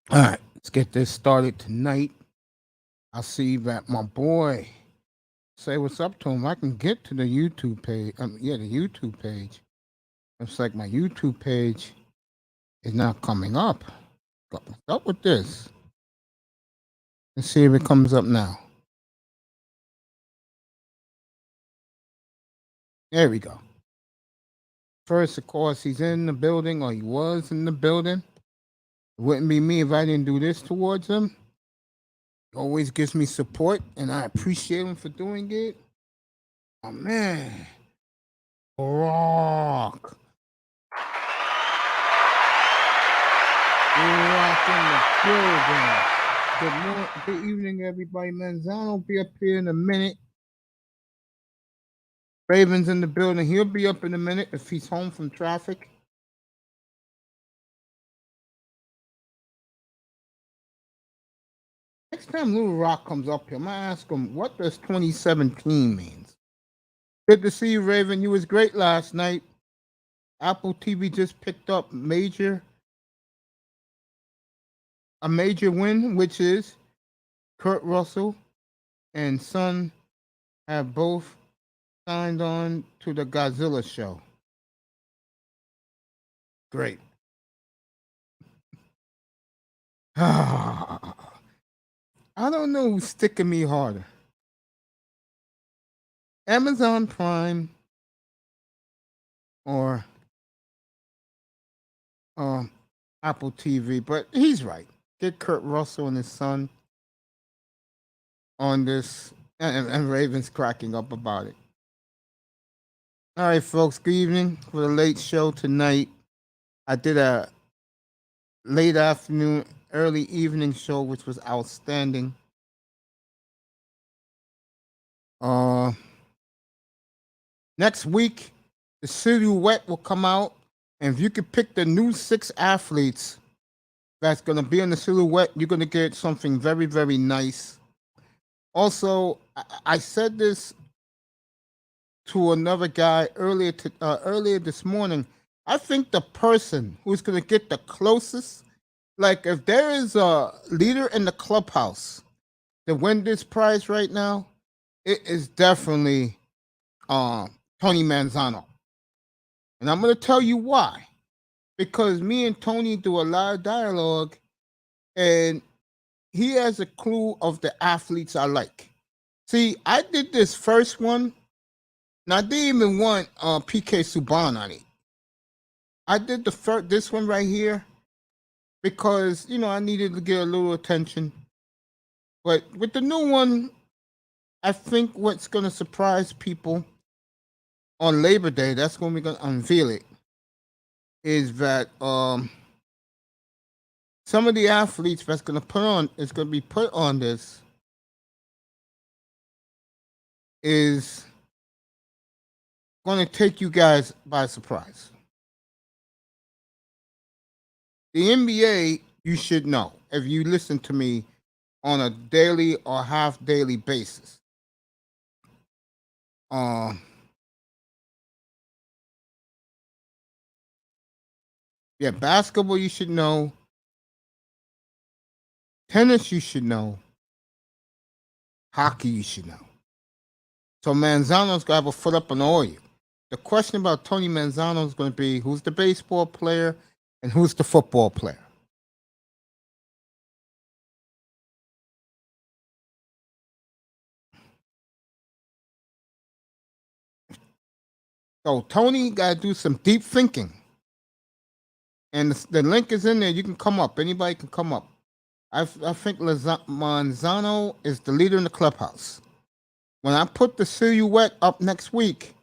All right, let's get this started tonight. I see that my boy say what's up to him. I can get to the YouTube page. The YouTube page. Looks like my YouTube page is not coming up. What's up with this? Let's see if it comes up now. There we go. First, of course, he's in the building, or he was in the building. It wouldn't be me if I didn't do this towards him. He always gives me support, and I appreciate him for doing it. Oh, man. Rock. Rock in the building. Good evening, everybody. Manzano will be up here in a minute. Raven's in the building. He'll be up in a minute if he's home from traffic. Next time Little Rock comes up here, I'm going to ask him, what does 2017 means? Good to see you, Raven. You was great last night. Apple TV just picked up a major win, which is Kurt Russell and Son have both signed on to the Godzilla show. Great. I don't know who's sticking me harder. Amazon Prime or Apple TV, but he's right. Get Kurt Russell and his son on this, and Raven's cracking up about it. All right, folks, good evening for the late show tonight. I did a late afternoon, early evening show, which was outstanding. Next week, the silhouette will come out, and if you could pick the new 6 athletes that's going to be in the silhouette, you're going to get something very, very nice. Also, I said this to another guy earlier this morning. I think the person who's going to get the closest, like if there is a leader in the clubhouse to win this prize right now, it is definitely Tony Manzano. And I'm going to tell you why. Because me and Tony do a lot of dialogue, and he has a clue of the athletes I like. See, I did this first one, and I didn't even want PK Subban on it. I did this one right here because, I needed to get a little attention. But with the new one, I think what's going to surprise people on Labor Day, that's when we're going to unveil it, is that some of the athletes that's going to be put on this is going to take you guys by surprise. The NBA, you should know if you listen to me on a daily or half daily basis. Basketball you should know. Tennis you should know. Hockey you should know. So Manzano's got to have a foot up on all you. The question about Tony Manzano is going to be who's the baseball player and who's the football player. So Tony got to do some deep thinking. And the link is in there. You can come up. Anybody can come up. I think Manzano is the leader in the clubhouse. When I put the silhouette up next week,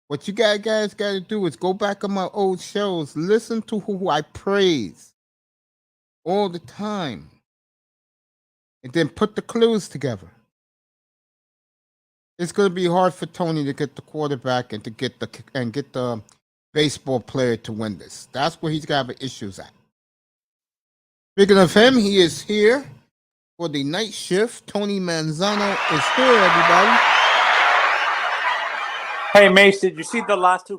what you guys got to do is go back on my old shows, listen to who I praise all the time, and then put the clues together. It's going to be hard for Tony to get the quarterback and to get the baseball player to win this. That's where he's got issues at. Speaking of him, he is here for the night shift. Tony Manzano is here, everybody. Hey, Mace, did you see the last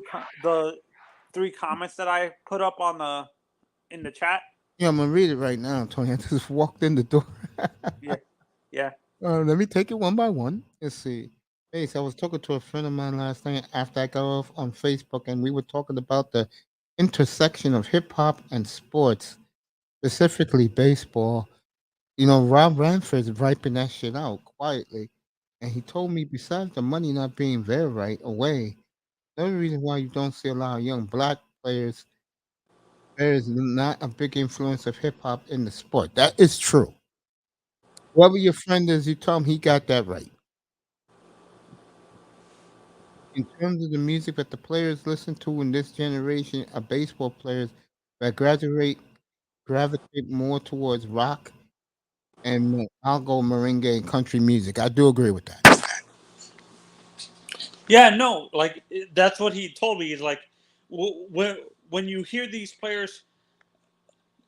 the 3 comments that I put up in the chat? Yeah, I'm gonna read it right now, Tony. I just walked in the door. Yeah, yeah. Let me take it one by one. Let's see. Hey, so I was talking to a friend of mine last night after I got off on Facebook, and we were talking about the intersection of hip hop and sports, specifically baseball. You know, Rob Ranford's wiping that shit out quietly. And he told me, besides the money not being there right away, the other reason why you don't see a lot of young black players, there is not a big influence of hip hop in the sport. That is true. Whoever your friend is, you tell him he got that right. In terms of the music that the players listen to in this generation are baseball players that gravitate more towards rock and I'll go merengue and country music. I do agree with that. Yeah, no, like that's what he told me. Is like when you hear these players,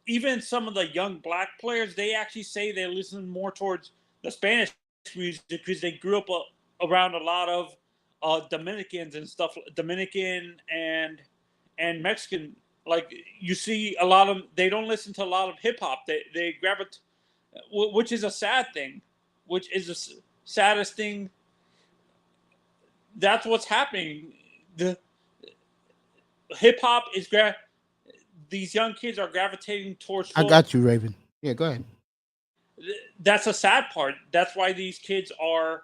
even some of the young black players, they actually say they listen more towards the Spanish music because they grew up around a lot of Dominicans and stuff, Dominican and Mexican. Like you see a lot of, they don't listen to a lot of hip hop. They grab it, which is a sad thing, which is the saddest thing. That's what's happening. The hip hop is these young kids are gravitating towards I got you, Raven. Yeah, go ahead. that's a sad part. That's why these kids are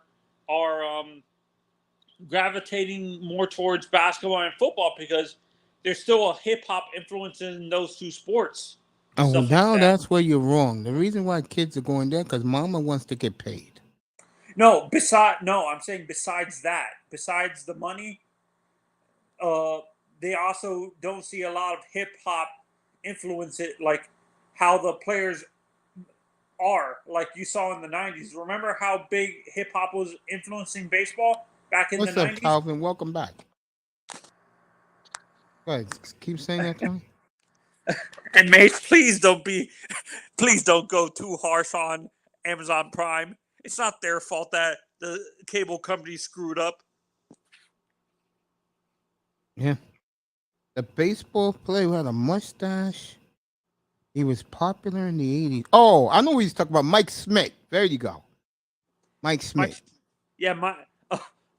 gravitating more towards basketball and football because there's still a hip hop influence in those two sports, Oh, stuff like now that. that's where you're wrong. The reason why kids are going there because mama wants to get paid. No, I'm saying besides that, besides the money, uh, they also don't see a lot of hip hop influence it like how the players are like you saw in the 90s. Remember how big hip hop was influencing baseball back in the What's up, 90s? Calvin? Welcome back. Go ahead. Keep saying that, Tony. And Mace, please don't go too harsh on Amazon Prime. It's not their fault that the cable company screwed up. Yeah. The baseball player who had a mustache. He was popular in the 80s. Oh, I know what he's talking about. Mike Smith. There you go. Mike My, Smith. yeah,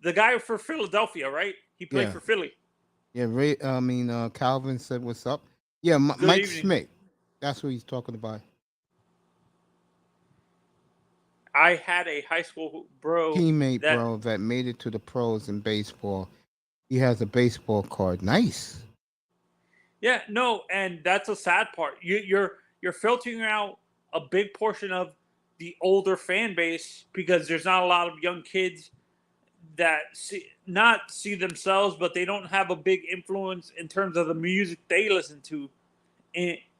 the guy for Philadelphia, right? He played Yeah. for Philly. Yeah. Calvin said, what's up? Yeah, Good Mike evening. Smith. That's what he's talking about. I had a high school bro Teammate, that bro, that made it to the pros in baseball. He has a baseball card. Nice. yeah, no, and that's a sad part. You're filtering out a big portion of the older fan base because there's not a lot of young kids that not see themselves, but they don't have a big influence in terms of the music they listen to.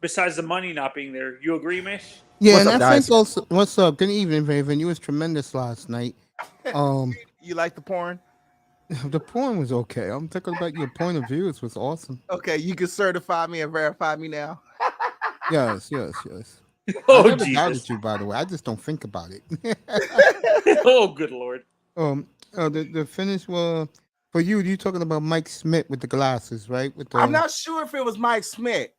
Besides the money not being there, you agree, Mish? Yeah, What's and up, I think guys? also, what's up? Good evening, Raven. You was tremendous last night. Um, You like the porn? the porn was okay. I'm talking about your point of view. It was awesome. Okay, you can certify me and verify me now. Yes, yes, yes. I Oh never Jesus! doubted you, by the way. I just don't think about it. Oh good lord! um, the finish was for you. You talking about Mike Smith with the glasses, right? With I'm the not sure if it was Mike Smith.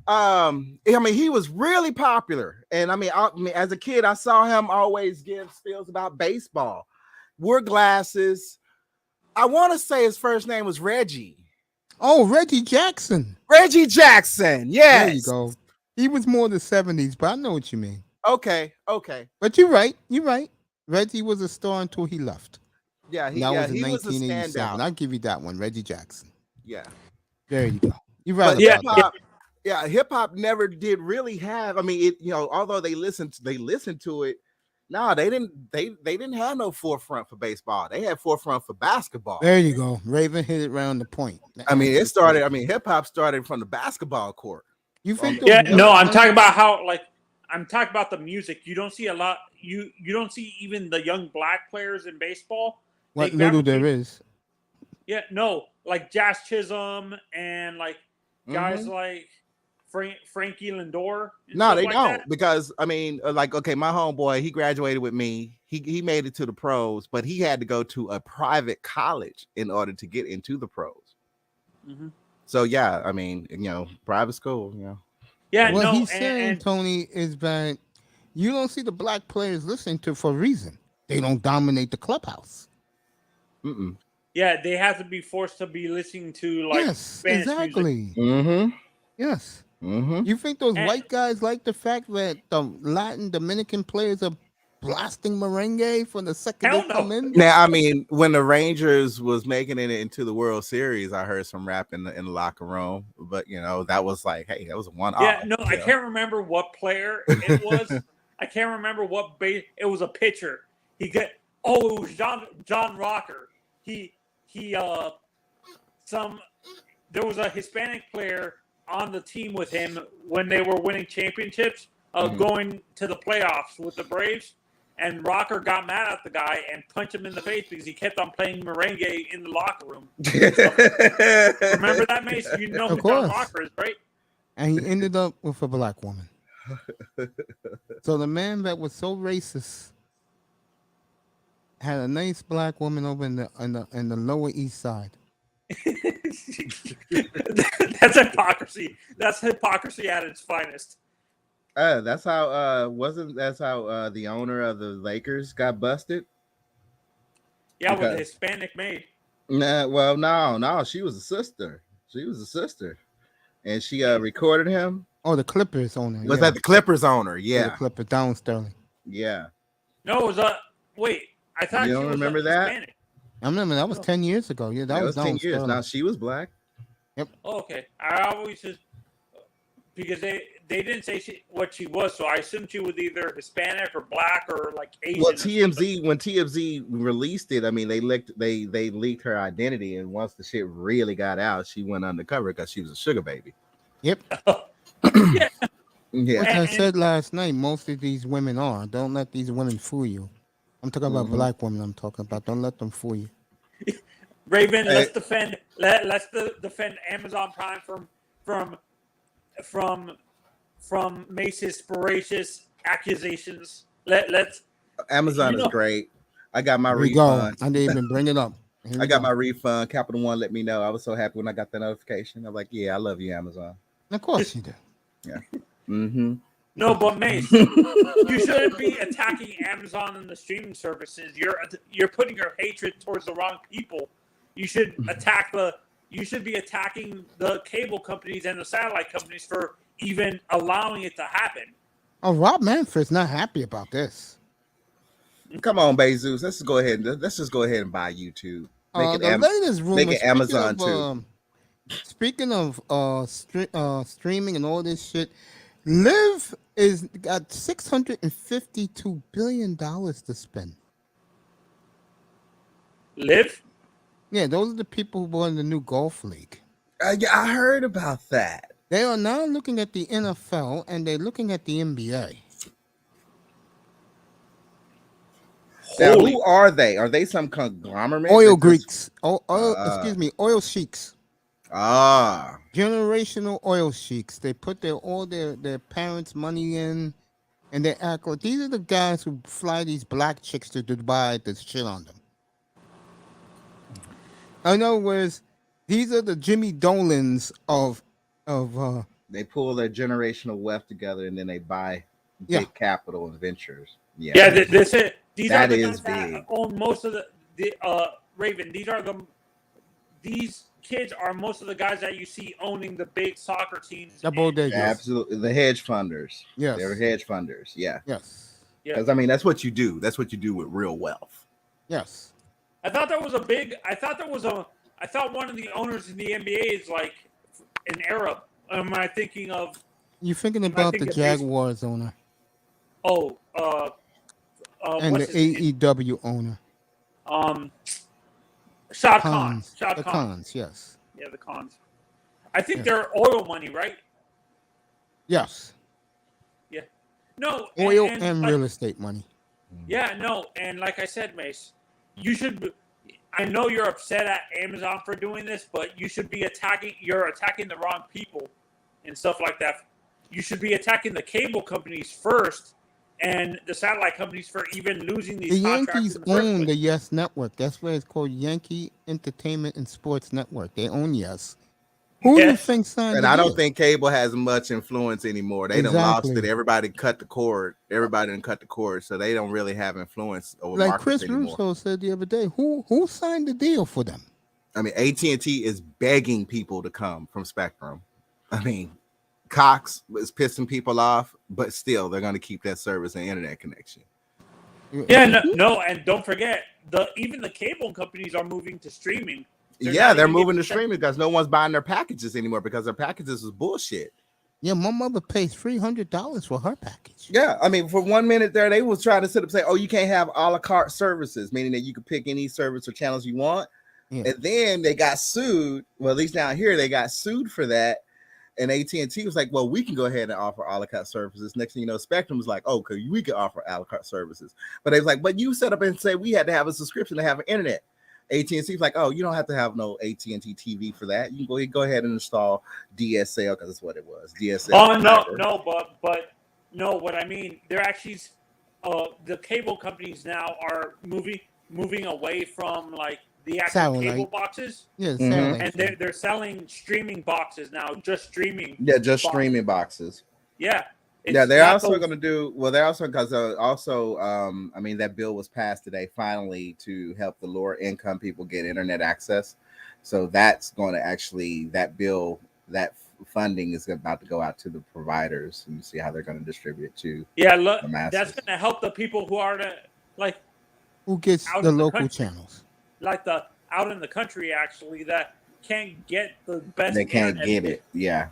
I mean, he was really popular, and I mean, as a kid, I saw him always give spills about baseball. Wore glasses. I want to say his first name was Reggie. Reggie Jackson. Reggie Jackson. There you Yes. go. He was more the '70s, but I know what you mean. Okay. Okay. But you're right. You're right. Reggie was a star until he left. And that Yeah, was in he was a 1987. standout. I'll give you that one, Reggie Jackson. Yeah. There you go. You're right But Yeah, hip about that. hop, yeah, hip hop never did really have. I mean, although they listened to it. No, they didn't have no forefront for baseball. They had forefront for basketball. There you go. Raven hit it around the point. The I mean, answer it is correct. started. I mean, hip hop started from the basketball court. You On think the, those yeah. white No, I'm guys? talking about how like I'm talking about the music. You don't see a lot. You don't see even the young black players in baseball. They What little there gravitate. is. Yeah, no, like Jazz Chisholm and like guys Mhm. like Frankie Lindor and No, stuff they like that. don't because I mean, like, okay, my homeboy, he graduated with me. He made it to the pros, but he had to go to a private college in order to get into the pros. Mm-hmm. So yeah, I mean, private school. Yeah, What no, he's saying, and Tony, is that you don't see the black players listening to for a reason. They don't dominate the clubhouse. Mm-mm. yeah, they have to be forced to be listening to like Yes, Spanish music. exactly. Mm-hmm. Yes. Mm-hmm. You think those And- white guys like the fact that the Latin Dominican players are blasting merengue for the second Hell they no. come in? Now, I mean, when the Rangers was making it into the World Series, I heard some rap in the locker room, but that was like, hey, that was a one-off. Yeah, no, I can't remember what player it was. I can't remember what base. It was a pitcher. It was John Rocker. There was a Hispanic player on the team with him when they were winning championships, going to the playoffs with the Braves. And Rocker got mad at the guy and punched him in the face because he kept on playing merengue in the locker room. Remember that, Mace? You know who Of course. John Rocker is, right? And he ended up with a black woman. So the man that was so racist had a nice black woman over in the Lower East Side. That's hypocrisy. That's hypocrisy at its finest. That's how the owner of the Lakers got busted? Yeah, with Okay. the Hispanic maid. Nah, well, no, she was a sister. And she recorded him. Oh, the Clippers owner. Was that the Clippers owner? The Yeah. Clippers, Down Sterling. Yeah. No, it was wait. I thought You she don't was remember that? Hispanic. I remember that was 10 years ago. Yeah, that was was 10 Down years. Sterling. Now she was black. Oh, okay. I always just because they didn't say what she was, so I assumed she was either Hispanic or black or like Asian. Well, when TMZ released it, I mean, they leaked her identity, and once the shit really got out, she went undercover because she was a sugar baby. Yep. Yeah. Yeah. Like I said last night, most of these women are. Don't let these women fool you. I'm talking about black women. I'm talking about. Don't let them fool you. Raven, let's defend Amazon Prime from Mace's spurious accusations. Let's Amazon is great. I got my Here we go. refund. I didn't even bring it up. Here I we got go. my refund. Capital One let me know. I was so happy when I got the notification. I'm like, yeah, I love you, Amazon. Of course you do. Yeah. Mm-hmm. No, but Mace, you shouldn't be attacking Amazon and the streaming services. You're putting your hatred towards the wrong people. You should You should be attacking the cable companies and the satellite companies for even allowing it to happen. Oh, Rob Manfred's not happy about this. Come on, Bezos. Let's just go ahead and buy YouTube. The latest rumor, make it Amazon too. Speaking of streaming and all this shit, Liv got $652 billion to spend. Live? Yeah, those are the people who won the new golf league. Yeah, I heard about that. They are now looking at the NFL and they're looking at the NBA. Now, who are they? Are they some conglomerate? Oil Greeks. Oil sheiks. Ah. Generational oil sheiks. They put all their parents' money in, and they act like these are the guys who fly these black chicks to Dubai to shit on them. In other words, these are the Jimmy Dolans of they pull their generational wealth together and then they buy big capital and ventures. Yeah. Yeah, these are the guys big. that own most of the Raven. These kids are most of the guys that you see owning the big soccer teams. The bodegas. Absolutely. The hedge funders. Yes. They're hedge funders. Yeah. Yes. Because I mean that's what you do. That's what you do with real wealth. Yes. I thought one of the owners in the NBA is like an Arab. Am I thinking of? You're thinking about the Jaguars owner. Oh, and the AEW owner. Shad Khan. The Khans, yes. Yeah, the Khans. I think they're oil money, right? Yes. Yeah. No. Oil and real estate money. Yeah, no, and like I said, Mace, you should. I know you're upset at Amazon for doing this, but you should be attacking. You're attacking the wrong people and stuff like that. You should be attacking the cable companies first and the satellite companies for even losing these contracts. The Yankees own the Yes Network. That's why it's called Yankee Entertainment and Sports Network. They own Yes. Who do Yeah. you think signed And the I don't deal? think cable has much influence anymore. They done lost Exactly. it. Everybody cut the cord. Everybody done cut the cord, so they don't really have influence over Like markets Chris anymore. Russo said the other day, who signed the deal for them? I mean, AT&T is begging people to come from Spectrum. I mean, Cox is pissing people off, but still, they're going to keep that service and internet connection. Yeah, no, and don't forget even the cable companies are moving to streaming. They're moving to streaming because no one's buying their packages anymore because their packages is bullshit. Yeah, my mother pays $300 for her package. Yeah, I mean, for 1 minute there, they was trying to sit up and say, "Oh, you can't have a la carte services," meaning that you can pick any service or channels you want. Yeah. And then they got sued. Well, at least down here, they got sued for that. And AT&T was like, "Well, we can go ahead and offer a la carte services." Next thing you know, Spectrum was like, "Oh, okay, we can offer a la carte services." But they was like, "But you set up and say we had to have a subscription to have an internet." AT&T was like, "Oh, you don't have to have no AT&T TV for that. You can go ahead and install DSL because that's what it was. DSL." Oh no, but no. What I mean, they're actually the cable companies now are moving away from like the actual cable boxes. Yeah, and they're selling streaming boxes now, just streaming. Yeah, just streaming boxes. Yeah. They're also going to do well. They're also because I mean, that bill was passed today finally to help the lower income people get internet access. So that's going to actually that funding is about to go out to the providers and see how they're going to distribute it to. Yeah, look, that's going to help the people who are who gets the local channels, like the out in the country actually that can't get the best. They can't get it. Yeah.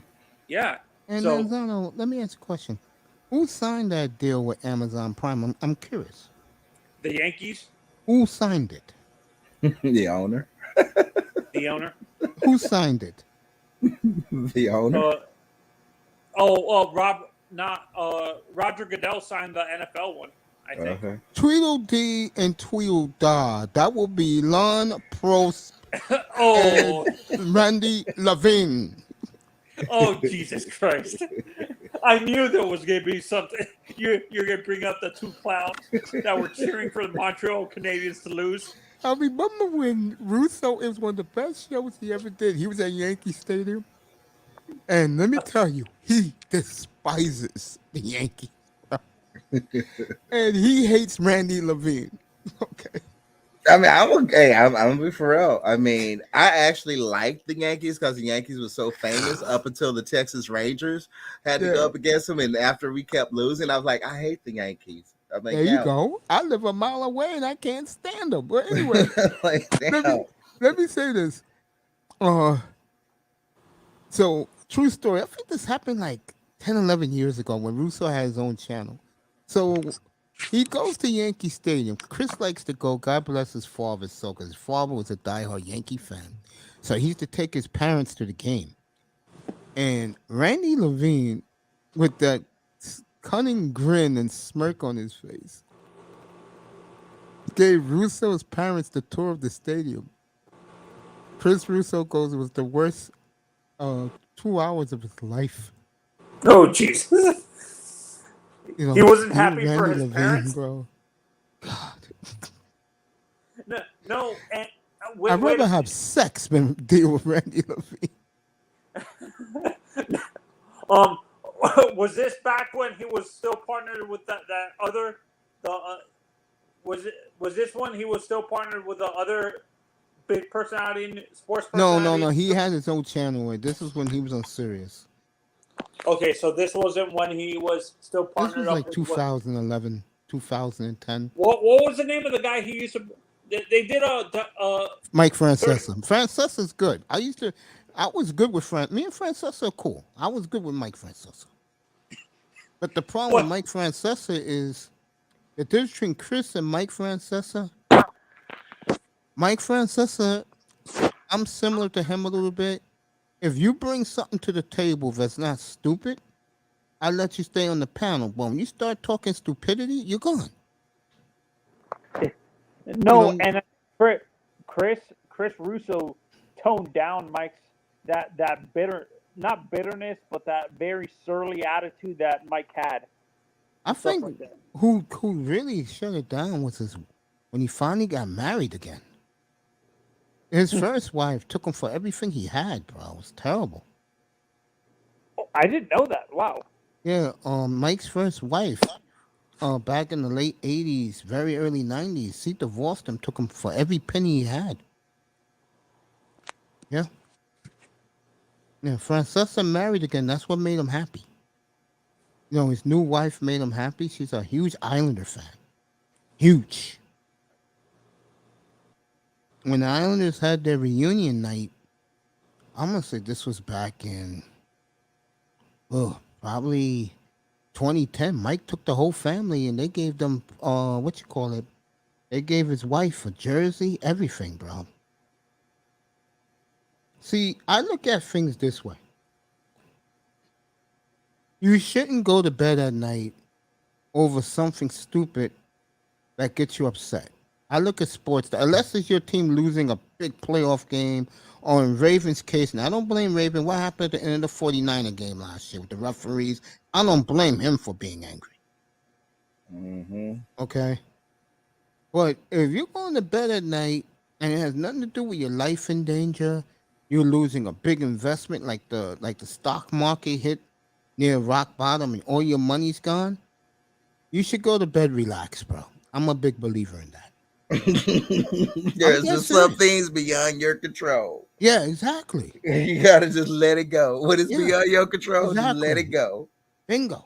Yeah. And Manzano, let me ask a question. Who signed that deal with Amazon Prime? I'm curious. The Yankees? Who signed it? The owner. The owner? Who signed it? The owner? Roger Goodell signed the NFL one, I think. Tweedledee and Tweedledee. That will be Lon Prost and Randy Levine. Oh, Jesus Christ. I knew there was going to be something. You're going to bring up the two clowns that were cheering for the Montreal Canadiens to lose. I remember when Russo, it was one of the best shows he ever did. He was at Yankee Stadium. And let me tell you, he despises the Yankees. And he hates Randy Levine. Okay. I mean, I'm gonna be for real. I mean, I actually liked the Yankees because the Yankees were so famous up until the Texas Rangers had to go up against them, and after we kept losing, I was like, I hate the Yankees. I'm like, there you go. I live a mile away and I can't stand them. But anyway, let me say this. So true story. I think this happened like 10, 11 years ago when Russo had his own channel. So he goes to Yankee Stadium. Chris likes to go. God bless his father, because his father was a diehard Yankee fan. So he used to take his parents to the game. And Randy Levine, with that cunning grin and smirk on his face, gave Russo's parents the tour of the stadium. Chris Russo goes, it was the worst 2 hours of his life. Oh, Jesus. You know, he wasn't happy Randy for his Levine, parents, bro. God. No, and I'd rather have sex than deal with Randy Levine. Was this back when he was still partnered with that other? Was this one he was still partnered with the other big personality in sports? No. He had his own channel. This is when he was on Sirius. Okay, so this wasn't when he was still partnered. This was like 2011, 2010. What was the name of the guy he used to? They did Mike Francesa. Francesa's good. I was good with Me and Francesa are cool. I was good with Mike Francesa. But the problem with Mike Francesa is the difference between Chris and Mike Francesa. Mike Francesa, I'm similar to him a little bit. If you bring something to the table that's not stupid, I'll let you stay on the panel. But when you start talking stupidity, you're gone. No, and Chris Russo toned down Mike's that not bitterness, but that very surly attitude that Mike had. I think like who really shut it down was when he finally got married again. His first wife took him for everything he had, bro. It was terrible. Oh, I didn't know that. Wow. Yeah, Mike's first wife, back in the late 80s, very early 90s, he divorced him, took him for every penny he had. Yeah. Yeah, Francesca married again. That's what made him happy. You know, his new wife made him happy. She's a huge Islander fan. Huge. When the Islanders had their reunion night, I'm going to say this was back in, probably 2010. Mike took the whole family and they gave them, they gave his wife a jersey, everything, bro. See, I look at things this way. You shouldn't go to bed at night over something stupid that gets you upset. I look at sports, unless it's your team losing a big playoff game, or in Ravens' case, and I don't blame Raven. What happened at the end of the 49er game last year with the referees? I don't blame him for being angry. Mm-hmm. Okay? But if you're going to bed at night and it has nothing to do with your life in danger, you're losing a big investment like the stock market hit near rock bottom and all your money's gone, you should go to bed relaxed, bro. I'm a big believer in that. There's just some things beyond your control. Yeah, exactly. You gotta just let it go. What is beyond your control? Exactly. Just let it go. Bingo.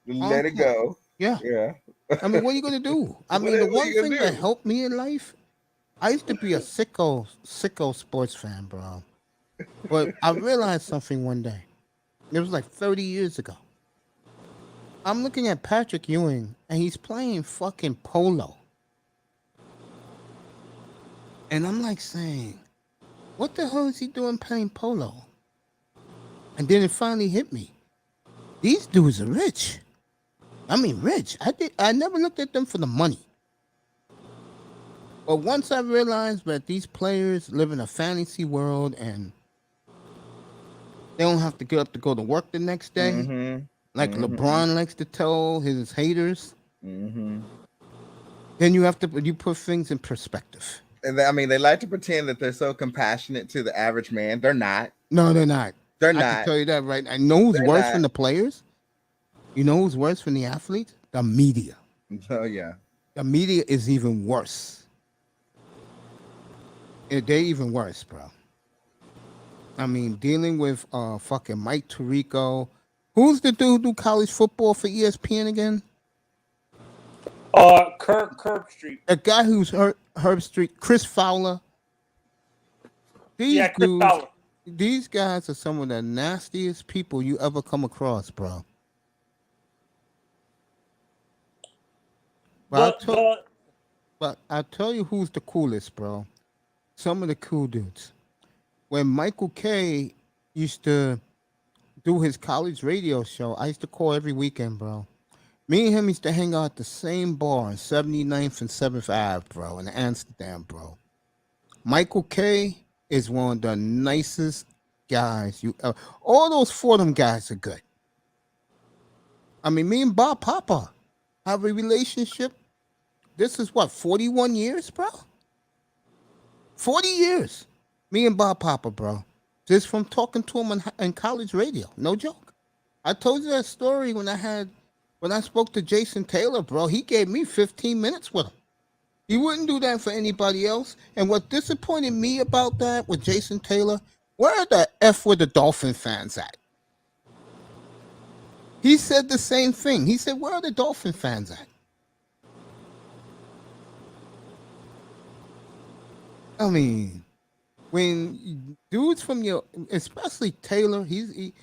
Let it go. Yeah. Yeah. I mean, what are you gonna do? I mean, the one thing that helped me in life, I used to be a sicko sports fan, bro. But I realized something one day. It was like 30 years ago. I'm looking at Patrick Ewing, and he's playing fucking polo. And I'm like saying, what the hell is he doing playing polo? And then it finally hit me. These dudes are rich. I mean, rich. I never looked at them for the money. But once I realized that these players live in a fantasy world and they don't have to get up to go to work the next day, like LeBron likes to tell his haters, then you put things in perspective. I mean, they like to pretend that they're so compassionate to the average man. They're not. No, they're not. They're not. I can tell you that right now. I know who's worse than the players? You know who's worse than the athletes? The media. Oh, yeah. The media is even worse. They're even worse, bro. I mean, dealing with fucking Mike Tirico. Who's the dude who do college football for ESPN again? Curb Street. A guy who's Herb Street, Chris Fowler. Chris Fowler. These guys are some of the nastiest people you ever come across, bro. But I'll tell you who's the coolest, bro. Some of the cool dudes. When Michael Kay used to do his college radio show, I used to call every weekend, bro. Me and him used to hang out at the same bar on 79th and 7th Ave, bro, in Amsterdam, bro. Michael Kay is one of the nicest guys you ever. All those Fordham guys are good. I mean, me and Bob Papa have a relationship. This is what, 41 years, bro? 40 years. Me and Bob Papa, bro. Just from talking to him on college radio. No joke. I told you that story when I spoke to Jason Taylor, bro. He gave me 15 minutes with him. He wouldn't do that for anybody else. And what disappointed me about that with Jason Taylor, where the F were the Dolphin fans at? He said the same thing. He said, where are the Dolphin fans at? I mean, when dudes from especially Taylor, he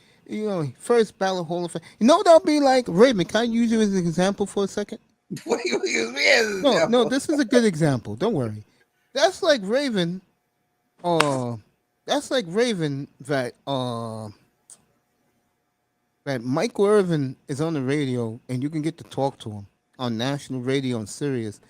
first ballot Hall of Fame. You know what that'll be like? Raven, can I use you as an example for a second? No, this is a good example. Don't worry. That's like Raven. That's like Raven that Michael Irvin is on the radio and you can get to talk to him on national radio and Sirius.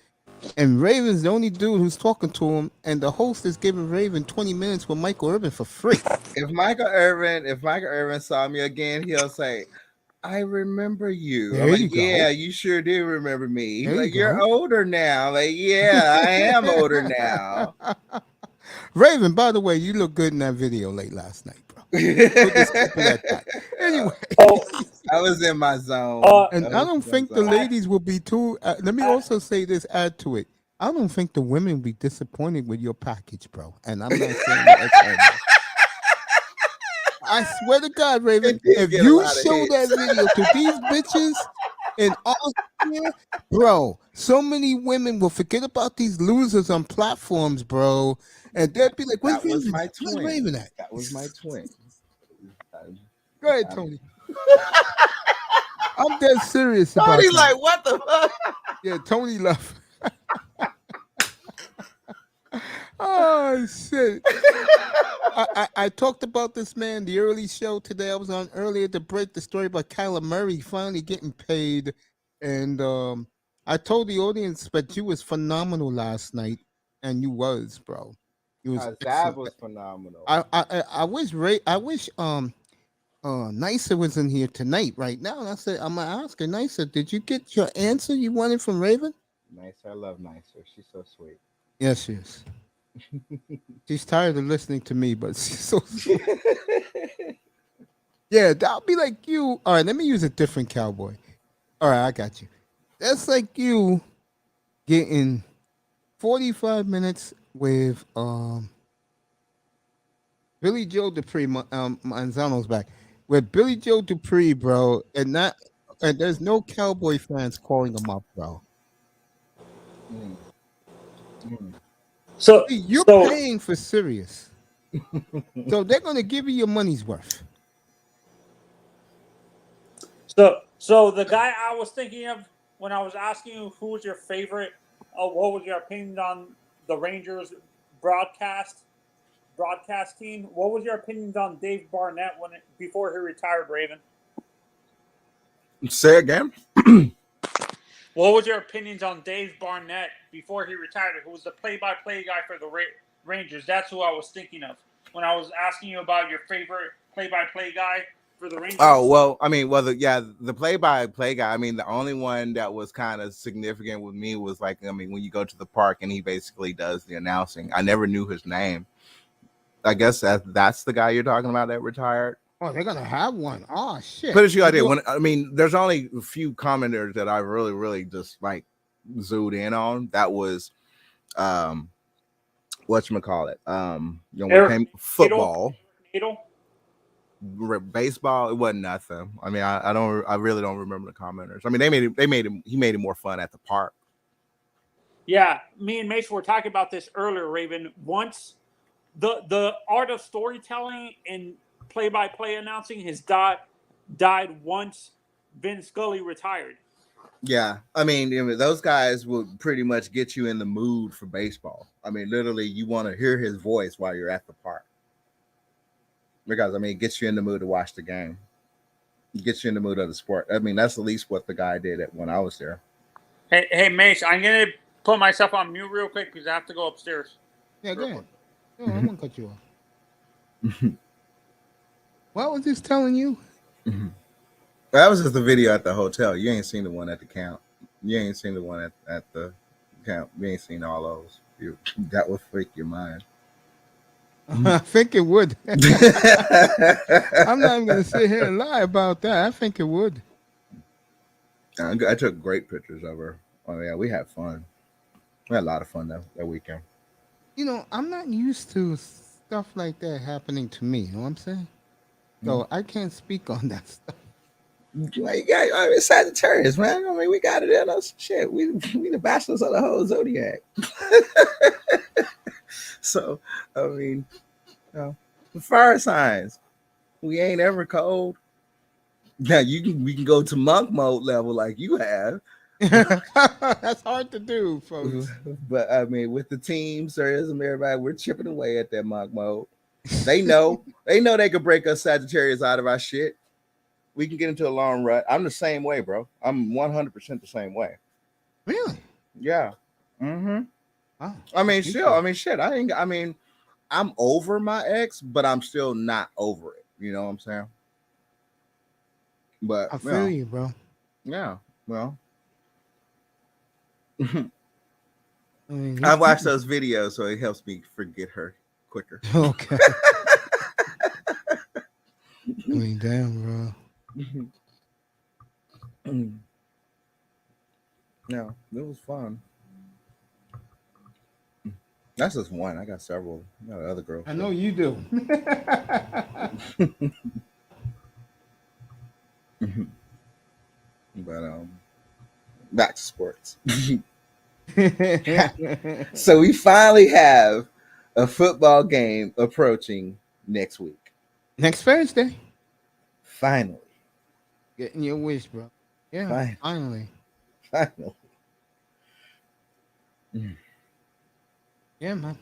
And Raven's the only dude who's talking to him, and the host is giving Raven 20 minutes with Michael Irvin for free. If Michael Irvin saw me again, he'll say, I remember you. There you go. Yeah, you sure do remember me. There Like, you you're older now. Like, yeah, I am older now. Raven, by the way, you look good in that video late last night, bro. We'll just keep it at that. Anyway, Oh, I was in my zone. and I don't think the ladies will be too. Let me also say this, add to it. I don't think the women will be disappointed with your package, bro. And I'm not saying that. I swear to God, Raven, It did if get a you lot of show hits. that video to these bitches in Austria, bro, so many women will forget about these losers on platforms, bro, and they'll be like, "Where's That was Raven? my Where's twin. Raven at?" That was my twin. Go ahead, Tony. I'm dead serious about Tony, that. like, what the fuck? Yeah, Tony left. Oh shit! I talked about this, man, the early show today. I was on earlier to break the story about Kyler Murray finally getting paid, and I told the audience that you was phenomenal last night, and you was, bro. You was Zab excellent. was phenomenal. I wish Nicer was in here tonight right now, and I said I'm gonna ask her, Nicer, did you get your answer you wanted from Raven? Nicer, I love Nicer. She's so sweet. Yes, she is. She's tired of listening to me, but she's so sweet. Yeah, that'll be like you. All right, let me use a different cowboy. All right, I got you. That's like you getting 45 minutes with Billy Joe Dupree. Manzano's back with Billy Joe Dupree, bro, and there's no cowboy fans calling him up, bro. Mm. Mm. So See, you're so paying for Sirius, so they're gonna give you your money's worth. so the guy I was thinking of when I was asking you who was your favorite, what was your opinion on the Rangers broadcast team? What was your opinions on Dave Barnett before he retired, Raven? Say again. What was your opinions on Dave Barnett before he retired? Who was the play-by-play guy for the Rangers? That's who I was thinking of when I was asking you about your favorite play-by-play guy for the Rangers. Oh well, I mean, the play-by-play guy. I mean, the only one that was kind of significant with me was like, I mean, when you go to the park and he basically does the announcing. I never knew his name. I guess that's the guy you're talking about that retired. Oh, they're gonna have one. Oh shit! Put it you idea. There's only a few commenters that I really just like zoomed in on. That was whatchamacallit. Football. Baseball, it wasn't nothing. I mean, I really don't remember the commenters. I mean, he made it more fun at the park. Yeah, me and Mason were talking about this earlier, Raven. Once the art of storytelling and play-by-play announcing has died once Vin Scully retired. Yeah, I mean, those guys will pretty much get you in the mood for baseball. I mean, literally, you want to hear his voice while you're at the park. Because, I mean, it gets you in the mood to watch the game. It gets you in the mood of the sport. I mean, that's at least what the guy did when I was there. Hey, Mace, I'm going to put myself on mute real quick because I have to go upstairs. Yeah, go ahead. No, I'm going to cut you off. What was this telling you? That was just the video at the hotel. You ain't seen the one at the camp. You ain't seen the one at the camp. You ain't seen all those. That would freak your mind. I think it would. I'm not even going to sit here and lie about that. I think it would. I took great pictures of her. Oh, yeah, we had fun. We had a lot of fun that weekend. You know, I'm not used to stuff like that happening to me. You know what I'm saying? So I can't speak on that stuff. It's Sagittarius, man. I mean, we got it in us. Shit, we the bachelors of the whole zodiac. So, I mean, the fire signs, we ain't ever cold. Now we can go to monk mode level like you have. That's hard to do, folks. But I mean, with the team, Sirism, everybody, we're chipping away at that monk mode. They know they could break us Sagittarius out of our shit. We can get into a long rut. I'm the same way, bro. I'm 100% the same way. Really? Yeah. Mm-hmm. Wow. I mean, shit. I'm over my ex, but I'm still not over it. You know what I'm saying? But I feel you, bro. Yeah. Well, I mean, I watched those videos, so it helps me forget her quicker. Okay. I mean, damn, bro. No, it was fun. That's just one. I got several. I got other girls. I know you do. But back to sports. So we finally have a football game approaching next week. Next Thursday. Finally. Getting your wish, bro. Yeah, finally. Finally. Yeah, man.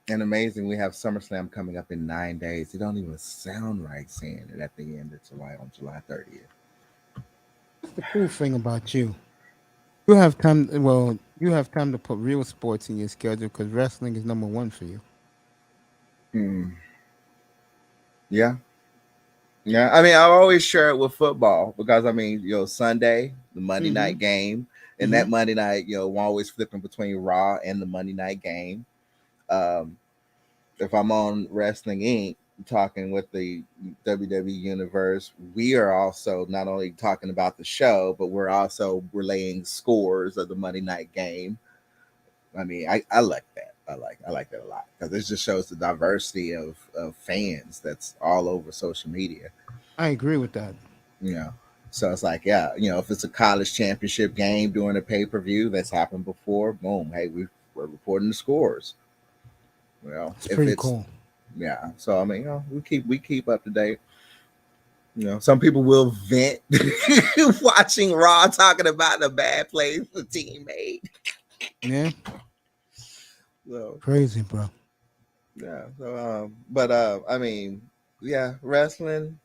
And amazing, we have SummerSlam coming up in 9 days. It don't even sound right saying it at the end of July, on July 30th. That's the cool thing about you. You have time. Well, you have time to put real sports in your schedule because wrestling is number one for you. Yeah. Yeah. I mean, I always share it with football because, I mean, Sunday, the Monday night game, and that Monday night, I'm always flipping between Raw and the Monday night game. If I'm on Wrestling Inc., talking with the WWE Universe, we are also not only talking about the show, but we're also relaying scores of the Monday night game. I mean, I like that. I like that a lot because it just shows the diversity of fans that's all over social media. I agree with that. So it's like, yeah, if it's a college championship game during a pay-per-view, that's happened before. Boom, hey, we're reporting the scores. It's pretty cool. Yeah. So I mean, we keep up to date. Some people will vent watching Raw talking about the bad plays the team made. Yeah. So crazy, bro. Yeah. So I mean, yeah, wrestling.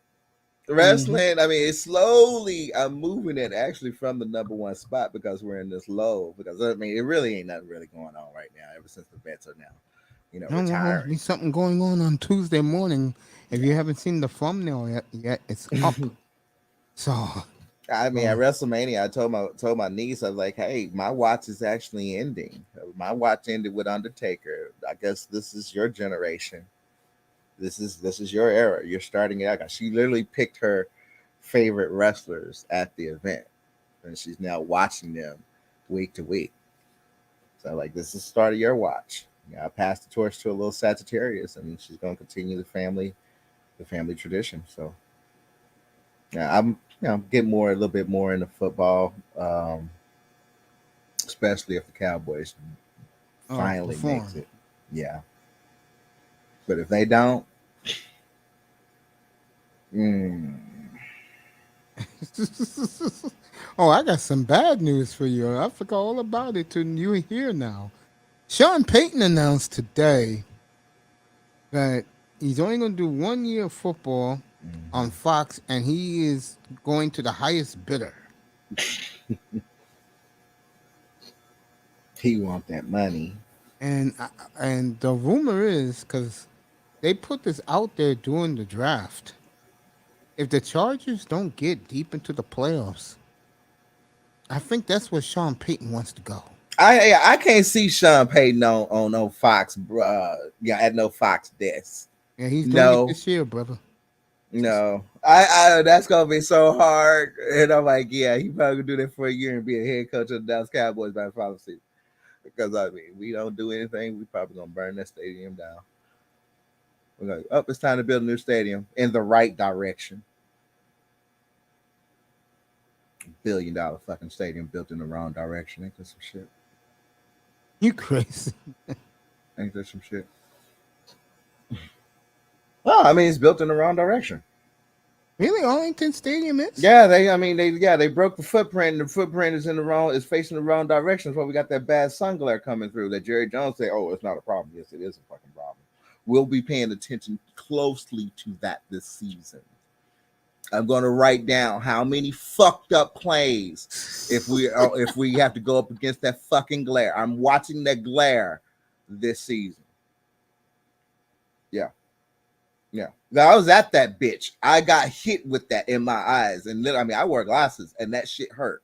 I mean, it's slowly I'm moving it actually from the number one spot because we're in this low. Because I mean, it really ain't nothing really going on right now. Ever since the vets are now, retiring. There's something going on Tuesday morning. If you haven't seen the thumbnail yet, it's up. So, I mean, at WrestleMania, I told my niece, I was like, "Hey, my watch is actually ending. My watch ended with Undertaker. I guess this is your generation. This is your era. You're starting it out." She literally picked her favorite wrestlers at the event, and she's now watching them week to week. So, like, this is the start of your watch. I passed the torch to a little Sagittarius, and she's going to continue the family tradition. So, yeah, I'm getting a little bit more into football, especially if the Cowboys finally makes it. Yeah, but if they don't, Oh, I got some bad news for you. I forgot all about it till you here now. Sean Payton announced today that he's only going to do 1 year of football on Fox, and he is going to the highest bidder. He want that money. And the rumor is, because they put this out there during the draft, if the Chargers don't get deep into the playoffs, I think that's where Sean Payton wants to go. I can't see Sean Payton on no Fox, at no Fox desk. Yeah, he's doing it this year, brother. No, I that's gonna be so hard, and I'm like, yeah, he probably gonna do that for a year and be a head coach of the Dallas Cowboys by the following season. Because I mean, we don't do anything, we probably gonna burn that stadium down. We're like, it's time to build a new stadium in the right direction. $1 billion fucking stadium built in the wrong direction. Ain't that some shit? You crazy? Ain't that some shit? Well, I mean, it's built in the wrong direction. Really, Arlington Stadium is? Yeah, they broke the footprint, and the footprint is facing the wrong direction. That's why we got that bad sun glare coming through. That Jerry Jones said, "Oh, it's not a problem." Yes, it is a fucking problem. We'll be paying attention closely to that this season. I'm going to write down how many fucked up plays if we have to go up against that fucking glare. I'm watching that glare this season. Yeah. I was at that bitch. I got hit with that in my eyes, and then I wear glasses, and that shit hurt.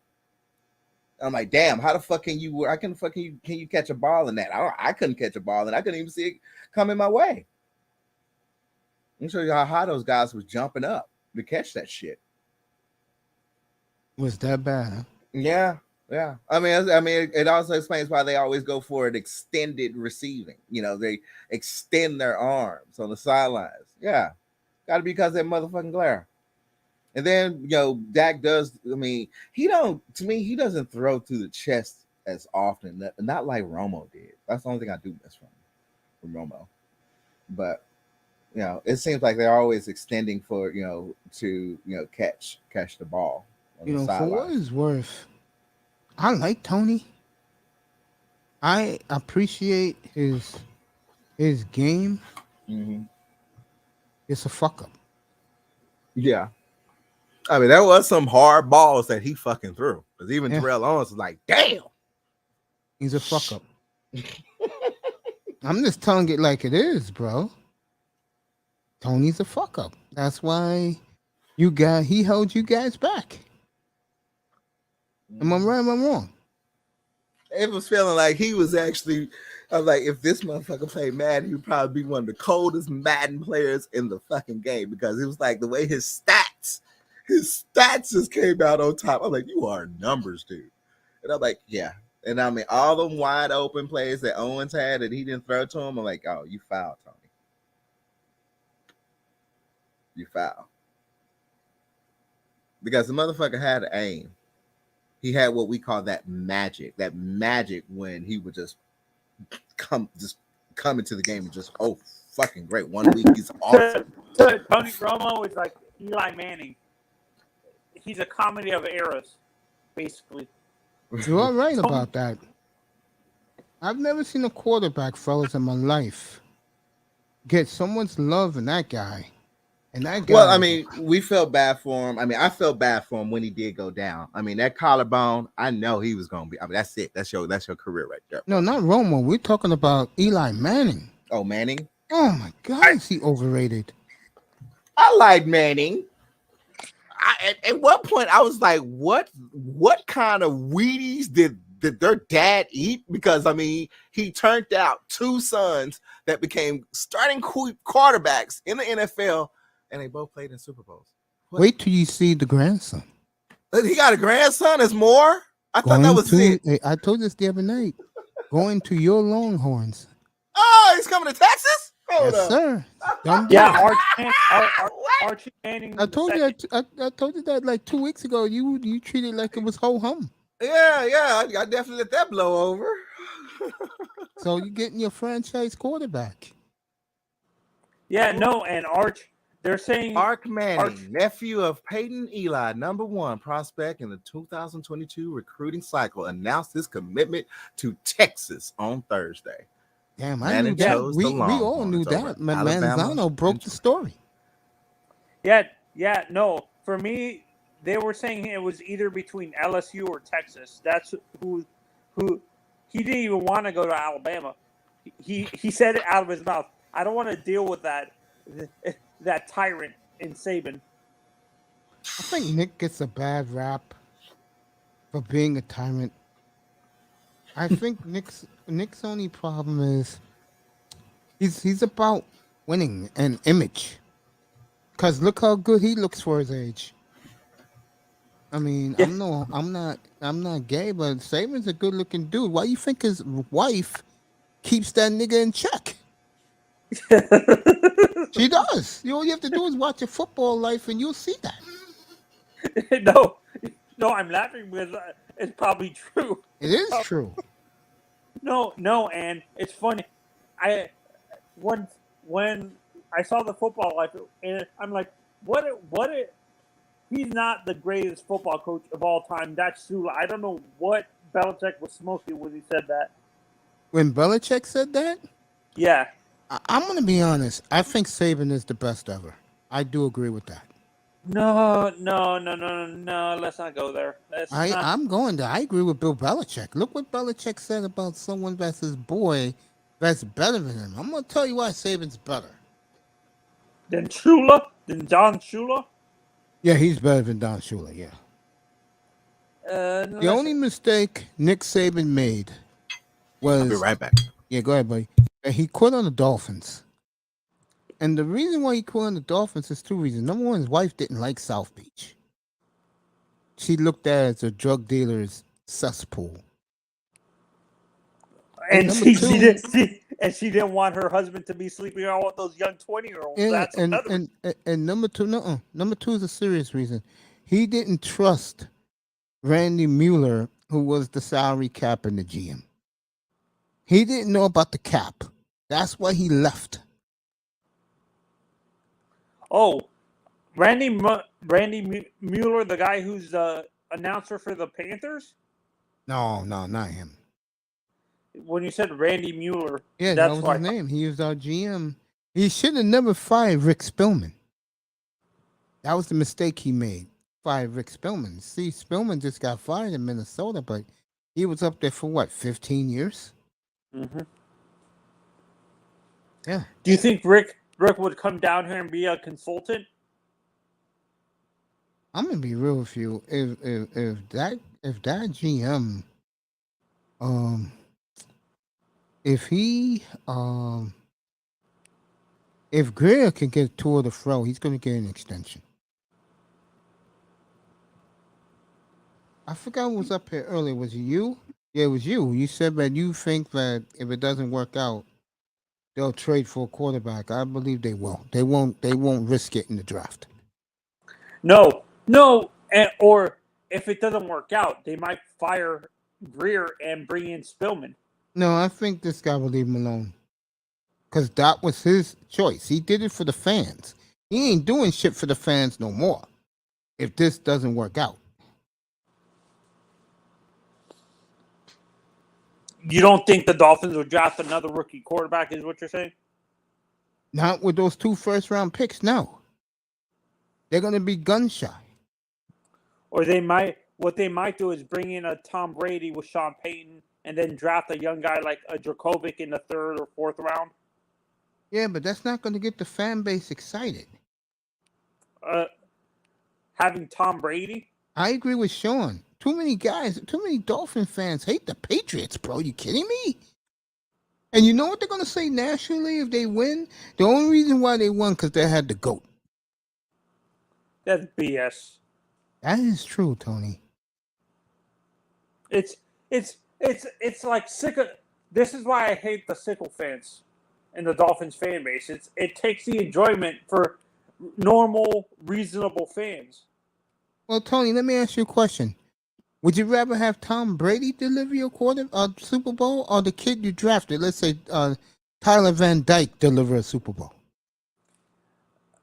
I'm like, damn, how the fuck can you catch a ball in that? I couldn't catch a ball, and I couldn't even see it coming my way. me show you how high those guys was jumping up to catch that shit. Was that bad? Huh? Yeah. I mean, it also explains why they always go for an extended receiving. You know, they extend their arms on the sidelines. Yeah, got to be because of that motherfucking glare. And then, you know, Dak does. I mean, he doesn't throw through the chest as often. Not like Romo did. That's the only thing I do miss from Romo. But you know, it seems like they're always extending for to catch the ball. On the For sideline. what it's worth, I like Tony. I appreciate his game. Mm-hmm. It's a fuck up. Yeah. I mean, there was some hard balls that he fucking threw. Because even Terrell Owens was like, damn. He's a fuck up. I'm just telling it like it is, bro. Tony's a fuck up. That's why he held you guys back. Am I right? Am I wrong? It was feeling like he was actually. I was like, if this motherfucker played Madden, he'd probably be one of the coldest Madden players in the fucking game because it was like the way his stats just came out on top. I'm like, you are numbers, dude. And I'm like, yeah. And I mean, all them wide open plays that Owens had and he didn't throw to him, I'm like, oh, you fouled, Tony. You fouled. Because the motherfucker had to aim. He had what we call that magic when he would just come into the game and just, oh, fucking great. 1 week, he's awesome. Tony Romo is like Eli Manning. He's a comedy of errors, basically. You are right about that. I've never seen a quarterback, fellas, in my life get someone's love in that guy. And that guy, well, I mean, we felt bad for him. I mean, I felt bad for him when he did go down. I mean, that collarbone, I know he was going to be. I mean, that's it. That's your career right there. No, not Romo. We're talking about Eli Manning. Oh, Manning? Oh, my God. Is he overrated? I like Manning. At one point, I was like, what kind of Wheaties did their dad eat? Because, I mean, he turned out two sons that became starting quarterbacks in the NFL, and they both played in Super Bowls. What? Wait till you see the grandson. He got a grandson? There's more? I thought that was it. I told this the other night. Going to your Longhorns. Oh, he's coming to Texas? Hold Yes, up. sir. Yeah, Archie Manning. I told you. I told you that like 2 weeks ago. You treated it like it was ho hum. Yeah. I definitely let that blow over. So you're getting your franchise quarterback. Yeah, no, and they're saying Arch Manning, nephew of Peyton Eli, number 1 prospect in the 2022 recruiting cycle, announced his commitment to Texas on Thursday. Damn, I knew that. We all knew that. Manzano broke the story. Yeah, no. For me, they were saying it was either between LSU or Texas. That's who he didn't even want to go to Alabama. He said it out of his mouth. I don't want to deal with that tyrant in Saban. I think Nick gets a bad rap for being a tyrant. I think Nick's only problem is he's about winning and image. Cause look how good he looks for his age. I mean, yeah. I'm not gay, but Saban's a good looking dude. Why you think his wife keeps that nigga in check? She does. All you have to do is watch a football life and you'll see that. No, I'm laughing because it's probably true. It is true. No, and it's funny. When I saw the football life, and I'm like, what? He's not the greatest football coach of all time. That's Sula. I don't know what Belichick was smoking when he said that. When Belichick said that? Yeah. I'm going to be honest. I think Saban is the best ever. I do agree with that. No. Let's not go there. I'm going there. I agree with Bill Belichick. Look what Belichick said about someone that's his boy that's better than him. I'm going to tell you why Saban's better. Than Shula? Than Don Shula? Yeah, he's better than Don Shula, yeah. The only mistake Nick Saban made was... I'll be right back. Yeah, go ahead, buddy. He quit on the Dolphins. And the reason why he quit on the Dolphins is two reasons. Number one, his wife didn't like South Beach. She looked at it as a drug dealer's cesspool. And number she two- she didn't want her husband to be sleeping around with those young 20-year-olds. Yeah, That's another. and number two, no, number two is a serious reason. He didn't trust Randy Mueller, who was the salary cap and the GM. He didn't know about the cap. That's why he left. Oh, Randy Mueller, the guy who's the announcer for the Panthers? No, not him. When you said Randy Mueller, Yeah, that's that was why. his name. He was our GM. He should have never fired Rick Spillman. That was the mistake he made. Fired Rick Spillman. See, Spillman just got fired in Minnesota, but he was up there for what, 15 years? Mm-hmm. Yeah. Do you think Rick would come down here and be a consultant? I'm gonna be real with you. If that GM, if Greer can get Tour de Fro, he's gonna get an extension. I forgot who was up here earlier. Was it you? Yeah, it was you. You said that you think that if it doesn't work out, they'll trade for a quarterback. I believe they will. They won't risk it in the draft. No. Or if it doesn't work out, they might fire Greer and bring in Spillman. No, I think this guy will leave him alone. Because that was his choice. He did it for the fans. He ain't doing shit for the fans no more if this doesn't work out. You don't think the Dolphins would draft another rookie quarterback, is what you're saying? Not with those 2 first-round picks, no. They're going to be gun shy. Or what they might do is bring in a Tom Brady with Sean Payton and then draft a young guy like a Dracovic in the 3rd or 4th round. Yeah, but that's not going to get the fan base excited. Having Tom Brady? I agree with Sean. Too many Dolphin fans hate the Patriots, bro. You kidding me? And you know what they're going to say nationally if they win? The only reason why they won because they had the GOAT. That's BS. That is true, Tony. It's like sickle. This is why I hate the sickle fans and the Dolphins fan base. It takes the enjoyment for normal, reasonable fans. Well, Tony, let me ask you a question. Would you rather have Tom Brady deliver your Super Bowl or the kid you drafted, let's say Tyler Van Dyke, deliver a Super Bowl?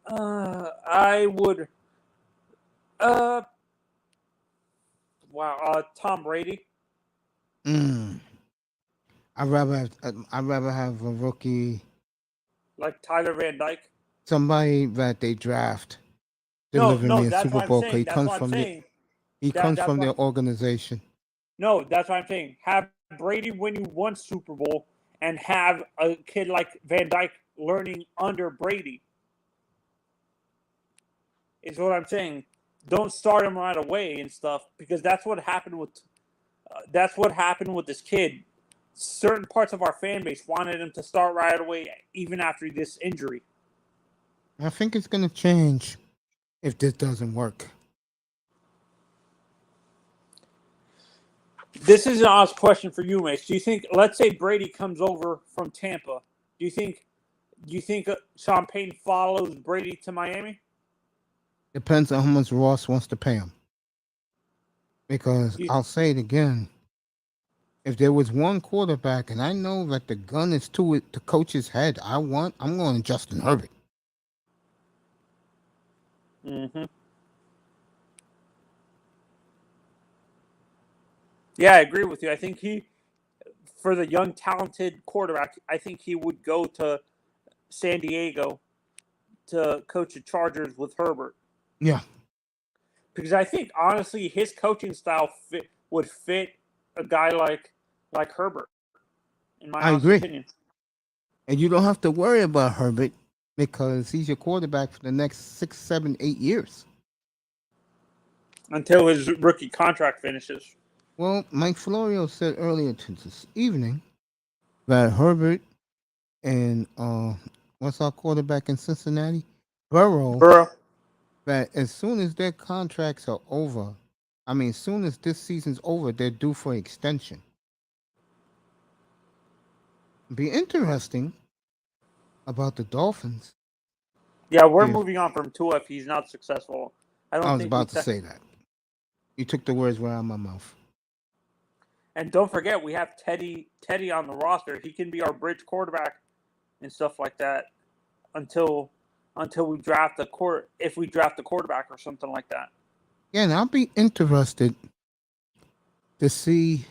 I would. Tom Brady. I'd rather have a rookie, Like Tyler Van Dyke. somebody that they draft, deliver me a that's Super what I'm Bowl. saying. 'Cause he That's comes what I'm from saying. that's what- their organization. No, that's what I'm saying. Have Brady win you one Super Bowl and have a kid like Van Dyke learning under Brady. Is what I'm saying. Don't start him right away and stuff because that's what happened with this kid. Certain parts of our fan base wanted him to start right away, even after this injury. I think it's going to change if this doesn't work. This is an honest question for you, Mace. Do you think, let's say Brady comes over from Tampa, do you think Sean Payton follows Brady to Miami? Depends on how much Ross wants to pay him. Because I'll say it again. If there was one quarterback, and I know that the gun is to the coach's head, I'm going to Justin Herbert. Mm-hmm. Yeah, I agree with you. I think for the young, talented quarterback, I think he would go to San Diego to coach the Chargers with Herbert. Yeah. Because I think, honestly, his coaching style would fit a guy like Herbert, in my honest opinion. And you don't have to worry about Herbert because he's your quarterback for the next 6, 7, 8 years. Until his rookie contract finishes. Well, Mike Florio said earlier this evening that Herbert and what's our quarterback in Cincinnati? Burrow. Burrow. That as soon as their contracts are over, I mean, as soon as this season's over, they're due for extension. Be interesting about the Dolphins. Yeah, we're Yeah. moving on from Tua if he's not successful. I don't I was think about he's to say that. You took the words right out of my mouth. And don't forget, we have Teddy on the roster. He can be our bridge quarterback and stuff like that until we draft if we draft a quarterback or something like that. Yeah, and I'll be interested to see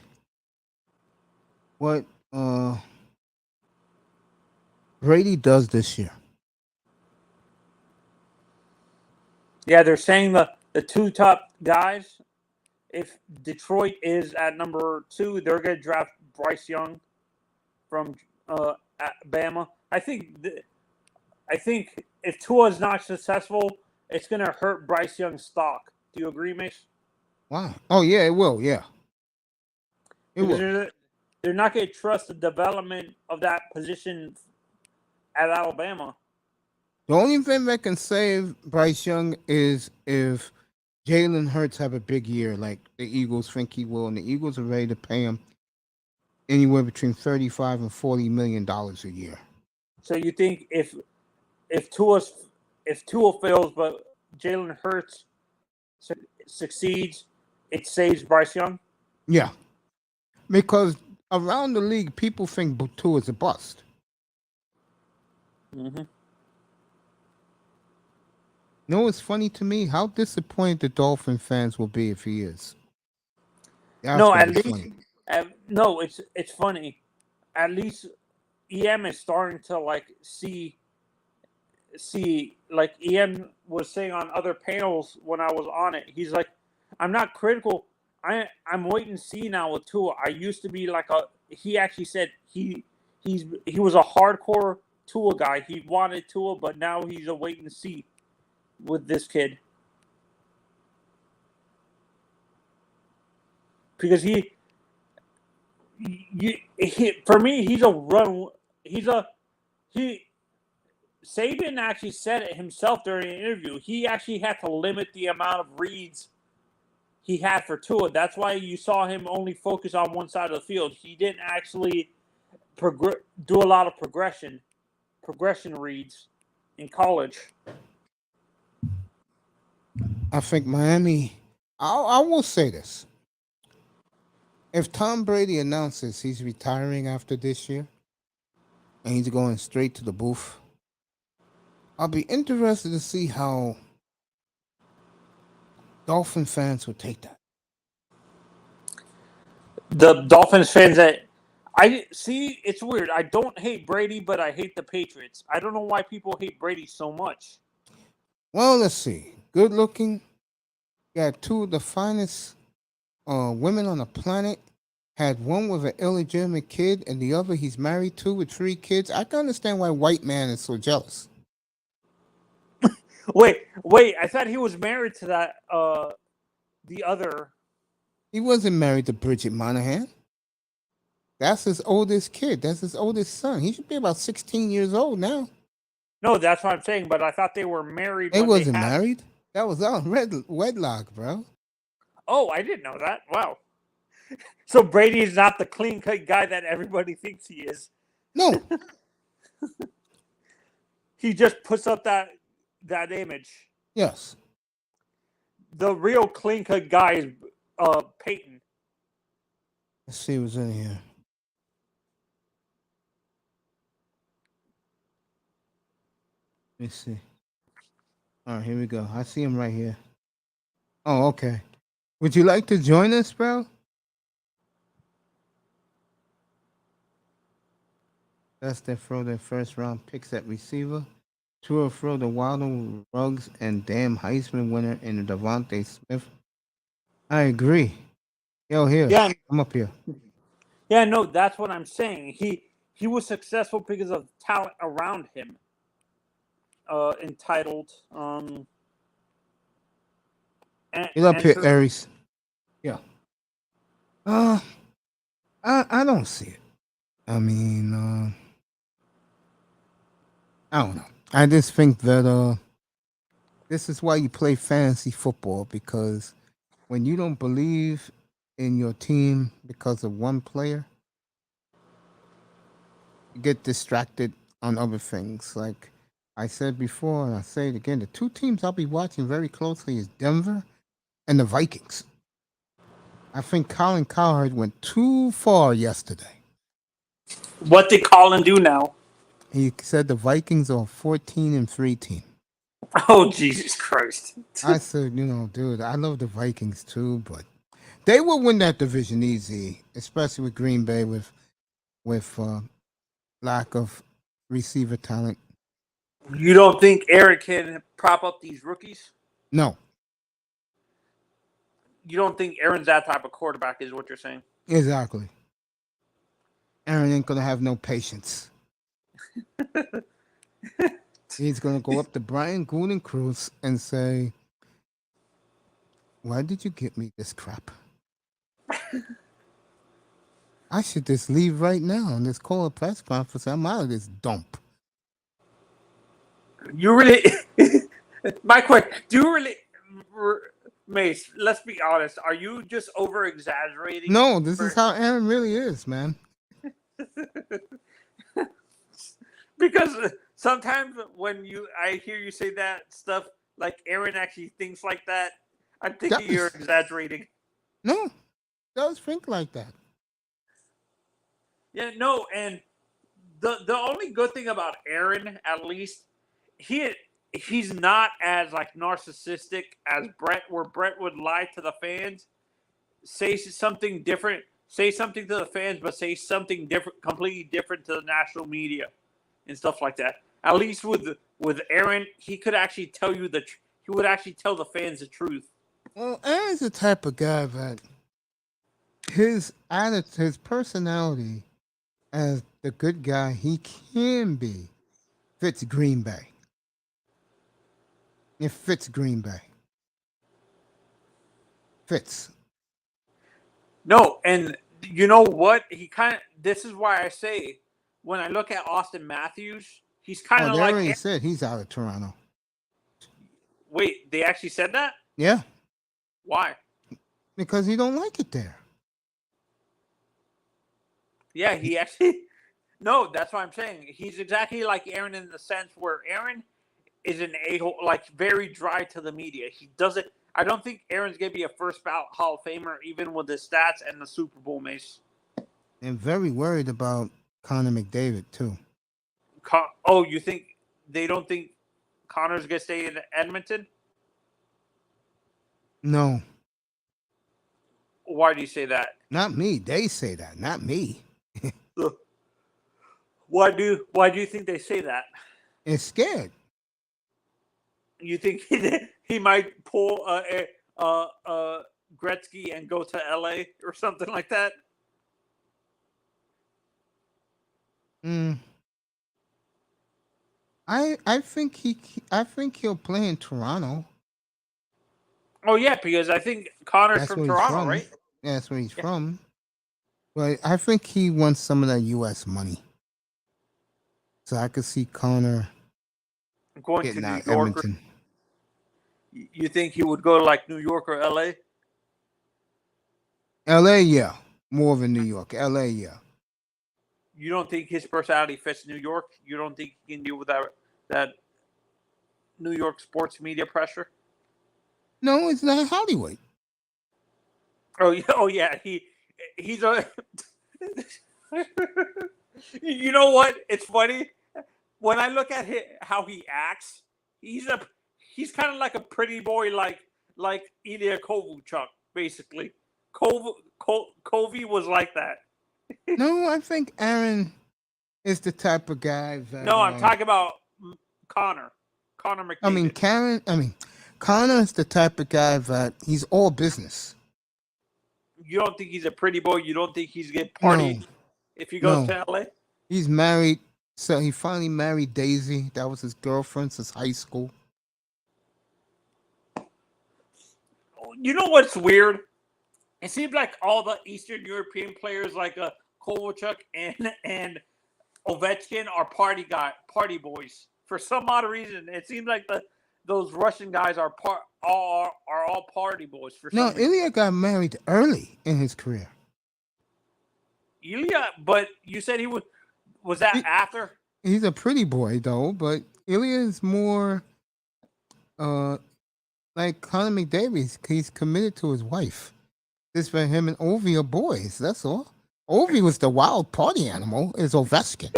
what Brady does this year. Yeah, they're saying the two top guys. If Detroit is at number 2, they're going to draft Bryce Young from Bama. I think if Tua is not successful, it's going to hurt Bryce Young's stock. Do you agree, Mace? Wow. Oh yeah, it will. Yeah, it Because will. they're not going to trust the development of that position at Alabama. The only thing that can save Bryce Young is if Jalen Hurts have a big year, like the Eagles think he will, and the Eagles are ready to pay him anywhere between $35 and $40 million a year. So you think if Tua fails, but Jalen Hurts succeeds, it saves Bryce Young? Yeah, because around the league, people think Tua is a bust. Mm-hmm. You know what's funny to me? How disappointed the Dolphin fans will be if he is. That's No, gonna at be least funny. no, it's funny. At least EM is starting to like see like EM was saying on other panels when I was on it. He's like, I'm not critical. I'm waiting to see now with Tua. I used to be like he actually said he was a hardcore Tua guy. He wanted Tua, but now he's a wait and see with this kid. Because for me, he's a run. Saban actually said it himself during an interview. He actually had to limit the amount of reads he had for Tua. That's why you saw him only focus on one side of the field. He didn't actually do a lot of progression reads in college. I think Miami. I will say this: if Tom Brady announces he's retiring after this year and he's going straight to the booth, I'll be interested to see how Dolphin fans will take that. The Dolphins fans that I see, it's weird. I don't hate Brady, but I hate the Patriots. I don't know why people hate Brady so much. Well, let's see. Good looking. Got two of the finest women on the planet. Had one with an illegitimate kid, and the other he's married to with 3 kids. I can understand why white man is so jealous. Wait! I thought he was married to that the other. He wasn't married to Bridget Monahan. That's his oldest kid. That's his oldest son. He should be about 16 years old now. No, that's what I'm saying. But I thought they were married. They when wasn't they had... married. That was on wedlock, bro. Oh, I didn't know that. Wow. So Brady is not the clean cut guy that everybody thinks he is. No. He just puts up that image. Yes. The real clean cut guy is Peyton. Let's see what's in here. Let me see. All right, here we go. I see him right here. Oh, okay. Would you like to join us, bro? That's their throw their first round picks at receiver. Tua throw the Waddle, Ruggs, and damn Heisman winner in Devontae Smith. I agree. Yo, here. Yeah. I'm up here. Yeah, no, that's what I'm saying. He was successful because of talent around him. Entitled. Get up here, Aries. Yeah. I don't see it. I mean, I don't know. I just think that this is why you play fantasy football, because when you don't believe in your team because of one player, you get distracted on other things. Like I said before, and I say it again, the two teams I'll be watching very closely is Denver and the Vikings. I think Colin Cowherd went too far yesterday. What did Colin do now? He said the Vikings are 14-3 team. Oh, Jesus Christ. I said, dude, I love the Vikings too, but they will win that division easy, especially with Green Bay with lack of receiver talent. You don't think Aaron can prop up these rookies? No, You don't think Aaron's that type of quarterback, is what you're saying? exactly. Aaron ain't gonna have no patience. He's gonna go up to Brian Gutekunst and say, "Why did you get me this crap? I should just leave right now and just call a press conference. I'm out of this dump." You really, my question, do you really, Mace, let's be honest, are you just over exaggerating? No, this is how Aaron really is, man. Because sometimes when I hear you say that stuff, like Aaron actually thinks like that, I'm thinking you're exaggerating. No, does think like that. Yeah, no, and the only good thing about Aaron, at least, he's not as like narcissistic as Brett, where Brett would lie to the fans, say something different, say something to the fans, but say something different, completely different to the national media and stuff like that. At least with Aaron, he could actually tell you he would actually tell the fans the truth. Well, Aaron's the type of guy that his attitude, his personality, as the good guy he can be, fits Green Bay. It fits Green Bay. Fits. No, and you know what? This is why I say, when I look at Austin Matthews, he's kind of they like. already said he's out of Toronto. Wait, they actually said that? Yeah. Why? Because he don't like it there. Yeah, he actually. No, that's what I'm saying. He's exactly like Aaron in the sense where Aaron is an a-hole, like very dry to the media. He doesn't. I don't think Aaron's gonna be a first ballot Hall of Famer, even with his stats and the Super Bowl, Mace. And very worried about Connor McDavid too. Oh, you think they don't think Connor's gonna stay in Edmonton? No. Why do you say that? Not me. They say that, not me. Why do you think they say that? It's scared. You think he might pull Gretzky and go to LA or something like that? I think he'll play in Toronto. Oh yeah, because I think Connor's from Toronto, right? Yeah, that's where he's from. But I think he wants some of that U.S. money. So I could see Connor going getting to out New York. Edmonton. You think he would go to like New York or LA? LA, yeah. More than New York. LA, yeah. You don't think his personality fits New York? You don't think he can deal with that New York sports media pressure? No, it's not Hollywood. Oh yeah. He's a. You know what? It's funny when I look at how he acts. He's kind of like a pretty boy, like Ilya Kovalchuk, basically. Covey was like that. No, I think Aaron is the type of guy that. No, I'm talking about Connor McDavid. Connor is the type of guy that he's all business. You don't think he's a pretty boy? You don't think he's going to party if he goes to LA? He's married. So he finally married Daisy. That was his girlfriend since high school. You know what's weird? It seems like all the Eastern European players like Kovalchuk and Ovechkin are party boys. for some odd reason, it seems like those Russian guys are all party boys for No, some reason. Ilya got married early in his career. Ilya, but you said he was that after? He's a pretty boy though, but Ilya is more like Conor McDavid. He's committed to his wife. This for him and Ovi are boys. That's all. Ovi was the wild party animal. Is Ovechkin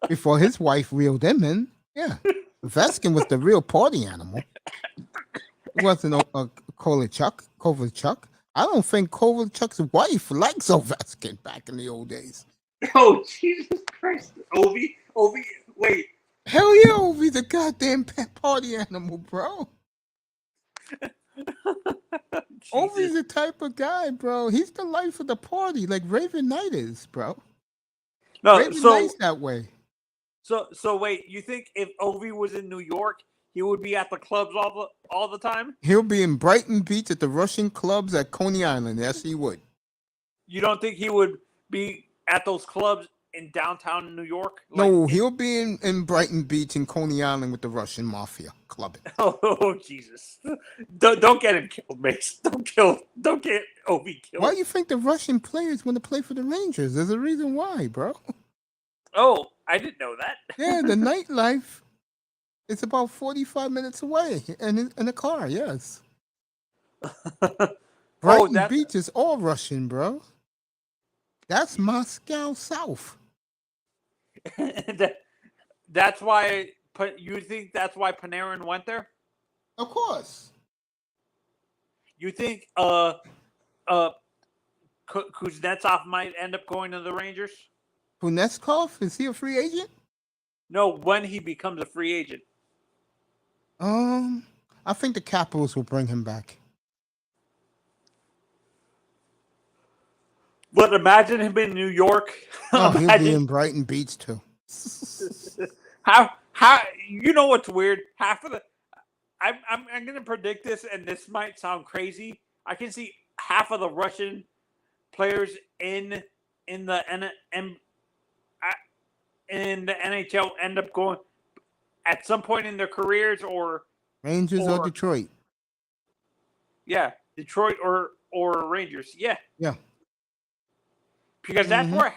before his wife reeled him in? Yeah, Ovechkin was the real party animal. It wasn't a Kovalchuk. I don't think Kovalchuk's wife likes Ovechkin back in the old days. Oh, Jesus Christ. Ovi, wait. Hell yeah, Ovi's the goddamn party animal, bro. Ovi's the type of guy, bro. He's the life of the party, like Raven Knight is, bro. No, Raven Knight's that way. So wait, you think if Ovi was in New York, he would be at the clubs all the time? He'll be in Brighton Beach at the Russian clubs at Coney Island. Yes, he would. You don't think he would be at those clubs in downtown New York? No, he'll be in Brighton Beach and Coney Island with the Russian mafia clubbing. Oh Jesus! Don't get him killed, Mace. Don't get Ovi killed. Why do you think the Russian players want to play for the Rangers? There's a reason why, bro. Oh, I didn't know that. Yeah, the nightlife is about 45 minutes away in a car. Yes. Brighton Beach is all Russian, bro. That's Moscow South. That's why. You think that's why Panarin went there? Of course. You think Kuznetsov might end up going to the Rangers? Kuznetsov, is he a free agent? No, when he becomes a free agent. I think the Capitals will bring him back. But imagine him in New York. Oh, he'll be in Brighton Beach too. How you know what's weird? Half of the I'm gonna predict this, and this might sound crazy. I can see half of the Russian players in the NHL end up going at some point in their careers, or Rangers or Detroit. Yeah, Detroit or Rangers. Yeah. Yeah. Because that's where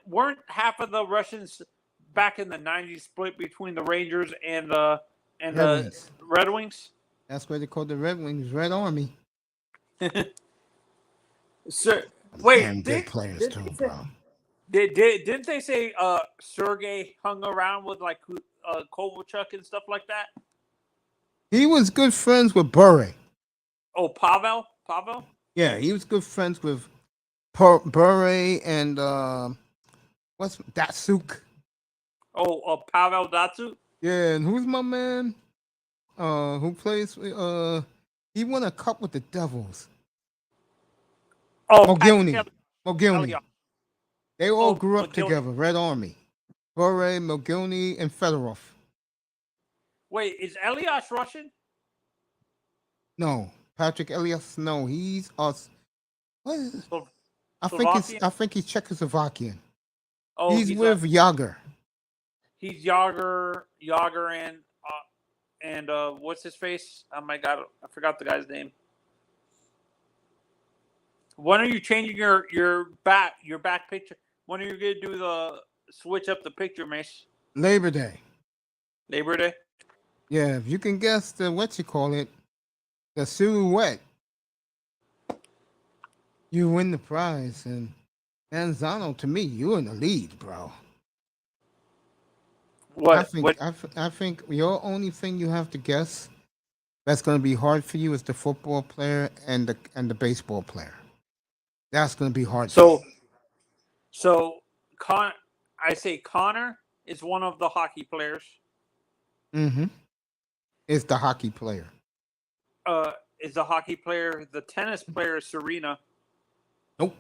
weren't half of the Russians back in the 90s split between the Rangers and the Red Wings? That's why they called the Red Wings Red Army. So wait, good players too, bro. Didn't they say Sergei hung around with like Kovalchuk and stuff like that? He was good friends with Bure. Oh, Pavel? Yeah, he was good friends with Bure and what's Datsuk. Oh, Pavel Datsuk? Yeah, and who's my man? Who plays? He won a cup with the Devils. Oh, Mogilny. They all grew up together. Red Army. Bure, Mogilny, and Fedorov. Wait, is Elias Russian? No, Patrick Elias. No, he's us. What is? I think he's Czechoslovakian. Oh, he's with Yager. He's Yager and what's his face? Oh my god, I forgot the guy's name. When are you changing your back picture? When are you gonna do the switch up the picture, Mace? Labor Day. Yeah, if you can guess the the silhouette, you win the prize. And Manzano, to me, you're in the lead, bro. What? I think your only thing you have to guess that's going to be hard for you is the football player and the baseball player. That's going to be hard. So I say Connor is one of the hockey players. Mm-hmm. Is the hockey player. Is the hockey player. The tennis player is Serena. Nope.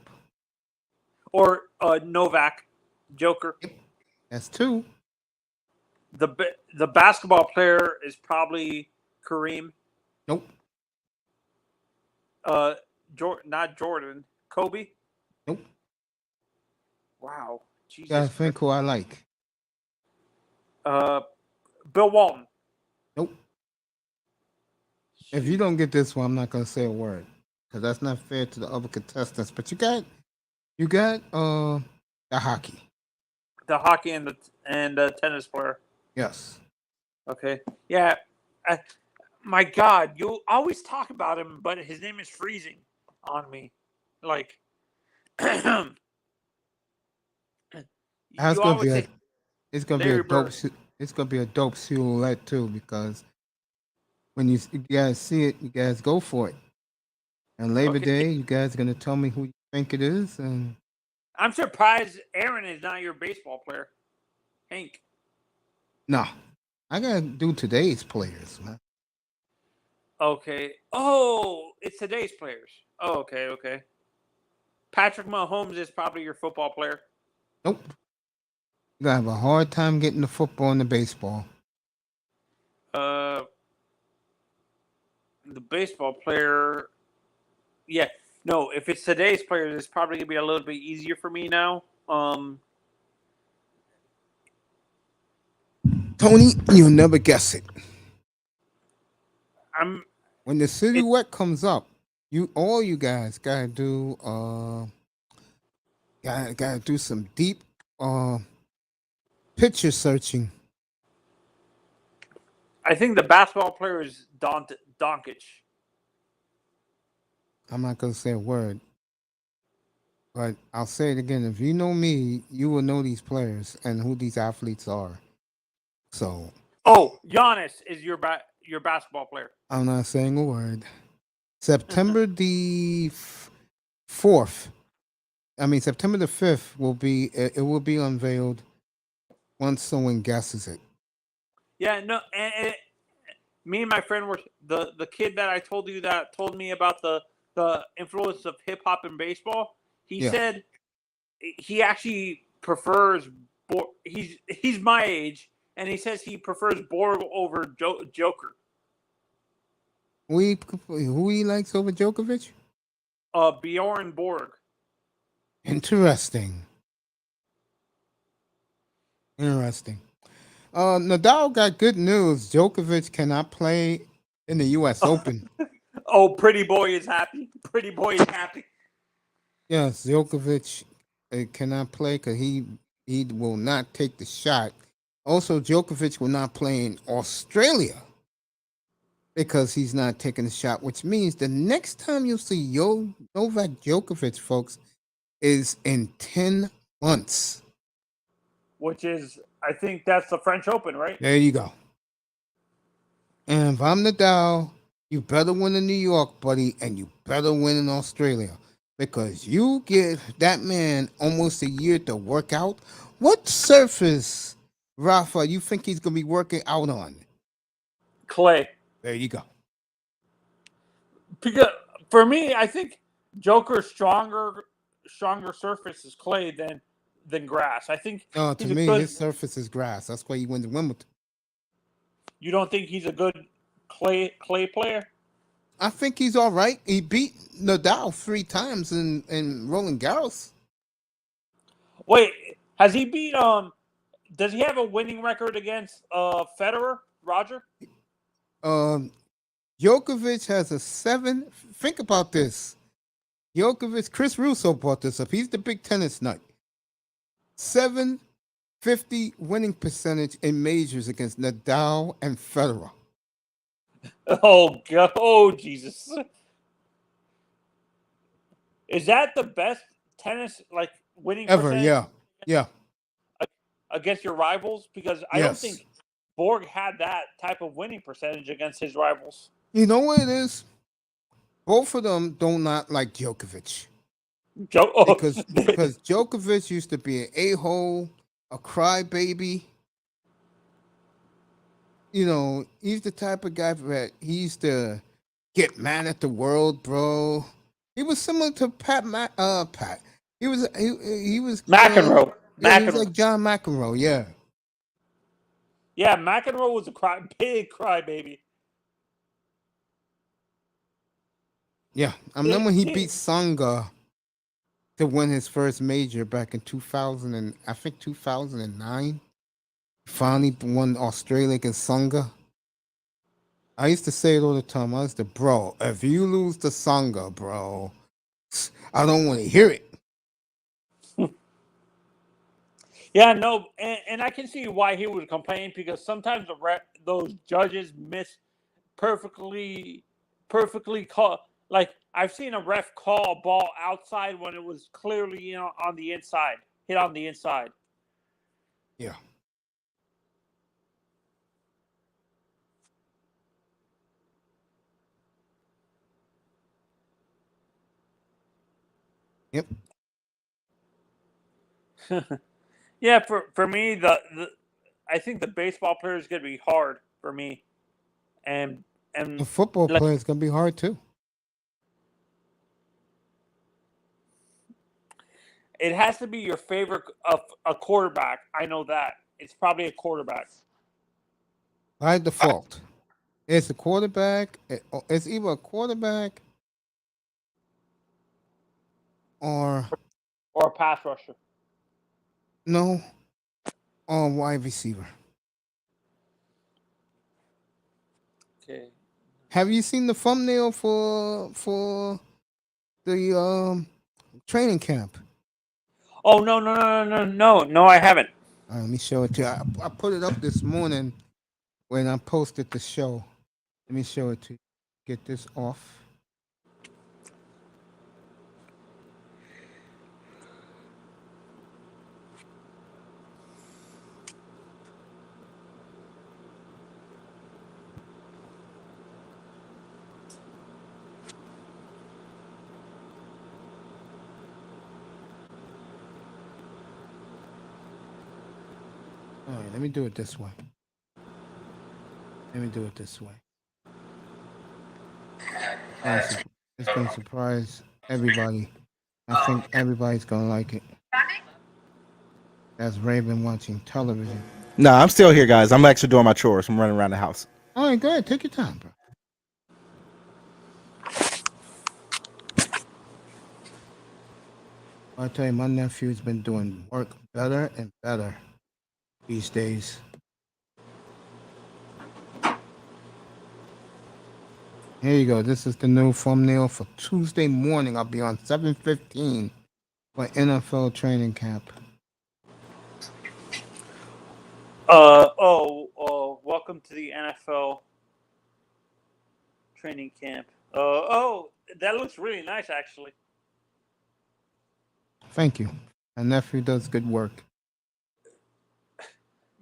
Or Novak, Joker. That's two. The basketball player is probably Kareem. Nope. Not Jordan. Kobe. Nope. Wow. Jesus. Gotta think who I like. Bill Walton. Nope. If you don't get this one, I'm not gonna say a word because that's not fair to the other contestants. But you got the hockey. The hockey and the tennis player. Yes. Okay. Yeah. My God, you always talk about him, but his name is freezing on me. Like, That's you gonna always be say it's gonna Larry be a dope. Bird. It's gonna be a dope silhouette too because when you guys see it, you guys go for it. And Labor Okay. Day, you guys are gonna tell me who you think it is, and I'm surprised Aaron is not your baseball player, Hank. no, I gotta do today's players, man. Okay. Oh, it's today's players. Oh, okay, okay. Patrick Mahomes is probably your football player. Nope. You gotta have a hard time getting the football and the baseball. The baseball player. Yeah. No, if it's today's players, it's probably gonna be a little bit easier for me now. Tony, you'll never guess it. I'm When the silhouette comes up, all you guys gotta do gotta do some deep picture searching. I think the basketball player is Doncic. I'm not gonna say a word, but I'll say it again. If you know me, you will know these players and who these athletes are. So Oh, Giannis is your basketball player. I'm not saying a word. September the 4th. I mean September the 5th will be it will be unveiled once someone guesses it. Yeah, no, and me and my friend were the kid that I told you that told me about the influence of hip hop in baseball. He Yeah. said he actually prefers he's my age, and he says he prefers Borg over Joker. Who he likes over Djokovic? Bjorn Borg. Interesting. Nadal got good news. Djokovic cannot play in the U.S. Open. Oh, pretty boy is happy. Pretty boy is happy. Yes, Djokovic cannot play because he will not take the shot. Also, Djokovic will not play in Australia because he's not taking the shot, which means the next time you'll see Novak Djokovic, folks, is in 10 months. Which is, I think that's the French Open, right? There you go. And if I'm Nadal, you better win in New York, buddy, and you better win in Australia because you give that man almost a year to work out. What surface, Rafa, you think he's going to be working out on? Clay. There you go. Because for me, I think Joker's stronger surface is clay than grass. I think No, to me, his surface is grass. That's why he wins Wimbledon. You don't think he's a good clay player? I think he's all right. He beat Nadal 3 times in Roland Garros. Wait, has he beat does he have a winning record against Federer, Roger? Djokovic has a 7. Think about this. Djokovic, Chris Russo brought this up. He's the big tennis nut. 750 winning percentage in majors against Nadal and Federer. Oh God! Oh Jesus! Is that the best tennis winning Ever? percentage Yeah. against your rivals? Because I don't think Borg had that type of winning percentage against his rivals. You know what it is? Both of them do not like Djokovic. Because Djokovic used to be an a-hole, a crybaby. You know, he's the type of guy that he used to get mad at the world, bro. He was similar to Pat. He was McEnroe. Yeah, he was like John McEnroe. Yeah. Yeah, McEnroe was a big crybaby. Yeah, I remember when he beat Tsonga to win his first major back in 2009. Finally won Australia against Songa. I used to say it all the time. I was the bro. If you lose to Songa, bro, I don't want to hear it. Yeah, no, and I can see why he would complain because sometimes those judges miss perfectly call. Like I've seen a ref call a ball outside when it was clearly on the inside, hit on the inside. Yeah. Yep. Yeah, for me, I think the baseball player is going to be hard for me, and The football like, player is gonna be hard too. it has to be your favorite of a quarterback. I know that it's probably a quarterback. By default, it's a quarterback. It's either a quarterback or Or a pass rusher. no, or a wide receiver. Okay. Have you seen the thumbnail for the training camp? Oh no! I haven't. Let me show it to you. I put it up this morning when I posted the show. Let me show it to you. Get this off. All right, let me do it this way. Let me do it this way. It's going to surprise everybody. I think everybody's going to like it. That's Raven watching television. No, I'm still here, guys. I'm actually doing my chores. I'm running around the house. All right, go ahead. Take your time, bro. I tell you, my nephew's been doing work better and better these days. Here you go. This is the new thumbnail for Tuesday morning. I'll be on 7:15 for NFL training camp. Welcome to the NFL training camp. That looks really nice, actually. Thank you. My nephew does good work.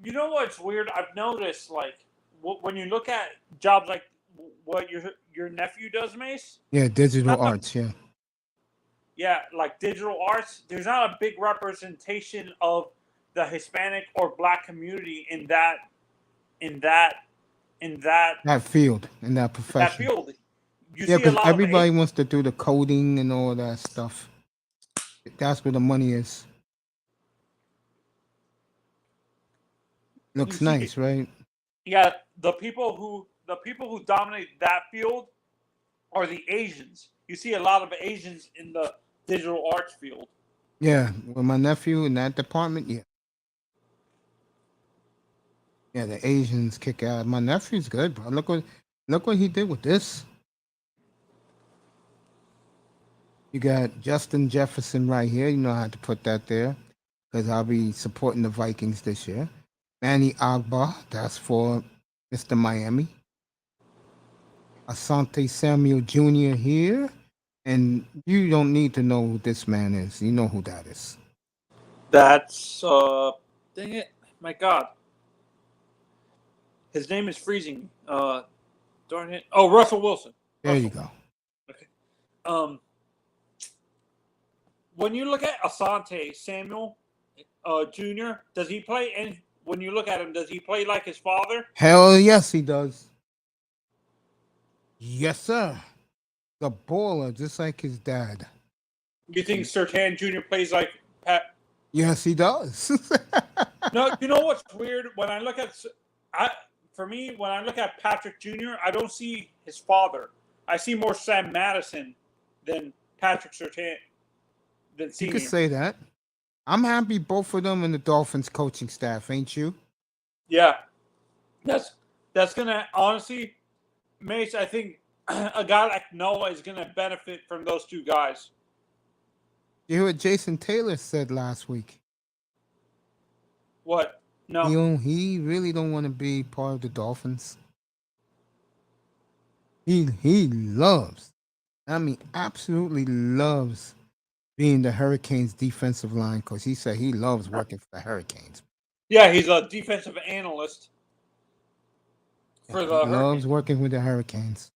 You know what's weird? I've noticed, like, when you look at jobs like what your nephew does, Mace. Yeah, digital arts. Yeah. Yeah, like digital arts. There's not a big representation of the Hispanic or Black community in that field, in that profession. That field. Yeah, because everybody wants to do the coding and all that stuff. That's where the money is. Looks nice, right? Yeah, the people who dominate that field are the Asians. You see a lot of Asians in the digital arts field. Yeah, with my nephew in that department, yeah. Yeah, the Asians kick out. My nephew's good, bro. Look what he did with this. You got Justin Jefferson right here. You know how to put that there, because I'll be supporting the Vikings this year. Manny Agba, that's for Mr. Miami. Asante Samuel Jr. here. And you don't need to know who this man is. You know who that is. That's, dang it. My God. His name is freezing. Darn it. Oh, Russell Wilson. There you go. Okay. When you look at Asante Samuel Jr., does he play? And when you look at him, does he play like his father? Hell yes, he does. Yes, sir. The baller, just like his dad. You think Surtain Jr. plays like Pat? Yes, he does. No, you know what's weird? When I look at, when I look at Patrick Jr., I don't see his father. I see more Sam Madison than Patrick Surtain. You could say that. I'm happy both of them in the Dolphins coaching staff, ain't you? Yeah, that's gonna honestly, Mace. I think a guy like Noah is gonna benefit from those two guys. You hear what Jason Taylor said last week? What? No. He really don't want to be part of the Dolphins. He loves, I mean, absolutely loves being the Hurricanes defensive line because he said he loves working for the Hurricanes. Yeah, he's a defensive analyst for the He loves Hurricanes. working with the Hurricanes.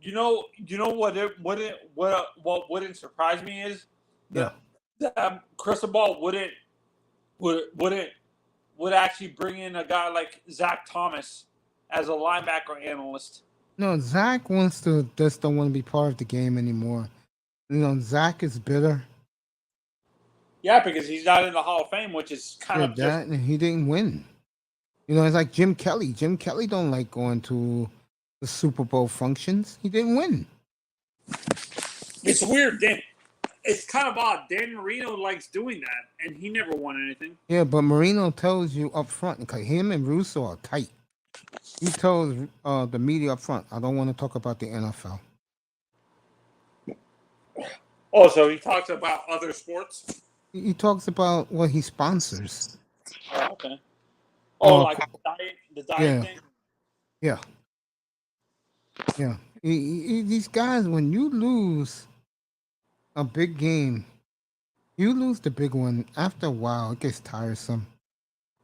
You know what wouldn't surprise me is that Cristobal would actually bring in a guy like Zach Thomas as a linebacker analyst. No, Zach just don't want to be part of the game anymore. Zach is bitter. Yeah, because he's not in the Hall of Fame, which is kind of that, and he didn't win. It's like Jim Kelly. Jim Kelly don't like going to the Super Bowl functions. He didn't win. It's weird. It's kind of odd. Dan Marino likes doing that, and he never won anything. Yeah, but Marino tells you up front, because him and Russo are tight. He tells the media up front, I don't want to talk about the NFL. Oh, so he talks about other sports? He talks about what he sponsors. Oh, okay. Oh, like the diet thing? Yeah. Yeah. These guys, when you lose a big game, you lose the big one. After a while, it gets tiresome.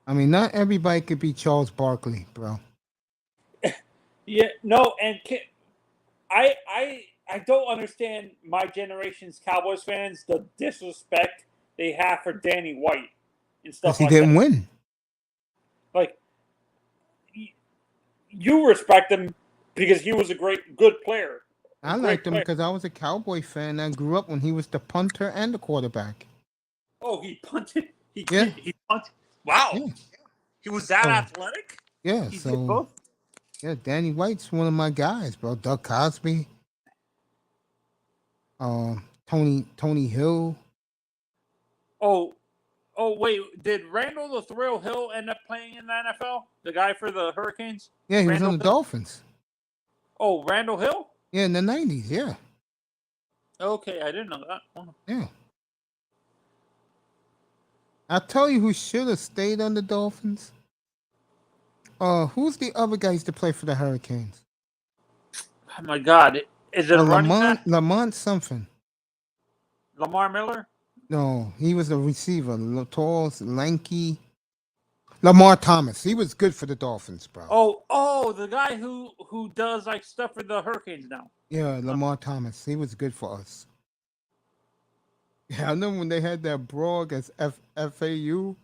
I mean, not everybody could be Charles Barkley, bro. Yeah, no, and I don't understand my generation's Cowboys fans, the disrespect they have for Danny White and stuff like that. He didn't win. Like, you respect him because he was a good player. I liked him because I was a Cowboy fan. I grew up when he was the punter and the quarterback. Oh, he punted? He punted? Wow. Yeah. He was that athletic? Yeah, he did both? Yeah, Danny White's one of my guys, bro. Doug Cosby. Tony Hill. Oh, wait. Did Randall the Thrill Hill end up playing in the NFL? The guy for the Hurricanes? Yeah, he was on the Dolphins. Oh, Randall Hill? Yeah, in the 90s, yeah. Okay, I didn't know that. Oh. Yeah. I'll tell you who should have stayed on the Dolphins. Who's the other guy used to play for the Hurricanes? Oh, my God. Is it Lamont something. Lamar Miller? No, he was a receiver. Tall, lanky. Lamar Thomas. He was good for the Dolphins, bro. Oh, the guy who does like stuff for the Hurricanes now. Yeah, Lamar Thomas. He was good for us. Yeah, I know when they had that brawl against FAU,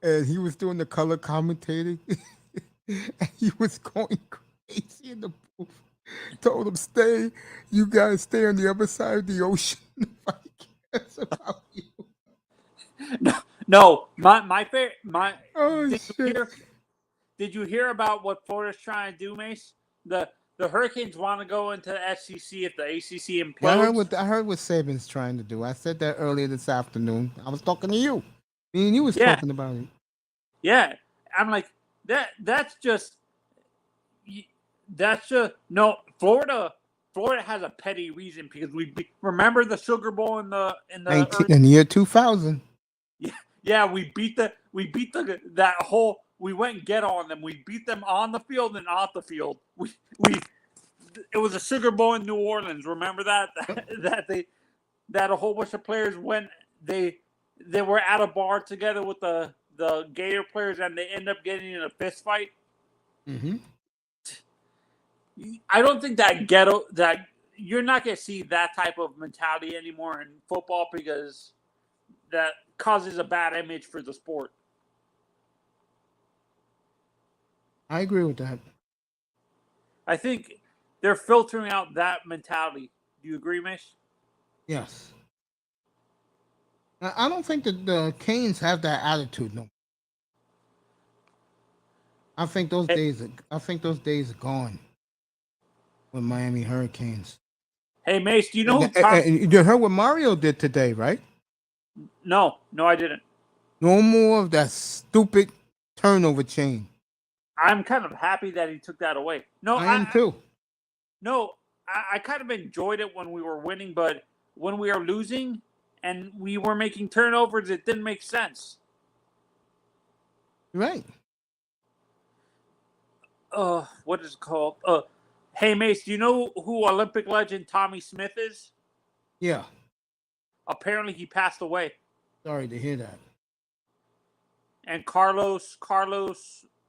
and he was doing the color commentating, and he was going crazy in the booth. Told him, you guys stay on the other side of the ocean. Nobody cares about you. No, my favorite. Did you hear about what Florida's trying to do, Mace? The Hurricanes want to go into the SEC if the ACC implodes. I heard what Saban's trying to do. I said that earlier this afternoon. I was talking to you. Me and you was talking about it. Yeah, I'm like that's just no. Florida has a petty reason because remember the Sugar Bowl in the year 2000. Yeah, we went and get on them. We beat them on the field and off the field. It was a Sugar Bowl in New Orleans. Remember that that a whole bunch of players went. They were at a bar together with the Gator players and they end up getting in a fist fight. Mm-hmm. I don't think that you're not going to see that type of mentality anymore in football because that causes a bad image for the sport. I agree with that. I think they're filtering out that mentality. Do you agree, Mish? Yes. I don't think that the Canes have that attitude no. I think those days are gone with Miami Hurricanes. Hey, Mace, do you know you heard what Mario did today, right? No, I didn't. No more of that stupid turnover chain. I'm kind of happy that he took that away. No, I am too. No, I kind of enjoyed it when we were winning, but when we were losing and we were making turnovers, it didn't make sense. Right. What is it called? Hey, Mace, do you know who Olympic legend Tommy Smith is? Yeah. Apparently, he passed away. Sorry to hear that. And Carlos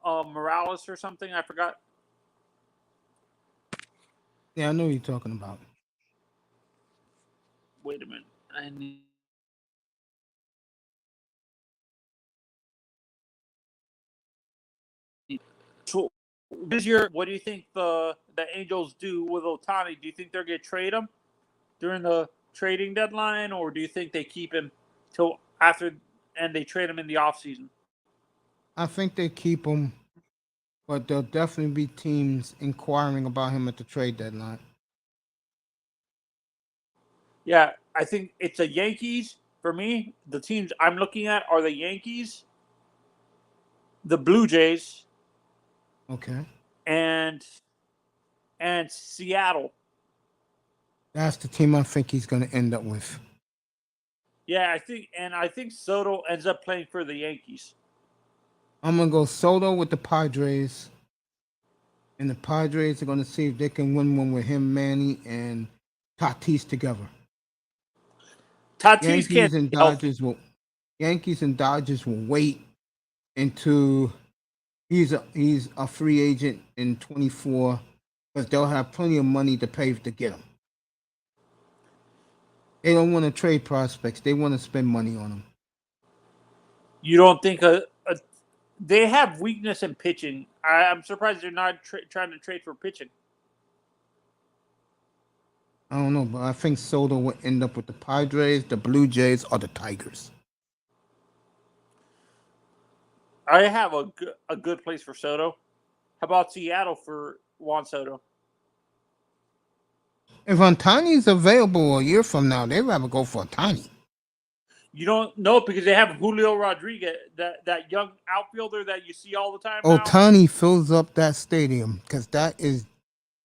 Morales or something, I forgot. Yeah, I know what you're talking about. Wait a minute. I need. So, what do you think the Angels do with Ohtani? Do you think they're going to trade him during the trading deadline, or do you think they keep him till after and they trade him in the offseason? I think they keep him, but there'll definitely be teams inquiring about him at the trade deadline. Yeah, I think it's the Yankees. For me, the teams I'm looking at are the Yankees, the Blue Jays, Okay. and Seattle. That's the team I think he's going to end up with. Yeah, I think Soto ends up playing for the Yankees. I'm going to go Soto with the Padres. And the Padres are going to see if they can win one with him, Manny, and Tatis together. Tatis can't Yankees and Dodgers will wait until he's a free agent in 24, because they'll have plenty of money to pay to get him. They don't want to trade prospects. They want to spend money on them. You don't think they have weakness in pitching? I'm surprised they're not trying to trade for pitching. I don't know, but I think Soto will end up with the Padres, the Blue Jays, or the Tigers. I have a good place for Soto. How about Seattle for Juan Soto? If Ohtani's available a year from now, they'd rather go for Ohtani. You don't know because they have Julio Rodriguez, that young outfielder that you see all the time now. Ohtani fills up that stadium because that is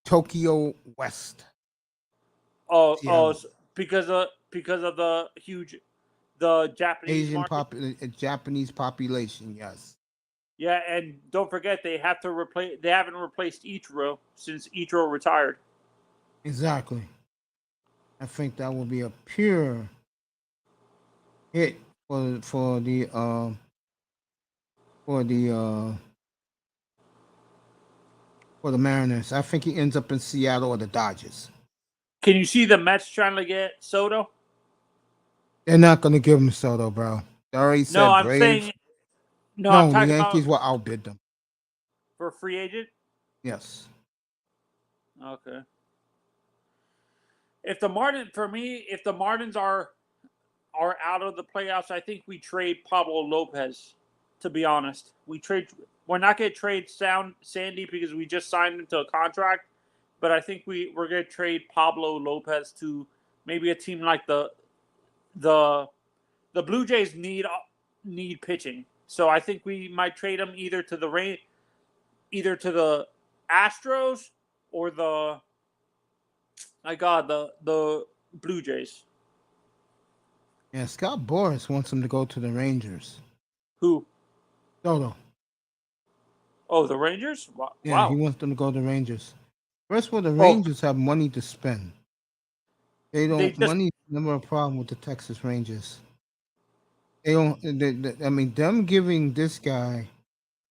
Tokyo West. Oh, Seattle. because of the Japanese Asian market. Japanese population, yes. Yeah, and don't forget they haven't replaced Ichiro since Ichiro retired. Exactly. I think that will be a pure hit for the Mariners. I think he ends up in Seattle or the Dodgers. Can you see the Mets trying to get Soto? They're not going to give him Soto, bro. They already said No, I'm Braves. saying no. No, I'm the talking Yankees about will outbid them. for a free agent. Yes. Okay. If the Martins are out of the playoffs, I think we trade Pablo Lopez. To be honest, we're not going to trade Sandy because we just signed him to a contract, but I think we're going to trade Pablo Lopez to maybe a team like the Blue Jays need pitching, so I think we might trade him either to the Astros or the Blue Jays. Yeah, Scott Boras wants him to go to the Rangers. Who? Soto. Oh, the Rangers? Wow. Yeah, he wants them to go to the Rangers. First of all, the Rangers have money to spend. Money's never a problem with the Texas Rangers. They don't. Them giving this guy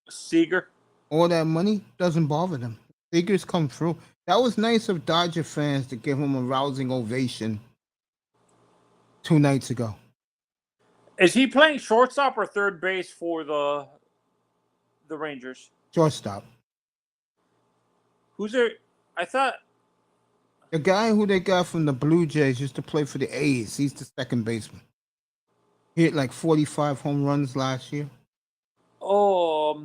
Seager all that money doesn't bother them. Seager's come through. That was nice of Dodger fans to give him a rousing ovation 2 nights ago. Is he playing shortstop or third base for the Rangers? Shortstop. Who's there? I thought the guy who they got from the Blue Jays used to play for the A's. He's the second baseman. He hit like 45 home runs last year. Oh,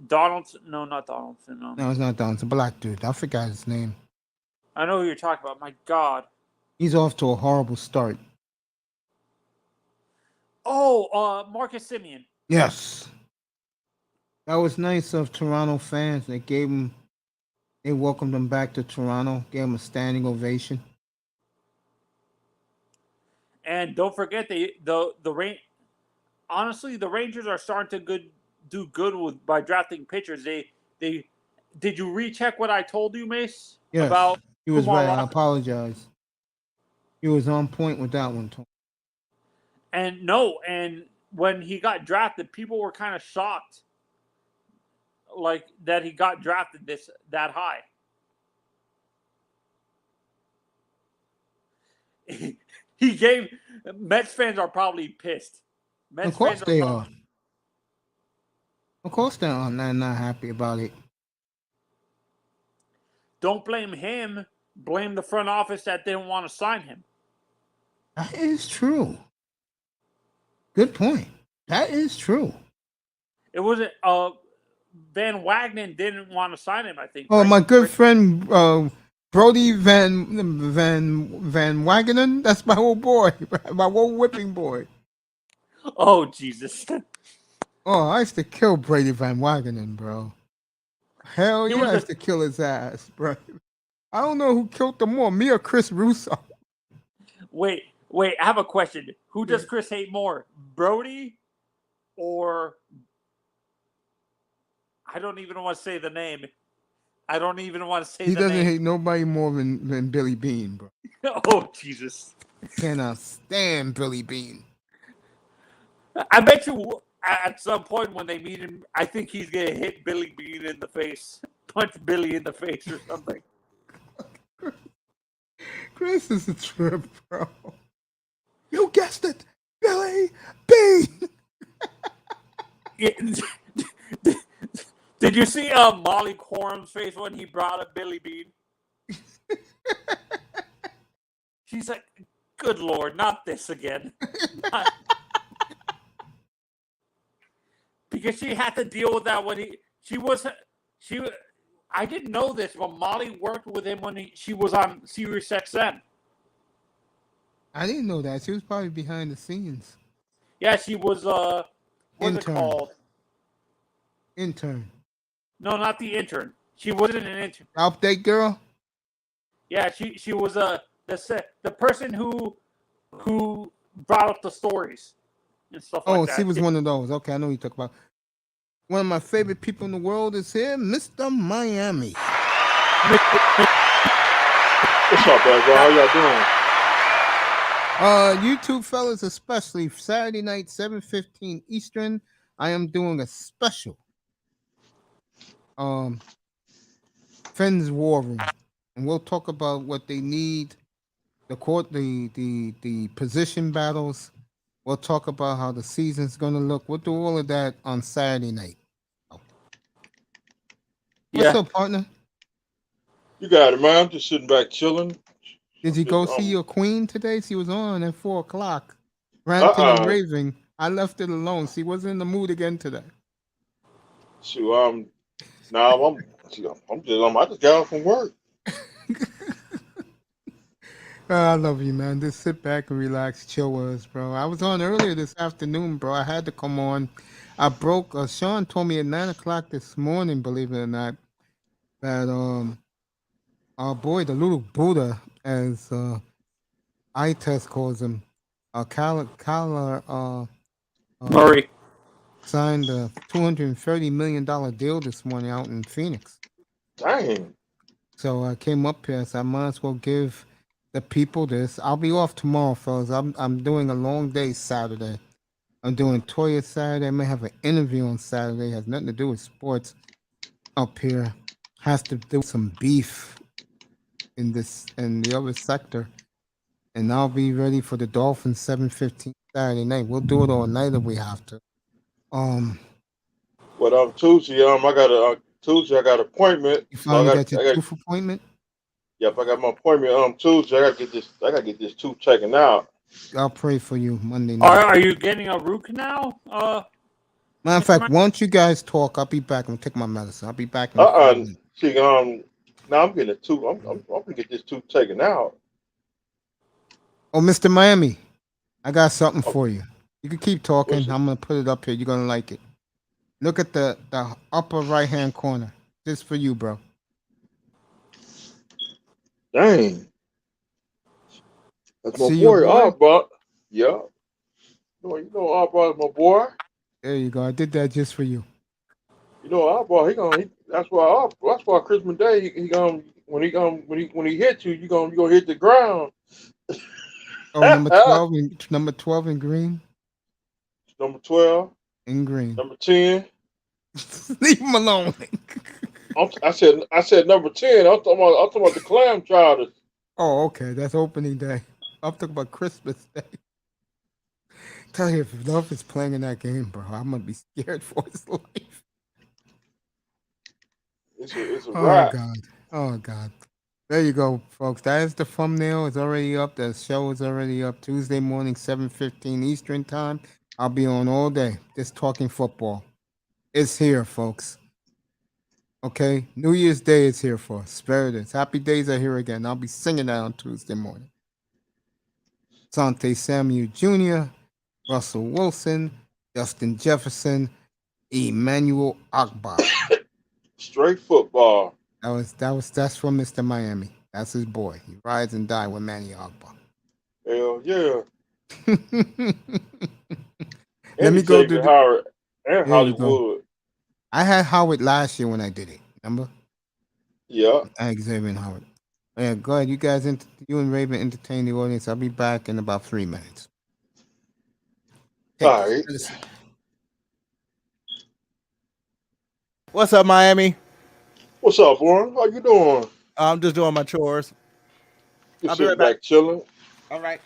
Donaldson. No, not Donaldson. No, it's not Donaldson. Black dude. I forgot his name. I know who you're talking about. My God. He's off to a horrible start. Oh, Marcus Semien. Yes. That was nice of Toronto fans. They welcomed him back to Toronto, gave him a standing ovation. And don't forget honestly, the Rangers are starting to do good by drafting pitchers. They did you recheck what I told you, Mace? Yes, About he was Kumar right. I Rocker? apologize. He was on point with that one, Tony. And when he got drafted, people were kind of shocked, like that he got drafted that high. Mets fans are probably pissed. Mets Of course fans they are. Of course they are. They're not happy about it. Don't blame him. Blame the front office that didn't want to sign him. That is true. Good point. That is true. It wasn't. Van Wagenen didn't want to sign him, I think. Oh, right? my good friend Brody Van Wagenen. That's my old boy, my old whipping boy. Oh, Jesus. Oh, I used to kill Brady Van Wagenen, bro. Hell yeah, I used to kill his ass, bro. I don't know who killed him more, me or Chris Russo. Wait. I have a question. Who does Chris hate more, Brody, or I don't even want to say the name. I don't even want to say the name. He doesn't hate nobody more than Billy Bean, bro. Oh, Jesus. Cannot stand Billy Bean. I bet you at some point when they meet him, I think he's going to hit Billy Bean in the face. Punch Billy in the face or something. Chris is a trip, bro. You guessed it, Billy Bean. Did you see Molly Quorum's face when he brought up Billy Bean? She's like, good Lord, not this again. Because she had to deal with that when I didn't know this, but Molly worked with him when she was on Sirius XM. I didn't know that. She was probably behind the scenes. Yeah, she was what's it called? Intern. No, not the intern. She wasn't an intern. Update girl? Yeah, she was the person who brought up the stories and stuff like that. Oh, she was one of those. Okay, I know what you talk about. One of my favorite people in the world is here, Mr. Miami. What's up, guys? How y'all doing? You two fellas, especially Saturday night, 7:15 Eastern. I am doing a special Friends War Room, and we'll talk about what they need, the position battles. We'll talk about how the season's gonna look. We'll do all of that on Saturday night. What's up, partner? You got it, man. I'm just sitting back chilling. Did you go see your queen today? She was on at 4:00, ranting and raving. I left it alone. She wasn't in the mood again today. So I just got off from work. I love you, man. Just sit back and relax, chill with us, bro. I was on earlier this afternoon, bro. I had to come on. I broke. Sean told me at 9:00 this morning, believe it or not, that our boy, the little Buddha, as iTest calls him, Kyler Murray signed a $230 million deal this morning out in Phoenix. Dang. So I came up here, so I might as well give the people this. I'll be off tomorrow, fellas. I'm doing a long day Saturday. I'm doing Toya Saturday. I may have an interview on Saturday. It has nothing to do with sports up here. Has to do with some beef in the other sector. And I'll be ready for the Dolphins 7:15 Saturday night. We'll do it all night if we have to. Tuesday, I got an appointment. You finally got your tooth appointment? Yep, I got my appointment Tuesday. I gotta get this tooth taken out. I'll pray for you Monday night. Are you getting a root canal? Matter of fact, once you guys talk, I'll be back. I'm gonna take my medicine. I'll be back. See, now I'm getting a tooth. I'm gonna get this tooth taken out. Oh, Mr. Miami, I got something for you. You can keep talking. I'm gonna put it up here. You're gonna like it. Look at the upper right hand corner. Just for you, bro. Dang. That's my See your boy, boy? Arbot. Yeah. You know Arbot is my boy. There you go. I did that just for you. You know Arbot, that's why Christmas Day he gonna when he hit you, you gonna hit the ground. Oh, number 12 in green. Number 12, In green. number 10. Leave him alone. I said number 10. I'm talking about the clam chowders. Oh, okay. That's opening day. I'm talking about Christmas Day. Tell you, if Love is playing in that game, bro, I'm gonna be scared for his life. It's a Oh wrap. God. Oh God. There you go, folks. That is the thumbnail. It's already up. The show is already up. Tuesday morning, 7:15 Eastern time. I'll be on all day, just talking football. It's here, folks. Okay? New Year's Day is here for us. Spare this. Happy days are here again. I'll be singing that on Tuesday morning. Sante Samuel Jr., Russell Wilson, Justin Jefferson, Emmanuel Akbar. Straight football. That's from Mr. Miami. That's his boy. He rides and dies with Manny Akbar. Hell yeah. Let And me go to Xavier the. Howard and There you go. Hollywood. I had Howard last year when I did it. Remember? Yeah. I had Xavier and Howard. Yeah, go ahead. You guys, you and Raven entertain the audience. I'll be back in about 3 minutes. All right. What's up, Miami? What's up, Warren? How you doing? I'm just doing my chores. Just I'll be sitting right back. back chilling. All right.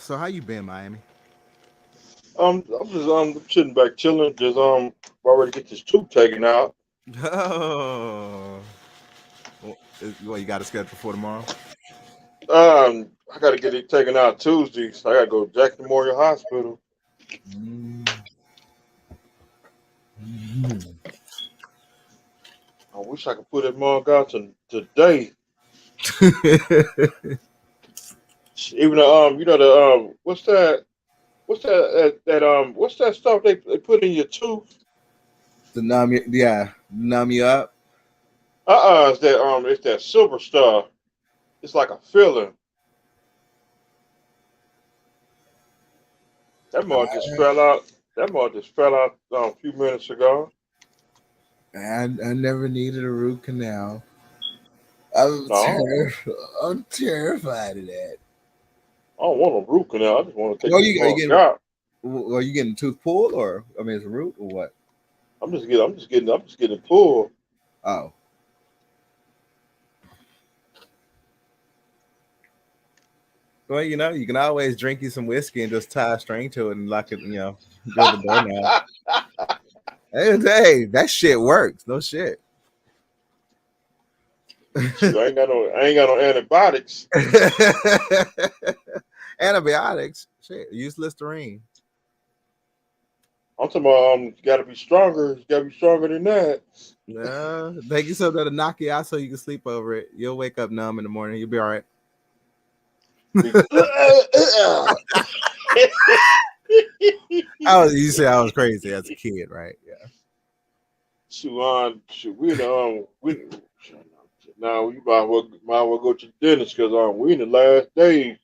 So how you been, Miami? I'm just sitting back chilling. Just already get this tooth taken out. Oh, well, you got a schedule for tomorrow? I got to get it taken out Tuesday. So I got to go to Jackson Memorial Hospital. Mm. I wish I could put that mug out today. Even you know the what's that? What's what's that stuff they put in your tooth? To numb you up. It's that silver stuff. It's like a filling. That mug just fell out. That mug just fell out a few minutes ago. I never needed a root canal. I'm terrified of that. I don't want a root canal. I just want to take Well, this mug getting, out. are you getting tooth pulled, or I mean, it's a root or what? I'm just getting pulled. Oh. Well, you can always drink you some whiskey and just tie a string to it and lock it, go to the doorknob. Hey, that shit works. No shit. Shoot, I ain't got no antibiotics. Antibiotics. Shit. Use Listerine. I'm talking about you gotta be stronger. You gotta be stronger than that. No, take you something to knock you out so you can sleep over it. You'll wake up numb in the morning. You'll be all right. You say I was crazy as a kid, right? Yeah. Now you might as well go to the dentist because we in the last days.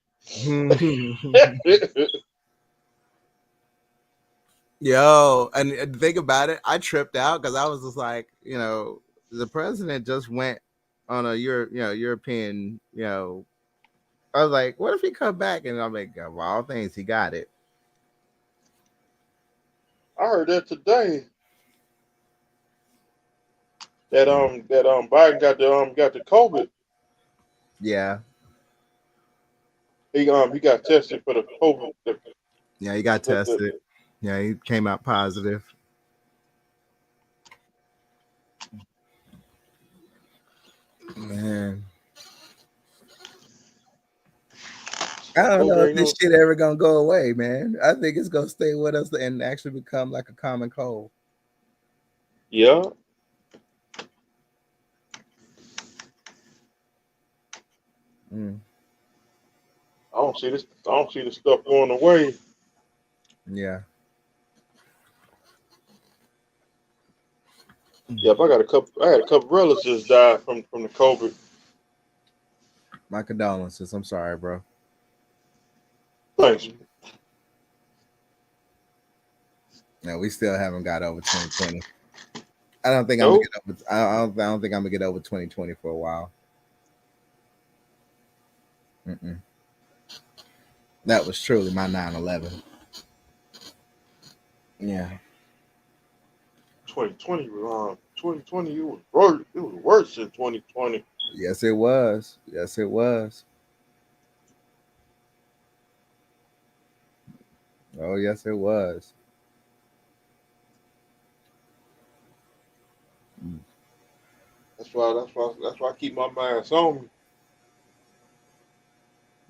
Yo, and think about it. I tripped out because I was just like, the president just went on a European, I was like, what if he come back? And I'm like, of all things, he got it. I heard that today. That Biden got the COVID. Yeah. He got tested for the COVID. Yeah, he got tested. Yeah, he came out positive. Man. I don't know if this shit ever gonna go away, man. I think it's gonna stay with us and actually become like a common cold. Yeah. Mm. I don't see this stuff going away. Yeah. Yep, I had a couple relatives die from the COVID. My condolences. I'm sorry, bro. Thanks. No, we still haven't got over 2020. I don't think Nope. I don't think I'm gonna get over 2020 for a while. That was truly my 9/11. Yeah. 2020 was 2020. It was worse. It was worse than 2020. Yes, it was. Yes, it was. Oh, yes, it was. That's why I keep my mind on me.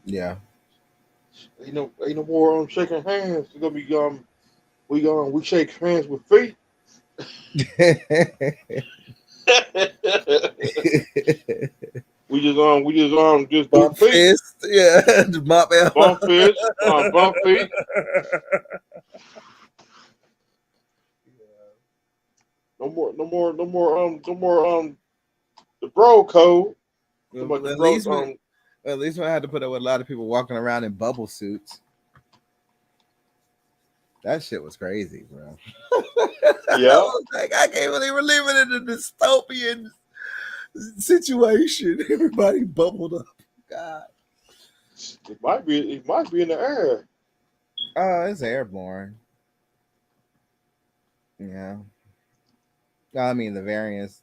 Yeah. Ain't no more shaking hands. It's gonna be we shake hands with feet. we just bump do feet. Fist. Yeah. Bump fist. Bump feet. No more the bro code. Well, at least when I had to put up with a lot of people walking around in bubble suits. That shit was crazy, bro. Yeah. I was like, I can't believe we're living in a dystopian situation. Everybody bubbled up. God. It might be in the air. Oh, it's airborne. Yeah. I mean, the variants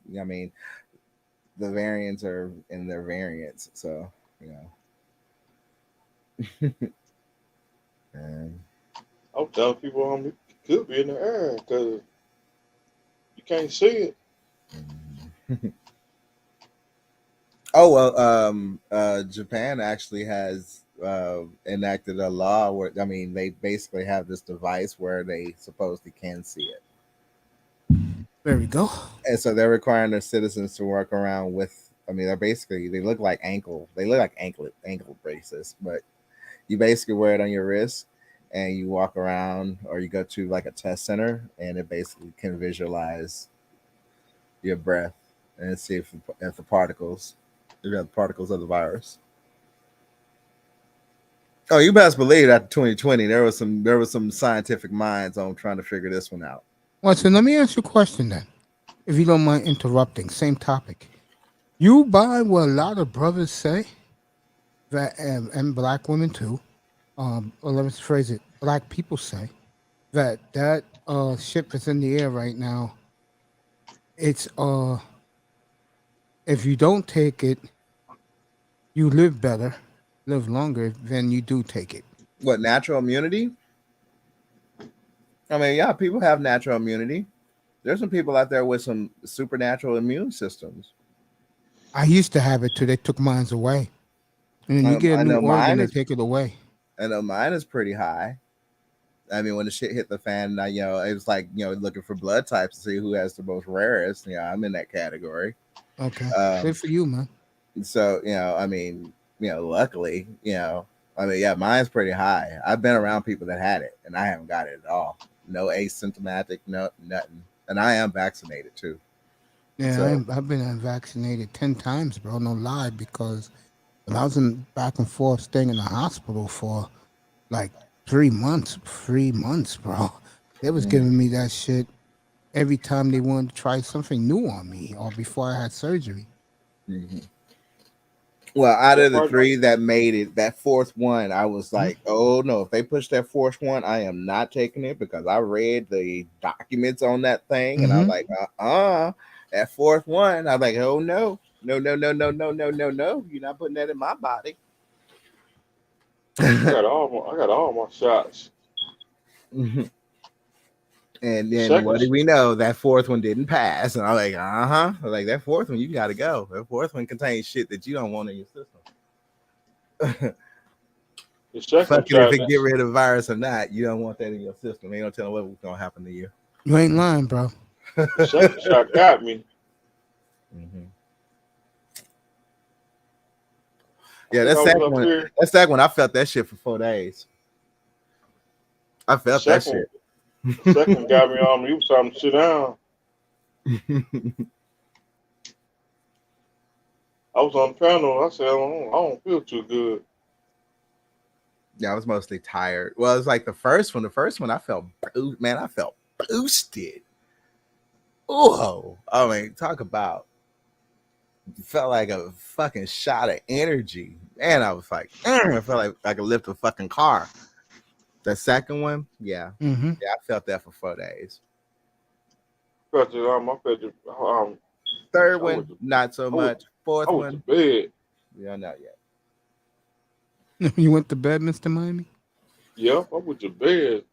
are in their variants, so I'm telling people it could be in the air because you can't see it. Oh well, Japan actually has enacted a law where they basically have this device where they supposedly can see it, There we go. and so they're requiring their citizens to work around with. They look like ankle braces, but you basically wear it on your wrist, and you walk around or you go to like a test center, and it basically can visualize your breath and see if the particles. You got the particles of the virus. Oh, you best believe that 2020 there was some scientific minds on trying to figure this one out. Well, so let me ask you a question then, if you don't mind interrupting. Same topic. You buy what a lot of brothers say that, and black women too. Or let me phrase it: black people say that ship is in the air right now. It's if you don't take it, you live better, live longer than you do take it. What, natural immunity? Yeah, people have natural immunity. There's some people out there with some supernatural immune systems. I used to have it till they took mine away. And then you get a new organ, they take it away. I know mine is pretty high. When the shit hit the fan, it was like, looking for blood types to see who has the most rarest. I'm in that category. Okay. Good for you, man. So, luckily, mine's pretty high. I've been around people that had it and I haven't got it at all. No asymptomatic, no nothing. And I am vaccinated too. Yeah, So, I've been vaccinated 10 times, bro. No lie, because when I was back and forth staying in the hospital for like 3 months, bro. They was giving me that shit every time they wanted to try something new on me or before I had surgery. mm-hmm. Well, out of the 3 that made it, that 4th one, I was like, oh no, if they push that 4th one, I am not taking it, because I read the documents on that thing and I was like, that 4th one, I was like, oh no, no, you're not putting that in my body. I got all my shots. Mm-hmm. And then what did we know? That 4th one didn't pass. And I'm like, I was like, that 4th one, you got to go. That 4th one contains shit that you don't want in your system. Fucking if it get rid of the virus or not, you don't want that in your system. They don't tell what's going to happen to you. You ain't lying, bro. The second shot got me. Mm-hmm. Yeah, that second one, I felt that shit for 4 days. I felt that shit. Second got me on me. He was trying to sit down. I was on the panel. I said, I don't feel too good. Yeah, I was mostly tired. Well, it's like the first one. The first one, I felt boosted. Oh, talk about. Felt like a fucking shot of energy. And I was like, I felt like I could lift a fucking car. The second one, yeah. Mm-hmm. Yeah, I felt that for 4 days. Third one, not so much. 4th one, bed. Yeah, not yet. You went to bed, Mr. Miami? Yeah, I went to bed.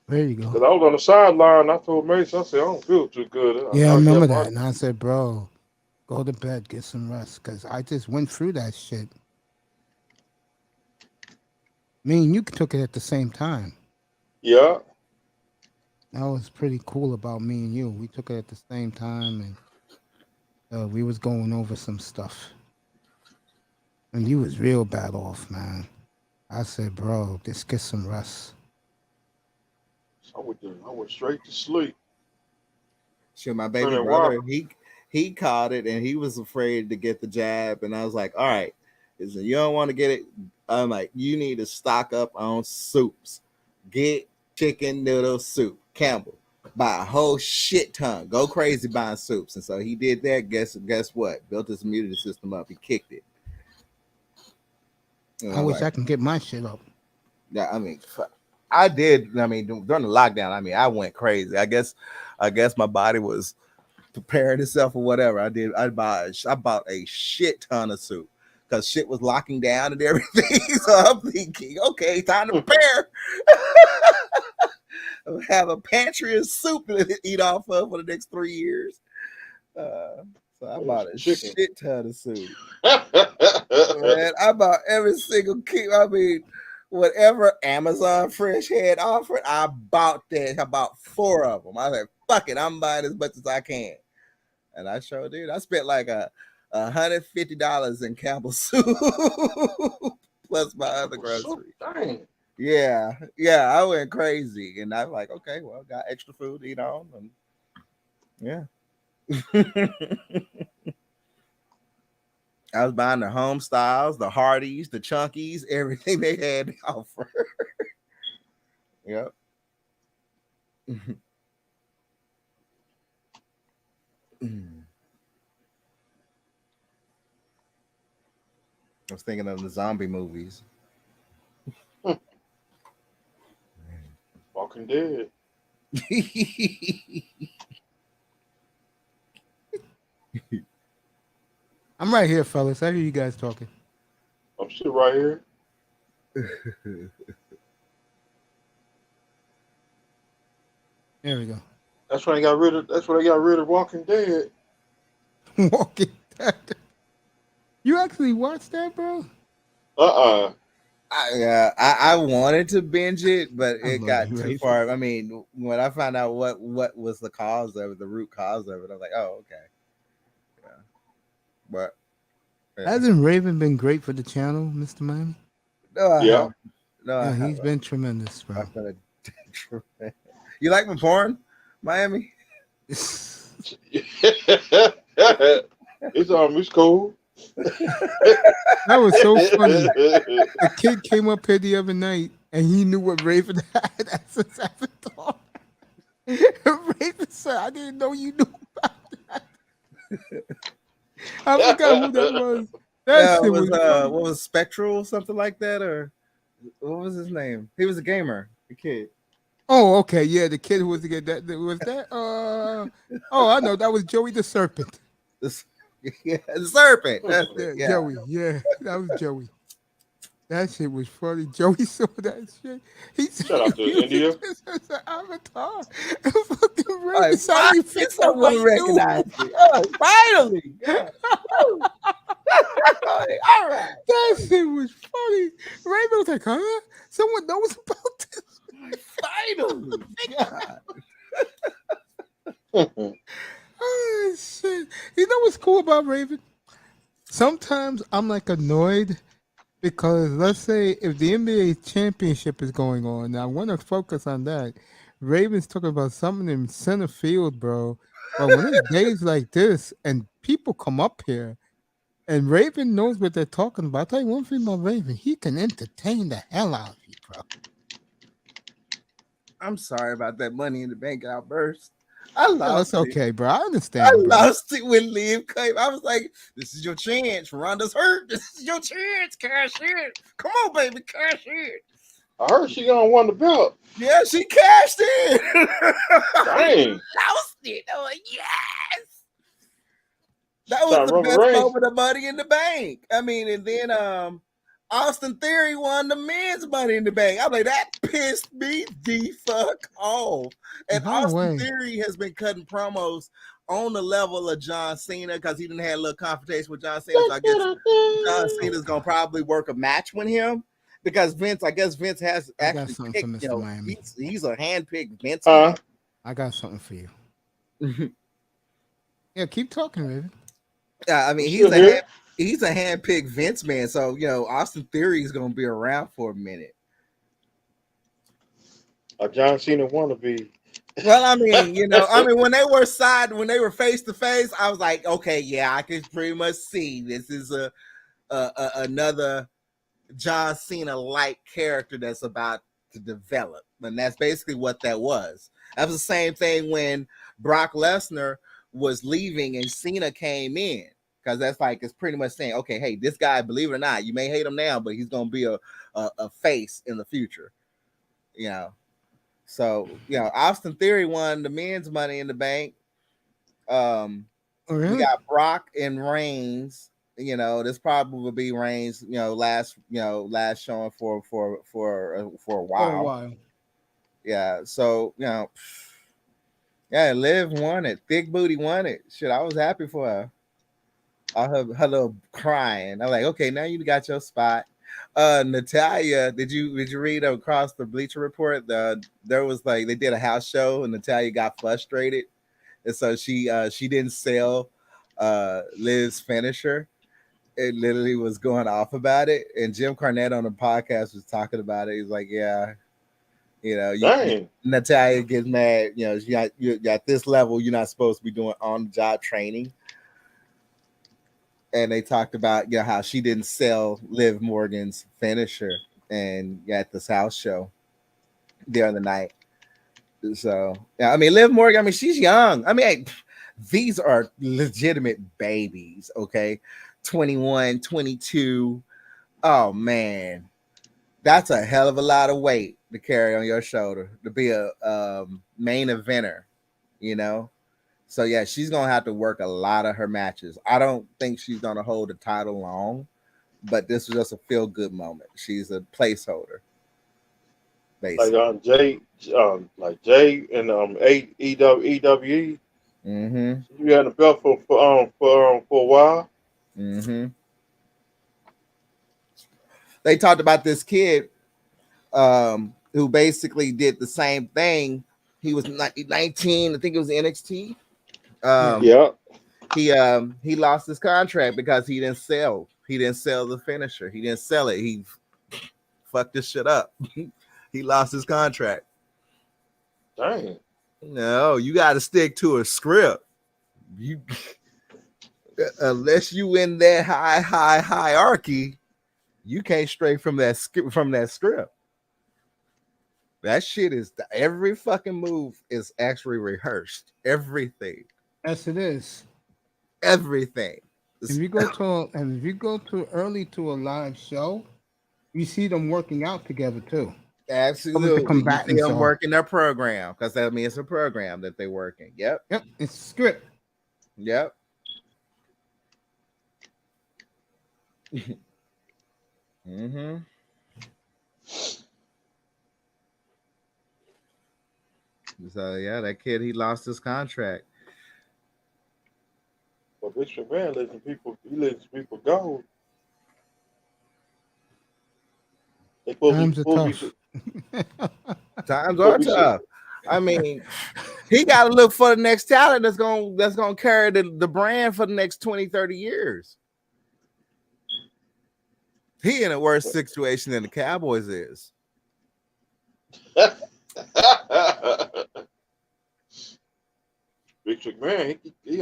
There you go. Because I was on the sideline. I told Mason, I said, I don't feel too good. Yeah, I remember that. And I said, bro, go to bed, get some rest. Because I just went through that shit. Me and you took it at the same time. Yeah. That was pretty cool about me and you. We took it at the same time, and we was going over some stuff. And you was real bad off, man. I said, bro, just get some rest. I went straight to sleep. Sure, my baby brother, he caught it and he was afraid to get the jab. And I was like, all right, so you don't want to get it. I'm like, you need to stock up on soups. Get chicken noodle soup, Campbell. Buy a whole shit ton. Go crazy buying soups. And so he did that. Guess what? Built his immunity system up. He kicked it. I wish I can get my shit up. Yeah, I did. During the lockdown, I went crazy. I guess my body was preparing itself or whatever. I bought a shit ton of soup. because shit was locking down and everything. So I'm thinking, okay, time to prepare. Have a pantry of soup to eat off of for the next 3 years. So I bought a shit ton of soup. Man, I bought every single key. I mean, whatever Amazon Fresh had offered, I bought that. I bought 4 of them. I was like, fuck it, I'm buying as much as I can. And I sure did. I spent like $150 in Campbell's soup plus my other groceries. Dang. Yeah, I went crazy. And I'm like, okay, well, got extra food to eat on. And yeah. I was buying the home styles, the Hardys, the Chunkies, everything they had to offer. Yep. I was thinking of the zombie movies. Walking Dead. I'm right here, fellas. I hear you guys talking. I'm still right here. There we go. That's when I got rid of Walking Dead. Walking Dead. You actually watched that, bro? I wanted to binge it, but it got too Raven. far. I mean, when I found out what was the cause of it, the root cause of it, I was like, oh, okay. Yeah. But Hasn't Raven been great for the channel, Mr. Miami? no, Yeah. No, He's been tremendous, bro. You like my porn, Miami? It's it's cool. That was so funny. A kid came up here the other night and he knew what Raven had as his avatar. Raven said, I didn't know you knew about that. I forgot who that was. That shit was what was Spectral, something like that, or what was his name? He was a gamer, the kid. Oh, okay, yeah, the kid who was that was that. Oh, I know that was Joey the Serpent. Yeah, the serpent. That's Yeah, it. Yeah. Joey. Yeah, that was Joey. That shit was funny. Joey saw that shit. He said, Shout out to India. This is an avatar. And fucking Raven Like, said he fixed someone somebody recognize me. Oh, finally. Yeah. Woo. All right. That shit was funny. Raven was like, huh? Someone knows about this. Finally. God. Oh shit! You know what's cool about Raven? Sometimes I'm like annoyed because let's say if the NBA championship is going on, and I want to focus on that. Raven's talking about something in center field, bro. But when it's days like this and people come up here and Raven knows what they're talking about, I'll tell you one thing about Raven, he can entertain the hell out of you, bro. I'm sorry about that Money in the Bank outburst. I No, lost it's it. okay, bro. I I understand. Bro. lost it when Liv came. I was like, this is your chance. Rhonda's hurt. This is your chance. Cash in. Come on, baby. Cash in. I heard she gonna won the belt. Yeah, she cashed in. Dang. Lost it. I was like, yes. That Sorry, was the Roman best Reigns. moment of Money in the Bank. I mean, and then Austin Theory won the men's Money in the Bank. I'm like, that pissed me the fuck off. And By the way- Austin Theory has been cutting promos on the level of John Cena because he didn't have a little confrontation with John Cena. So I guess John Cena's gonna probably work a match with him because Vince has I got actually something picked, for Mr. you know, Miami. he's a handpicked Vince. Huh? I got something for you. Yeah, keep talking, Raven. Yeah, I mean, Still here? he's a handpicked Vince man. So, you know, Austin Theory is going to be around for a minute. A John Cena wannabe. Well, I mean, you know, when they were face to face, I was like, okay, yeah, I can pretty much see this is another John Cena like character that's about to develop, and that's basically what that was. That was the same thing when Brock Lesnar was leaving and Cena came in, because that's like it's pretty much saying, okay, hey, this guy, believe it or not, you may hate him now, but he's gonna be a face in the future, you know. So, you know, Austin Theory won the men's Money in the Bank. Oh, really? We got Brock and Reigns this probably will be Reigns, last showing for a For a while. while. Yeah. So, yeah, Liv won it. Thick Booty won it. Shit, I was happy for her. All her little crying. I'm like, okay, now you got your spot. Natalia, did you read across the Bleacher Report? There was like they did a house show and Natalia got frustrated, and so she didn't sell Liv's finisher. It literally was going off about it, and Jim Cornette on the podcast was talking about it. He's like, yeah, Dang. Natalia gets mad. You got this level, you're not supposed to be doing on the job training. And they talked about how she didn't sell Liv Morgan's finisher and at this house show during the night. So yeah, I mean Liv Morgan, I mean she's young. I mean these are legitimate babies, okay? 21, 22. Oh man, that's a hell of a lot of weight to carry on your shoulder to be a main eventer, So yeah, she's gonna have to work a lot of her matches. I don't think she's gonna hold the title long, but this was just a feel-good moment. She's a placeholder, basically. Jay and EWE. Mm-hmm. You had the belt for a while. Mm-hmm. They talked about this kid who basically did the same thing. He was 19, I think it was NXT. He lost his contract because he didn't sell the finisher. He didn't sell it. He fucked this shit up. He lost his contract. Dang. No, you got to stick to a script. You unless you in that high hierarchy, you can't stray from that script. That shit is every fucking move is actually rehearsed. Everything. Yes, it is. Everything. If you go too early to a live show, you see them working out together too. Absolutely. You see them working their program because that means it's a program that they're working. Yep. It's a script. Yep. Mm-hmm. So yeah, that kid, he lost his contract. But Vince McMahon lets people go. Times are tough. Times are tough. I mean, he got to look for the next talent that's gonna carry the brand for the next 20, 30 years. He in a worse situation than the Cowboys is. Vince McMahon, he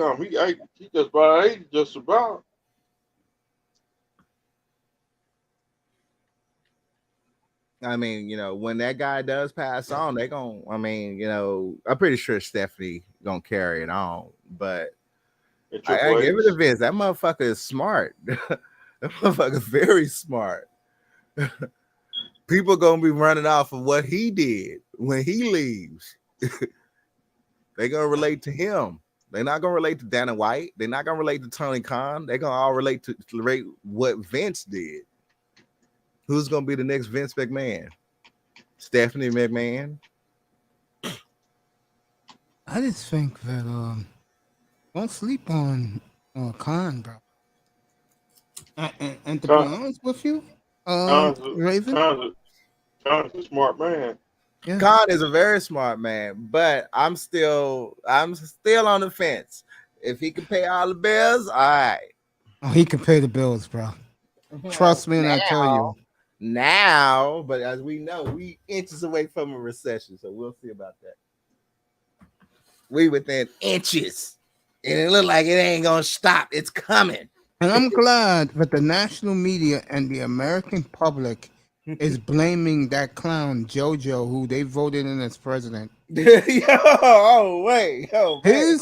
just about 80, just about. I mean, when that guy does pass on, I'm pretty sure Stephanie gonna carry it on, but I give it to Vince. That motherfucker is smart. That motherfucker is very smart. People gonna be running off of what he did when he leaves. They're gonna relate to him. They're not gonna relate to Dana White. They're not gonna relate to Tony Khan. They're gonna all relate to what Vince did. Who's gonna be the next Vince McMahon? Stephanie McMahon? I just think that don't sleep on Khan, bro. And to be honest with you, Raven, Khan's a smart man. Yeah. Khan is a very smart man, but I'm still on the fence. If he can pay all the bills, all right. Oh, he can pay the bills, bro. Trust me when I tell you. Now, but as we know, we inches away from a recession, so we'll see about that. We within inches, and it look like it ain't gonna stop. It's coming. And I'm glad that the national media and the American public is blaming that clown JoJo, who they voted in as president. His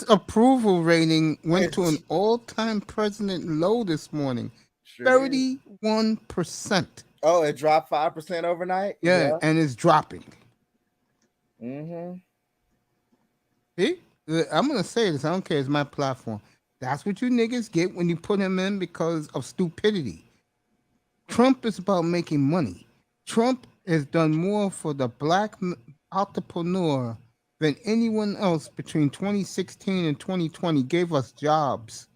approval rating went to an all-time president low this morning, 31%. Oh, it dropped 5% overnight? Yeah, and it's dropping. Mm-hmm. See? I'm going to say this. I don't care. It's my platform. That's what you niggas get when you put him in because of stupidity. Trump is about making money. Trump has done more for the black entrepreneur than anyone else between 2016 and 2020. Gave us jobs.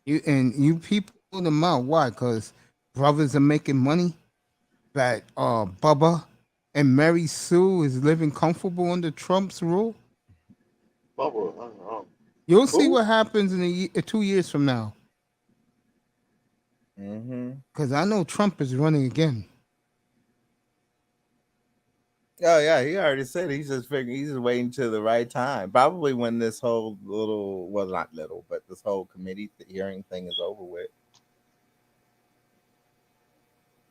You people pull them out. Why? Because brothers are making money. That Bubba and Mary Sue is living comfortable under Trump's rule. Bubba, I don't know. You'll see Who? what happens in 2 years from now. Because I know Trump is running again. Oh yeah, he already said he's just waiting till the right time. Probably when this whole this whole committee hearing thing is over with.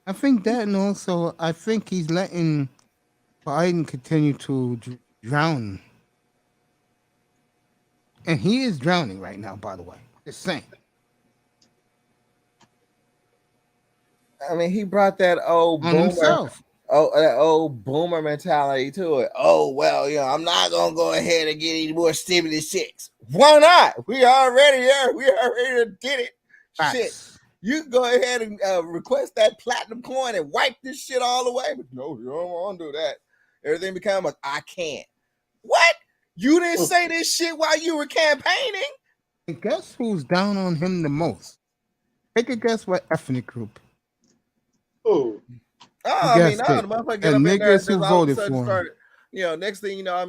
I think that, and also I think he's letting Biden continue to drown. And he is drowning right now, by the way. Just saying. I mean, he brought that old On himself. that old boomer mentality to it. Oh well, I'm not gonna go ahead and get any more stimulus checks. Why not? We already did it. Facts. Shit. You can go ahead and request that platinum coin and wipe this shit all away. But no, you don't want to do that. Everything become I can't. What? You didn't say this shit while you were campaigning? And guess who's down on him the most? Take a guess what ethnic group? Oh, Oh, Guess the it. motherfucker get And up in there niggas and who just all of a voted sudden for him. start, next thing you know,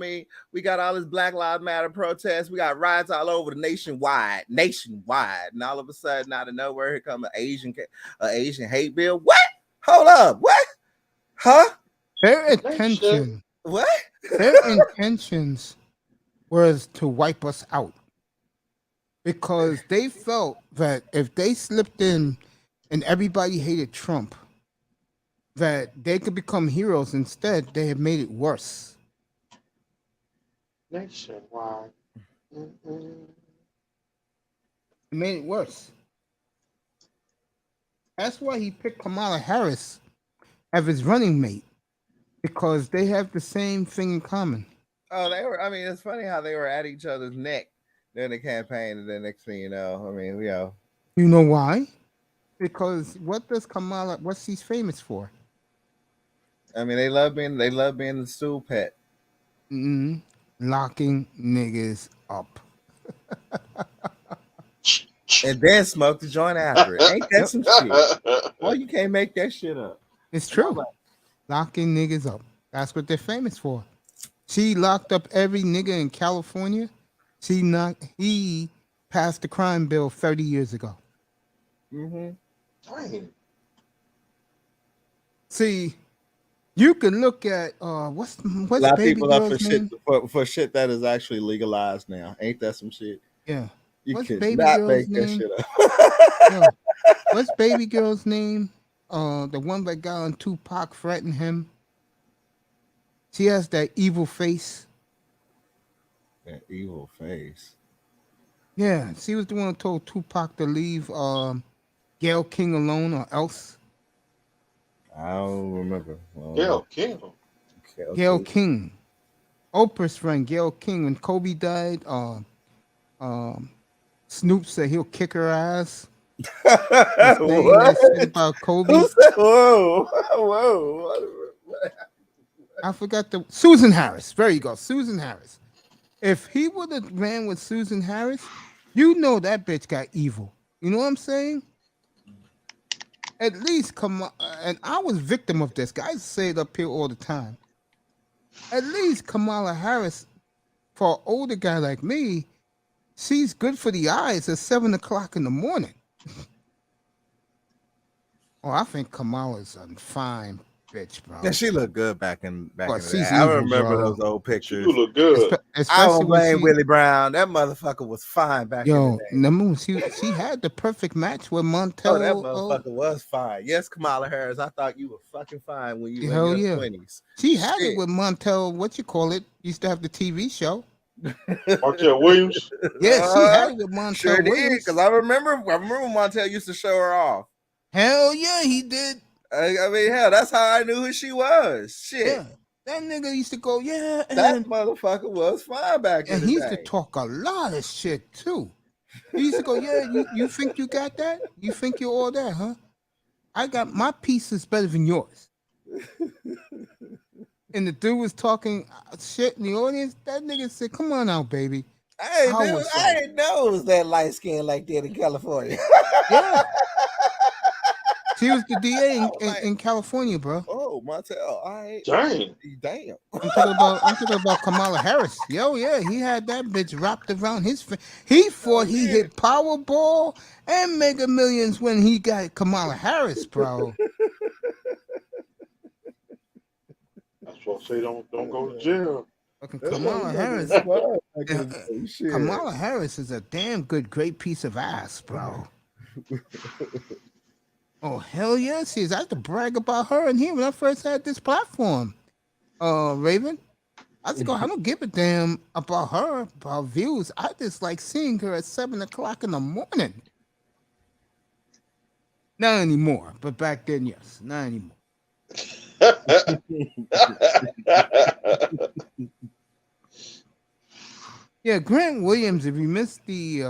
we got all this Black Lives Matter protests. We got riots all over the nationwide. And all of a sudden, out of nowhere, here come an Asian hate bill. What? Hold up. What? Huh? Their intention, What? their intentions was to wipe us out. Because they felt that if they slipped in and everybody hated Trump, that they could become heroes. Instead, they have made it worse. nationwide. Mm-mm. It made it worse. That's why he picked Kamala Harris as his running mate, because they have the same thing in common. Oh, it's funny how they were at each other's neck during the campaign, and then next thing you know, You know why? Because what's he famous for? they love being the stool pet. Locking niggas up. And then smoke the joint after it. Ain't that some shit? Well, you can't make that shit up. It's true. Locking niggas up. That's what they're famous for. She locked up every nigga in California. He passed the crime bill 30 years ago. Dang. See, you can look at what's A lot of baby people up girl's for name? shit for shit that is actually legalized now. Ain't that some shit? Yeah. You What's could baby not girl's make name? that shit up. Yo, what's baby girl's name? The one that got on Tupac threatened him. She has that evil face. That evil face. Yeah, she was the one who told Tupac to leave Gail King alone or else. I don't remember. Gail King. Gail King. Oprah's friend, Gail King. When Kobe died, Snoop said he'll kick her ass. Saying that shit about Kobe. Who said, whoa. I forgot Susan Harris. There you go, Susan Harris. If he would have ran with Susan Harris, you know that bitch got evil. You know what I'm saying? At least and I was victim of this. Guys say it up here all the time. At least Kamala Harris, for an older guy like me, she's good for the eyes at 7 o'clock in the morning. Oh, I think Kamala's a fine bitch, bro. Yeah, she looked good back in the day. she's I evil, remember bro. those old pictures. You look good. I Especially don't blame when Willie Brown. That motherfucker was fine back in the day. remember she had the perfect match with Montel. Oh, that motherfucker was fine. Yes, Kamala Harris. I thought you were fucking fine when you were in your 20s. She had it with Montel. What you call it? Used to have the TV show. Martell Williams. Yeah, she had it with Montel Sure did, Williams. because I remember Montel used to show her off. Hell yeah, he did. I mean, hell, that's how I knew who she was. Shit. Yeah. That nigga used to go, yeah, That and motherfucker was fine back in he the used to day. talk a lot of shit too. He used to go, yeah, you think you got that? You think you're all that, huh? I got my piece is better than yours. And the dude was talking shit in the audience. That nigga said, come on out, baby. I I was like- didn't know it was that light skin like that in California. Yeah. She was the DA I was like- in California, bro. Oh, Montel, I Dang. damn. I'm talking about Kamala Harris. Yo, yeah, he had that bitch wrapped around his face. He thought he hit Powerball and Mega Millions when he got Kamala Harris, bro. That's what I say. Don't go to jail. Fucking Kamala Harris. Kamala Harris is a damn good, great piece of ass, bro. Oh, hell yes, she is. I have to brag about her in here when I first had this platform. Raven. I was going, I don't give a damn about her, about views. I just like seeing her at 7 o'clock in the morning. Not anymore, but back then, yes. Not anymore. Yeah, Grant Williams, if you missed the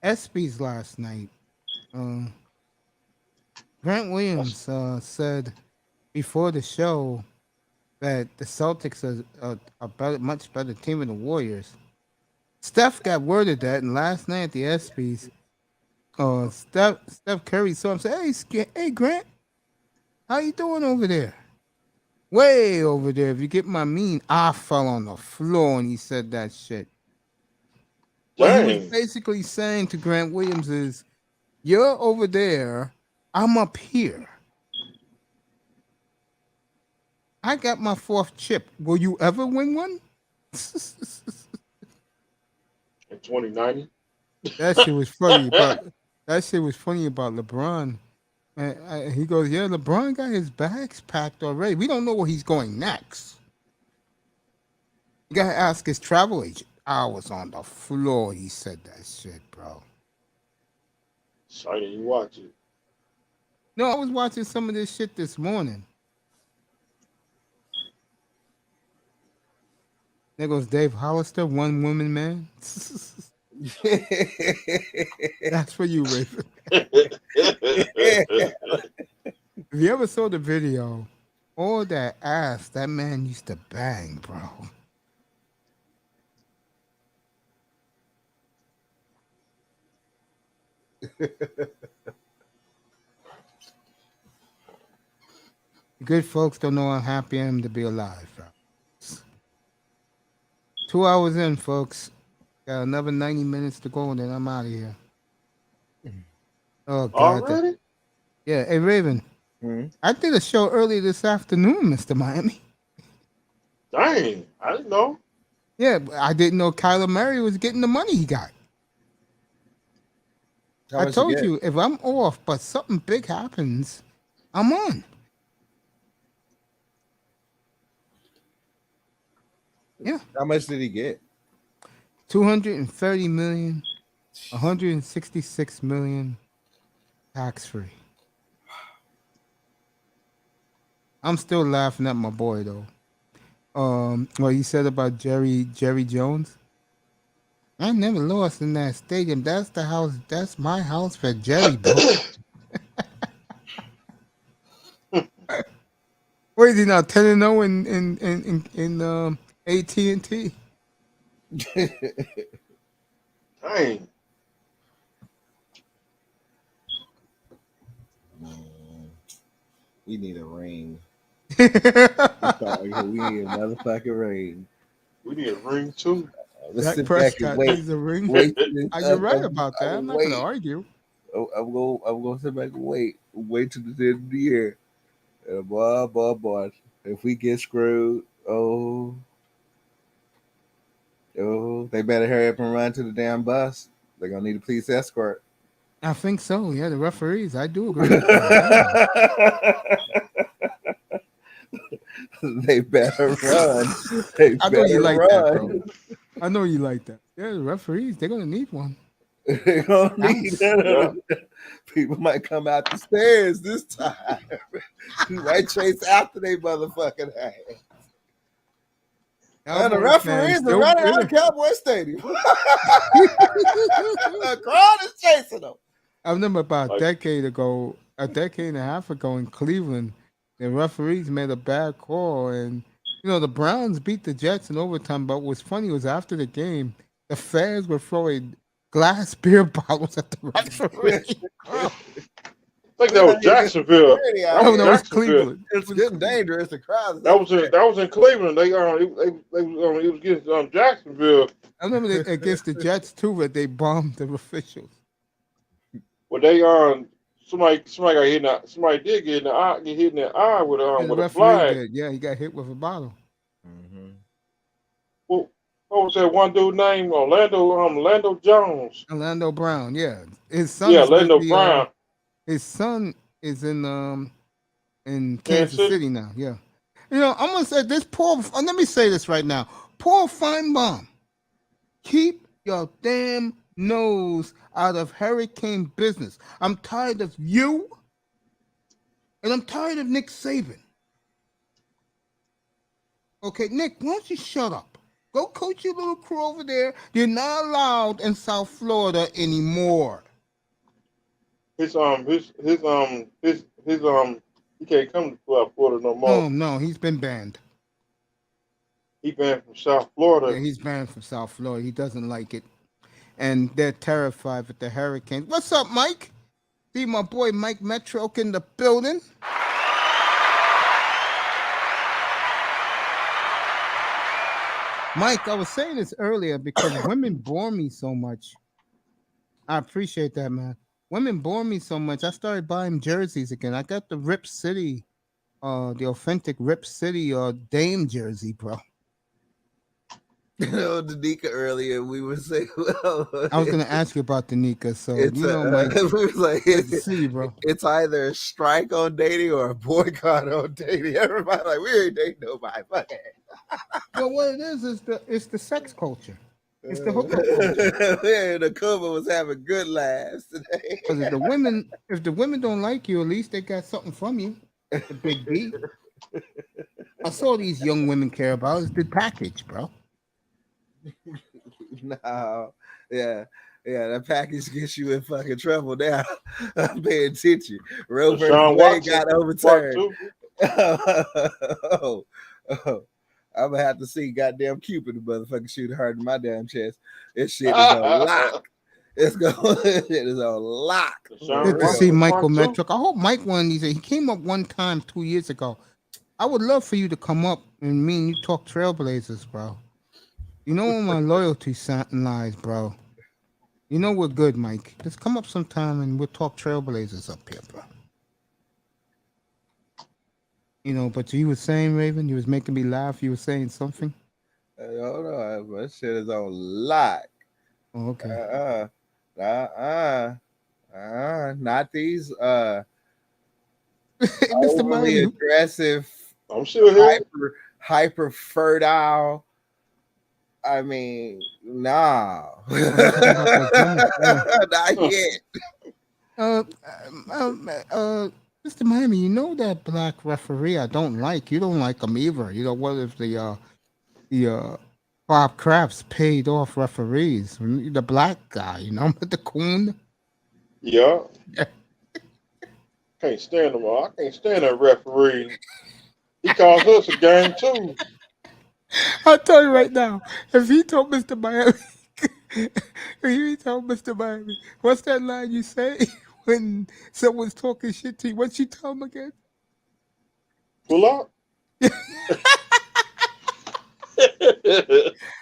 ESPYs last night, Grant Williams said before the show that the Celtics are a much better team than the Warriors. Steph got word of that, and last night at the ESPYs, Steph Curry saw him say, hey, Grant, how you doing over there? Way over there. If you get my mean, I fell on the floor and he said that shit. What he was basically saying to Grant Williams is, you're over there, I'm up here. I got my 4th chip. Will you ever win one? In 2090. That shit was funny about LeBron. He goes, yeah, LeBron got his bags packed already. We don't know where he's going next. You gotta ask his travel agent. I was on the floor. He said that shit, bro. Sorry, you watch it. No, I was watching some of this shit this morning. There goes Dave Hollister, one woman man. That's for you, Raven. If you ever saw the video, all that ass that man used to bang, bro. Good folks don't know how happy I am to be alive, bro. 2 hours in, folks. Got another 90 minutes to go, and then I'm out of here. Oh, God. Already? Yeah. Hey, Raven. I did a show earlier this afternoon, Mr. Miami. Dang. I didn't know. Yeah, I didn't know Kyler Murray was getting the money he got. I told you, if I'm off, but something big happens, I'm on. Yeah. How much did he get? 230 million, 166 million, tax free. I'm still laughing at my boy though. What he said about Jerry Jones. I never lost in that stadium. That's the house. That's my house for Jerry, bro. What is he now? 10-0 in AT&T. Dang. We need a ring. We need another fucking ring. We need a ring too. Let's Dak sit Prescott back and wait. needs a ring. Wait. You're right about that. I'm not going to argue. I'm gonna sit back and wait till the end of the year. And boy, if we get screwed, they better hurry up and run to the damn bus. They're gonna need a police escort. I think so. Yeah, the referees. I do agree with that. They better run. I know you like that, bro. I know you like that. Yeah, the referees. They're gonna need one. They don't need that. People might come out the stairs this time. You might chase after they motherfucking ass. And the referees are running out of Cowboy Stadium. The crowd is chasing them. I remember about a decade and a half ago in Cleveland, the referees made a bad call, and the Browns beat the Jets in overtime. But what's funny was after the game, the fans were throwing glass beer bottles at the referee. I think that was Jacksonville. Oh no, it's Cleveland. It's getting dangerous. The crowd. That was in Cleveland. It was against Jacksonville. I remember against the Jets too, where they bombed the officials. Well, they somebody got hit. Somebody did get hit in the eye with a flag. Did. Yeah, he got hit with a bottle. Mm-hmm. Well, what was that one dude named Orlando Jones? Orlando Brown. Yeah, his son. Yeah, Orlando Brown. His son is in Kansas City now. Yeah, I'm gonna say this. Let me say this right now. Paul Feinbaum, keep your damn nose out of hurricane business. I'm tired of you, and I'm tired of Nick Saban. Okay, Nick, why don't you shut up? Go coach your little crew over there. You're not allowed in South Florida anymore. He can't come to Florida no more. Oh no, he's been banned. He banned from South Florida. Yeah, he's banned from South Florida. He doesn't like it. And they're terrified with the hurricanes. What's up, Mike? See my boy Mike Metroke in the building. Mike, I was saying this earlier because women bore me so much. I appreciate that, man. Women bore me so much. I started buying jerseys again. I got the Rip City, the authentic Rip City Dame jersey, bro. Danica earlier, we were saying. I was gonna ask you about Danica, so Mike, we was like, see you, bro. It's either a strike on dating or a boycott on dating. Everybody like, we ain't dating nobody. Fuck it. Well, what it is the sex culture. It's the hookup culture. Yeah, the cover was having good laughs today. Because if the women don't like you, at least they got something from you. The big B. I saw these young women care about is the package, bro. No, yeah, that package gets you in fucking trouble now. I'm paying attention. Roe versus Wade got overturned. I'm gonna have to see goddamn Cupid, the motherfucking shooter hard in my damn chest. This shit is on lock. It is on lock. Good to see Michael Metrick. I hope Mike one of these. He came up one time 2 years ago. I would love for you to come up and me and you talk Trailblazers, bro. You know where my loyalty lies, bro. You know we're good, Mike. Just come up sometime and we'll talk Trailblazers up here, bro. But you were saying, Raven, you was making me laugh. You were saying something. I don't know. That shit is on lock. Oh, okay. Not these Mr. overly aggressive. I'm still here. Hyper fertile. I mean, nah. Not yet. Mr. Miami, you know that black referee I don't like. You don't like him either. What if the Bob Kraft's paid off referees? The black guy, with the coon. Yeah. Can't stand him. I can't stand that referee. He calls us a game too. I'll tell you right now, if he told Mr. Miami, what's that line you say when someone's talking shit to you? What'd you tell him again? Pull up.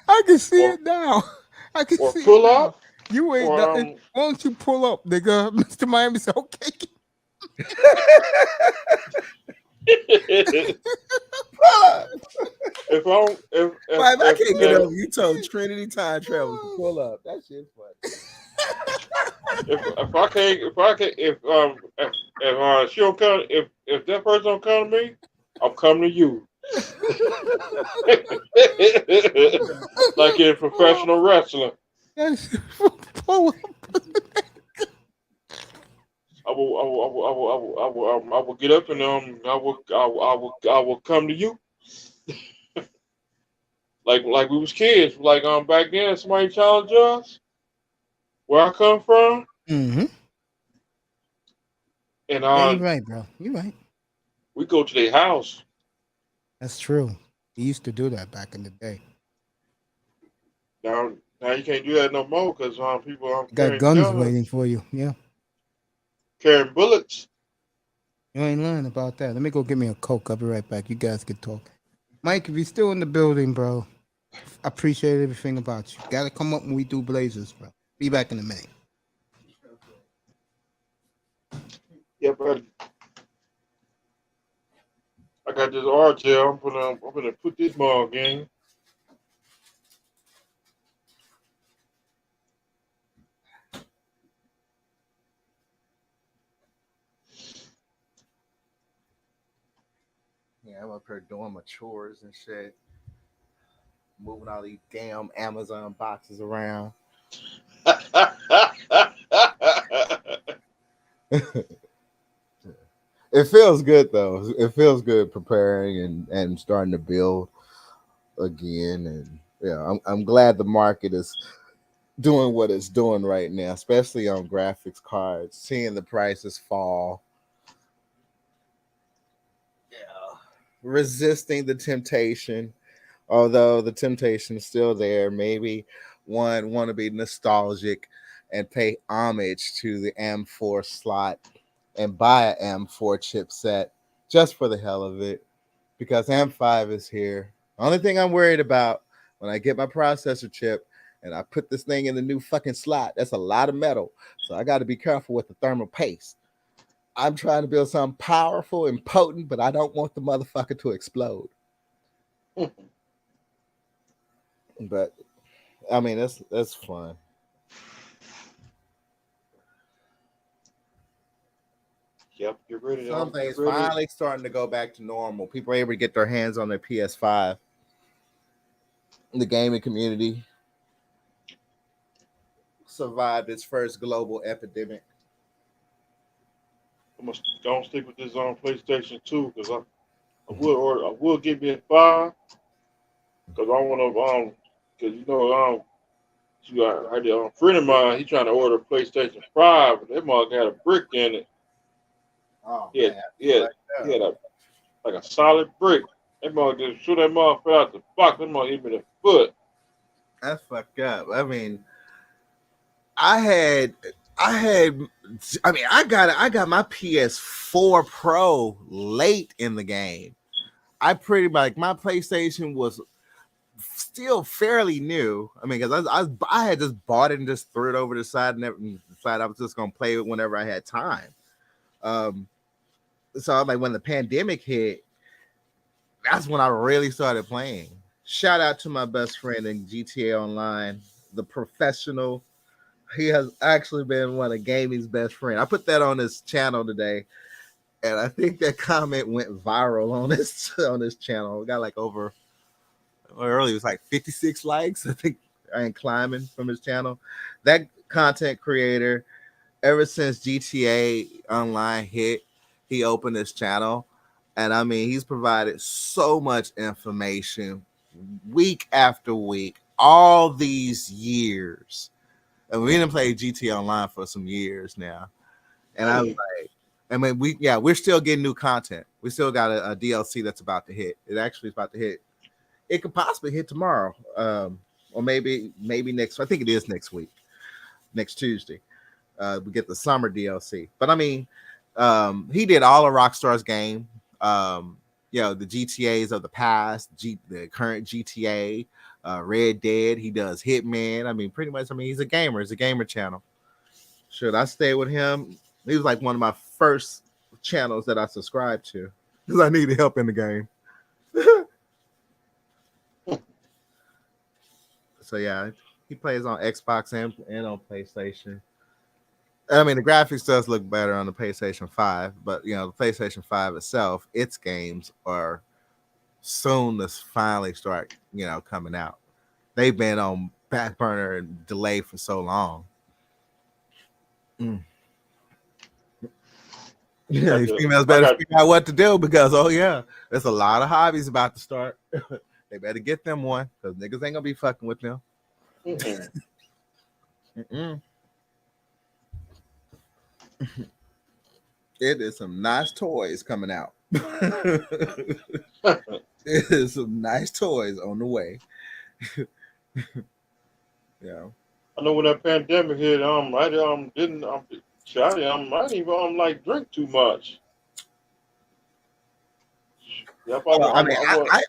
I can see it now. I can see pull it up. Now. You ain't nothing. Why don't you pull up, nigga? Mr. Miami said, okay. If I can't get over you told Trinity Time Travel to pull up. That shit funny. if she don't come, if that person don't come to me, I'm coming to you. Like in professional wrestling. pull up. I will get up and I will come to you. like we was kids. Like back then somebody challenged us where I come from. Mm-hmm. And Yeah, you're right, bro. You're right. we go to their house. That's true. We used to do that back in the day. Now you can't do that no more because people Got guns waiting for you. Yeah. Carrying bullets. You ain't learning about that. Let me go get me a Coke. I'll be right back. You guys can talk. Mike, if you're still in the building, bro, I appreciate everything about you. Gotta come up when we do Blazers, bro. Be back in a minute. Yeah, but I got this RJ. I'm gonna put this mug in. Yeah, I'm up here doing my chores and shit. Moving all these damn Amazon boxes around. It feels good though. It feels good preparing and starting to build again. And yeah, I'm glad the market is doing what it's doing right now, especially on graphics cards. Seeing the prices fall. Yeah, resisting the temptation. Although the temptation is still there, maybe one want to be nostalgic and pay homage to the M4 slot and buy an M4 chipset just for the hell of it, because M5 is here. Only thing I'm worried about when I get my processor chip and I put this thing in the new fucking slot, that's a lot of metal. So I got to be careful with the thermal paste. I'm trying to build something powerful and potent, but I don't want the motherfucker to explode. But I mean, that's fun. Yep, get ready. Some things finally starting to go back to normal. People are able to get their hands on their PS5. The gaming community survived its first global epidemic. I'm gonna stick with this on PlayStation 2 because I will get me a 5 because I want to because I had a friend of mine. He trying to order a PlayStation 5, but that mug had a brick in it. Oh, He had like a solid brick. That mug just shoot that mug fell out the box. That mug hit me in the foot. That's fucked up. I mean, I got my PS4 Pro late in the game. I pretty much my PlayStation was still fairly new. I mean, because I had just bought it and just threw it over the side and decided I was just gonna play it whenever I had time. So I'm like, when the pandemic hit, that's when I really started playing. Shout out to my best friend in GTA Online, the professional. He has actually been one of gaming's best friends. I put that on his channel today, and I think that comment went viral on this channel. We got like over early, it was like 56 likes. I think I ain't climbing from his channel. That content creator, ever since GTA Online hit, he opened his channel, and I mean, he's provided so much information week after week, all these years. And we didn't play GTA Online for some years now. And I was like, I mean, we're still getting new content. We still got a DLC that's about to hit. It actually is about to hit. It could possibly hit tomorrow, or maybe next. I think it is next week, next Tuesday. We get the summer DLC. But I mean, he did all of Rockstar's game. The GTAs of the past, the current GTA, Red Dead. He does Hitman. I mean, pretty much. I mean, he's a gamer. It's a gamer channel. Should I stay with him? He was like one of my first channels that I subscribed to because I needed help in the game. So yeah, he plays on Xbox and on PlayStation. I mean, the graphics does look better on the PlayStation 5, but the PlayStation 5 itself, its games are soon to finally start, coming out. They've been on back burner and delay for so long. Yeah, these females better figure out what to do because there's a lot of hobbies about to start. They better get them one because niggas ain't gonna be fucking with them. It is some nice toys coming out. It is some nice toys on the way. Yeah. I know when that pandemic hit, I didn't even like drink too much. Yep, I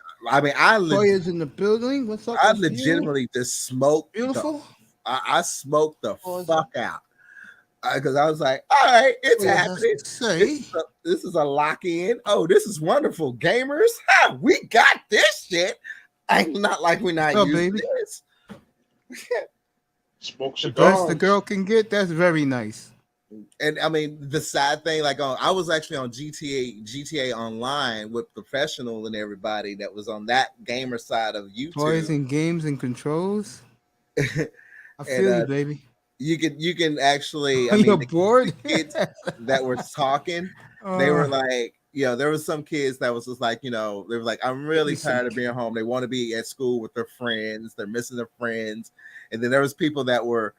Toya's in the building. What's up? I with you? legitimately just smoked. Beautiful. I smoked the fuck out because I was like, all right, it's happening. This is a lock in. Oh, this is wonderful. Gamers, we got this shit. Ain't not like we're not using this. Smoke The cigars. best the girl can get. That's very nice. And I mean, the sad thing, like I was actually on GTA Online with professional and everybody that was on that gamer side of YouTube. Toys and games and controls. I feel you, baby. You can actually. Are you bored? Kids that were talking, they were like, there was some kids that was just like, they were like, I'm really tired of being home. They want to be at school with their friends. They're missing their friends. And then there was people that were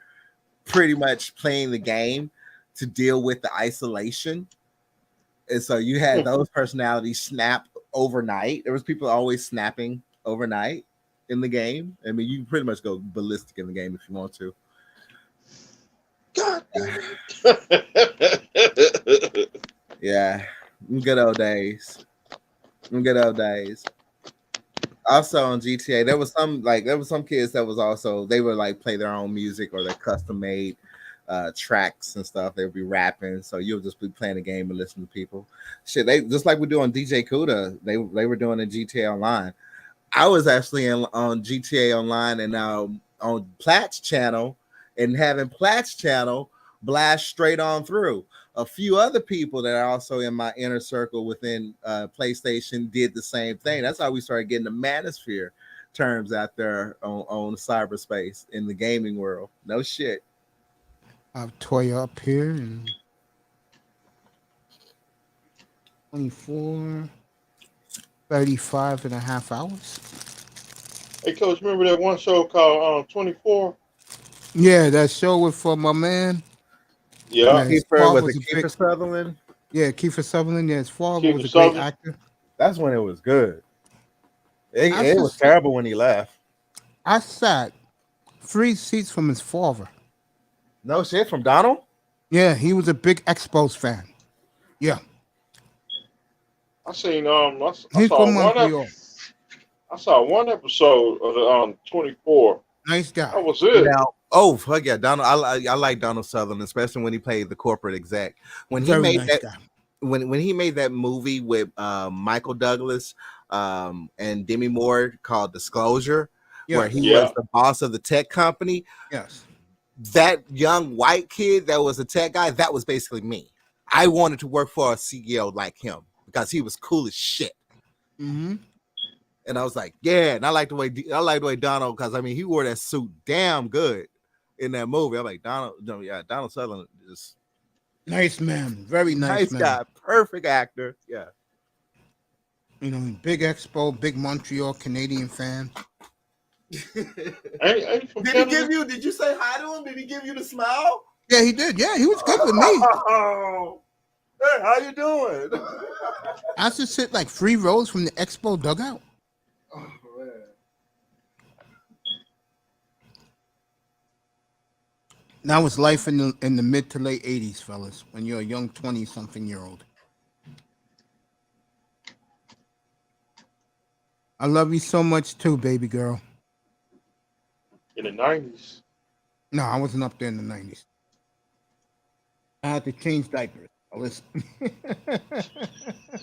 pretty much playing the game to deal with the isolation. And so you had those personalities snap overnight. There was people always snapping overnight in the game. I mean, you pretty much go ballistic in the game if you want to. God. Yeah. Good old days. Good old days. Also on GTA, there was some kids that was also, they would like play their own music or their custom made tracks and stuff. They would be rapping, so you'll just be playing a game and listen to people. Shit, they just like we do on DJ Kuda. They were doing in GTA Online. I was actually on GTA Online and on Platt's channel and having Platt's channel blast straight on through. A few other people that are also in my inner circle within PlayStation did the same thing. That's how we started getting the manosphere terms out there on cyberspace in the gaming world. No shit. I have Toya up here and 24, 35 and a half hours. Hey, Coach, remember that one show called 24? Yeah, that show was for my man. Yeah. Kiefer Sutherland? Yeah, Kiefer Sutherland. Yeah, his father Kiefer was a great Sutherland. actor. That's when it was good. It was terrible when he left. I sat 3 seats from his father. No shit, from Donald? Yeah, he was a big Expos fan. Yeah. I seen He's from Montreal. I saw one episode of the 24. Nice guy. That was it. Now, fuck yeah, Donald. I like Donald Sutherland, especially when he played the corporate exec. When he made that guy. When he made that movie with Michael Douglas and Demi Moore called Disclosure, where he was the boss of the tech company. Yes. That young white kid that was a tech guy, that was basically me. I wanted to work for a CEO like him because he was cool as shit. Mm-hmm. And I was like, yeah, and I like the way Donald, because I mean he wore that suit damn good in that movie. I'm like, Donald Sutherland is nice man, very nice man. Guy, perfect actor. Yeah. Big Expo, big Montreal Canadian fan. Did you say hi to him? Did he give you the smile? Yeah, he did. Yeah, he was good with me. Oh, hey, how you doing? I used to sit like 3 rows from the Expo dugout. Oh, man. That was life in the mid to late 80s, fellas, when you're a young 20-something-year-old. I love you so much too, baby girl. In the 90s. No, I wasn't up there in the 90s. I had to change diapers. Listen.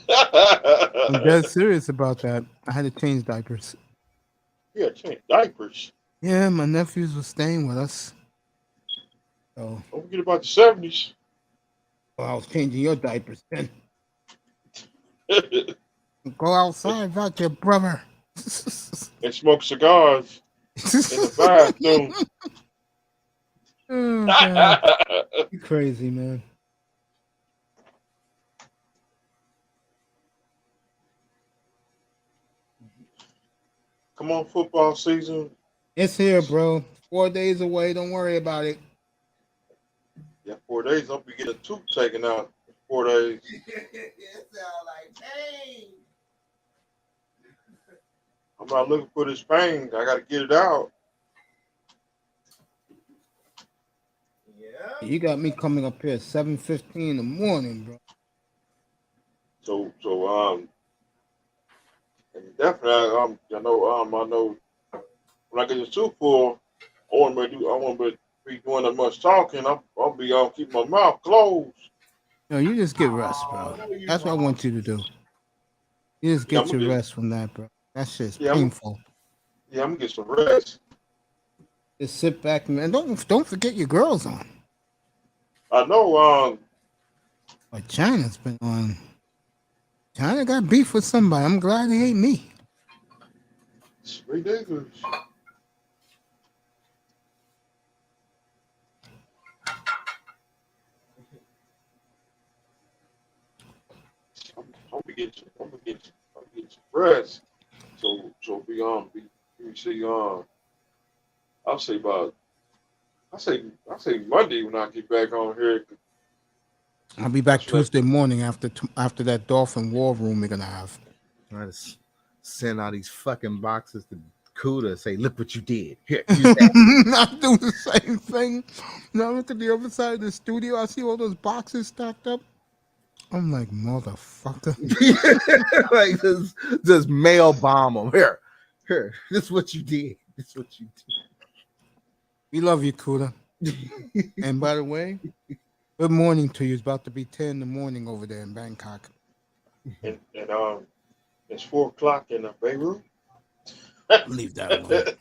I'm dead serious about that. I had to change diapers. Yeah, change diapers. Yeah, my nephews were staying with us. So, don't forget about the 70s. Well, I was changing your diapers then. Go outside without your brother. And smoke cigars in the bathroom. Oh, God. You crazy, man. Come on, football season. It's here, bro. 4 days away. Don't worry about it. Yeah, 4 days. I'll be getting a tooth taken out in 4 days. It sound like pain. I'm not looking for this pain. I got to get it out. Yeah. You got me coming up here at 7:15 in the morning, bro. So, and definitely, I know when I get this tooth pulled, I won't be doing that much talking. I'll be keep my mouth closed. No, you just get rest, bro. That's what I want you to do. You just Yeah, get your rest from that, bro. That shit's painful. I'm gonna get some rest. Just sit back and don't forget your girls on. I know. But China's been on. China got beef with somebody. I'm glad it ain't me. It's ridiculous. I'm gonna get some rest. So I'll say Monday when I get back on here. I'll be back Tuesday morning after that Dolphin War Room we're gonna have. I just send all these fucking boxes to Cuda. Say, look what you did. Here, use that. I do the same thing. Now look at the other side of the studio. I see all those boxes stacked up. I'm like, motherfucker. Like just mail bomb them. Here. This is what you did. This is what you did. We love you, Kuda. And by the way, good morning to you. It's about to be 10 in the morning over there in Bangkok. And it's 4 o'clock in Beirut. Leave that alone.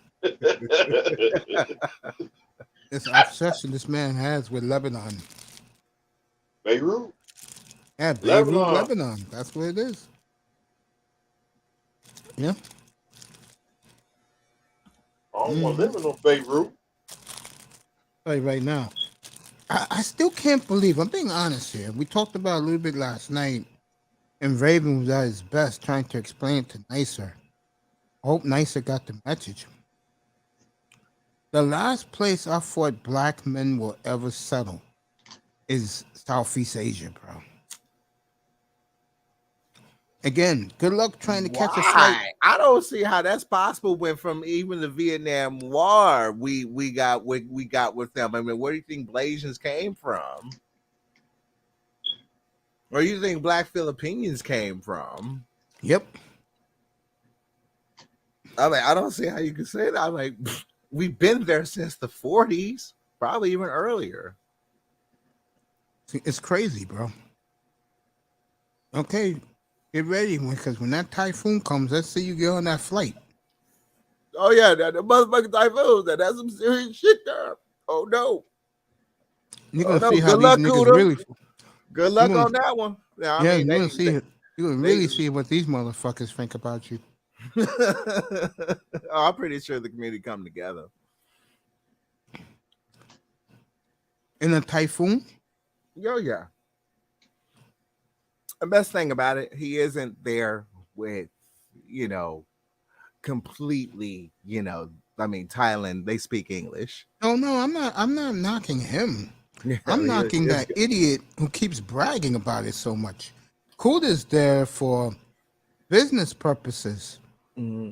This obsession this man has with Lebanon. Beirut? Yeah, Beirut, Lebanon. That's what it is. Yeah. I don't want to live in no Beirut. Tell you right now, I still can't believe. I'm being honest here. We talked about it a little bit last night, and Raven was at his best trying to explain it to Nicer. I hope Nicer got the message. The last place I thought black men will ever settle is Southeast Asia, bro. Again, good luck trying to catch a flight. I don't see how that's possible. When from even the Vietnam War, we got with them. I mean, where do you think Blasians came from? Where do you think Black Filipinos came from? Yep. I mean, I don't see how you can say that. I'm like, we've been there since the 40s, probably even earlier. It's crazy, bro. Okay. Get ready, because when that typhoon comes, let's see you get on that flight. Oh yeah, the motherfucking typhoon. That's some serious shit there. Oh no. You're gonna see how these niggas really. Good luck on that one. Yeah, I mean, you're gonna see it. You're gonna really see what these motherfuckers think about you. I'm pretty sure the community come together. In a typhoon? Oh yeah. The best thing about it, he isn't there with, completely, I mean, Thailand, they speak English. No, I'm not knocking him. I'm knocking that idiot who keeps bragging about it so much. Kuda's there for business purposes. Mm-hmm.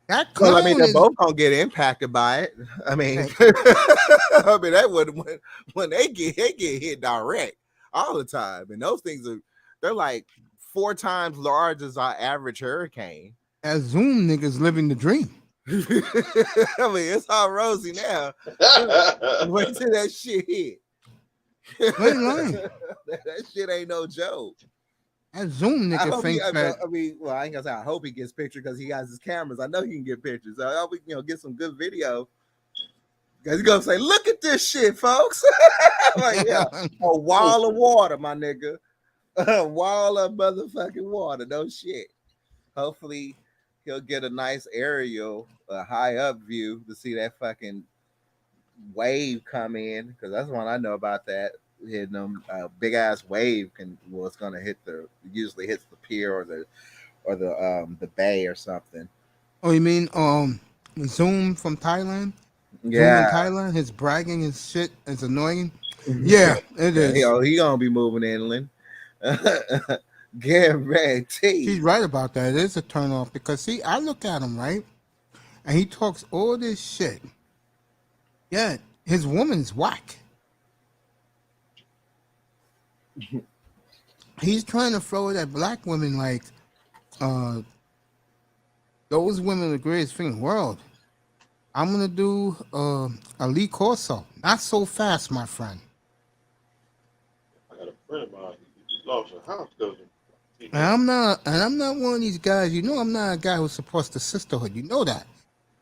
That clown I mean, they're both gonna get impacted by it. I mean, that would when they get hit direct all the time, and those things they're like 4 times large as our average hurricane. As Zoom niggas living the dream. I mean, it's all rosy now. Wait till that shit hit. That shit ain't no joke. That Zoom nigga thinks that. I mean, well, I ain't gonna say I hope he gets pictures because he has his cameras. I know he can get pictures. So I hope we get some good video. Because he's gonna say, "Look at this shit, folks." Like, yeah, a wall of water, my nigga. A wall of motherfucking water. No shit. Hopefully, he'll get a nice aerial, a high up view to see that fucking wave come in, because that's one I know about that. Hitting them big ass wave it's gonna usually hits the pier or the bay or something. Oh, you mean Zoom from Thailand? Zoom in Yeah. Thailand, his bragging and shit is annoying. Yeah, it is. He gonna be moving inland. Guaranteed. She's right about that. It is a turn off because see, I look at him, right? And he talks all this shit. Yeah, his woman's whack. He's trying to throw it at black women like those women are the greatest thing in the world. I'm gonna do a Lee Corso. Not so fast, my friend. I got a friend of mine. He lost a house because And I'm not one of these guys. You know, I'm not a guy who supports the sisterhood. You know that.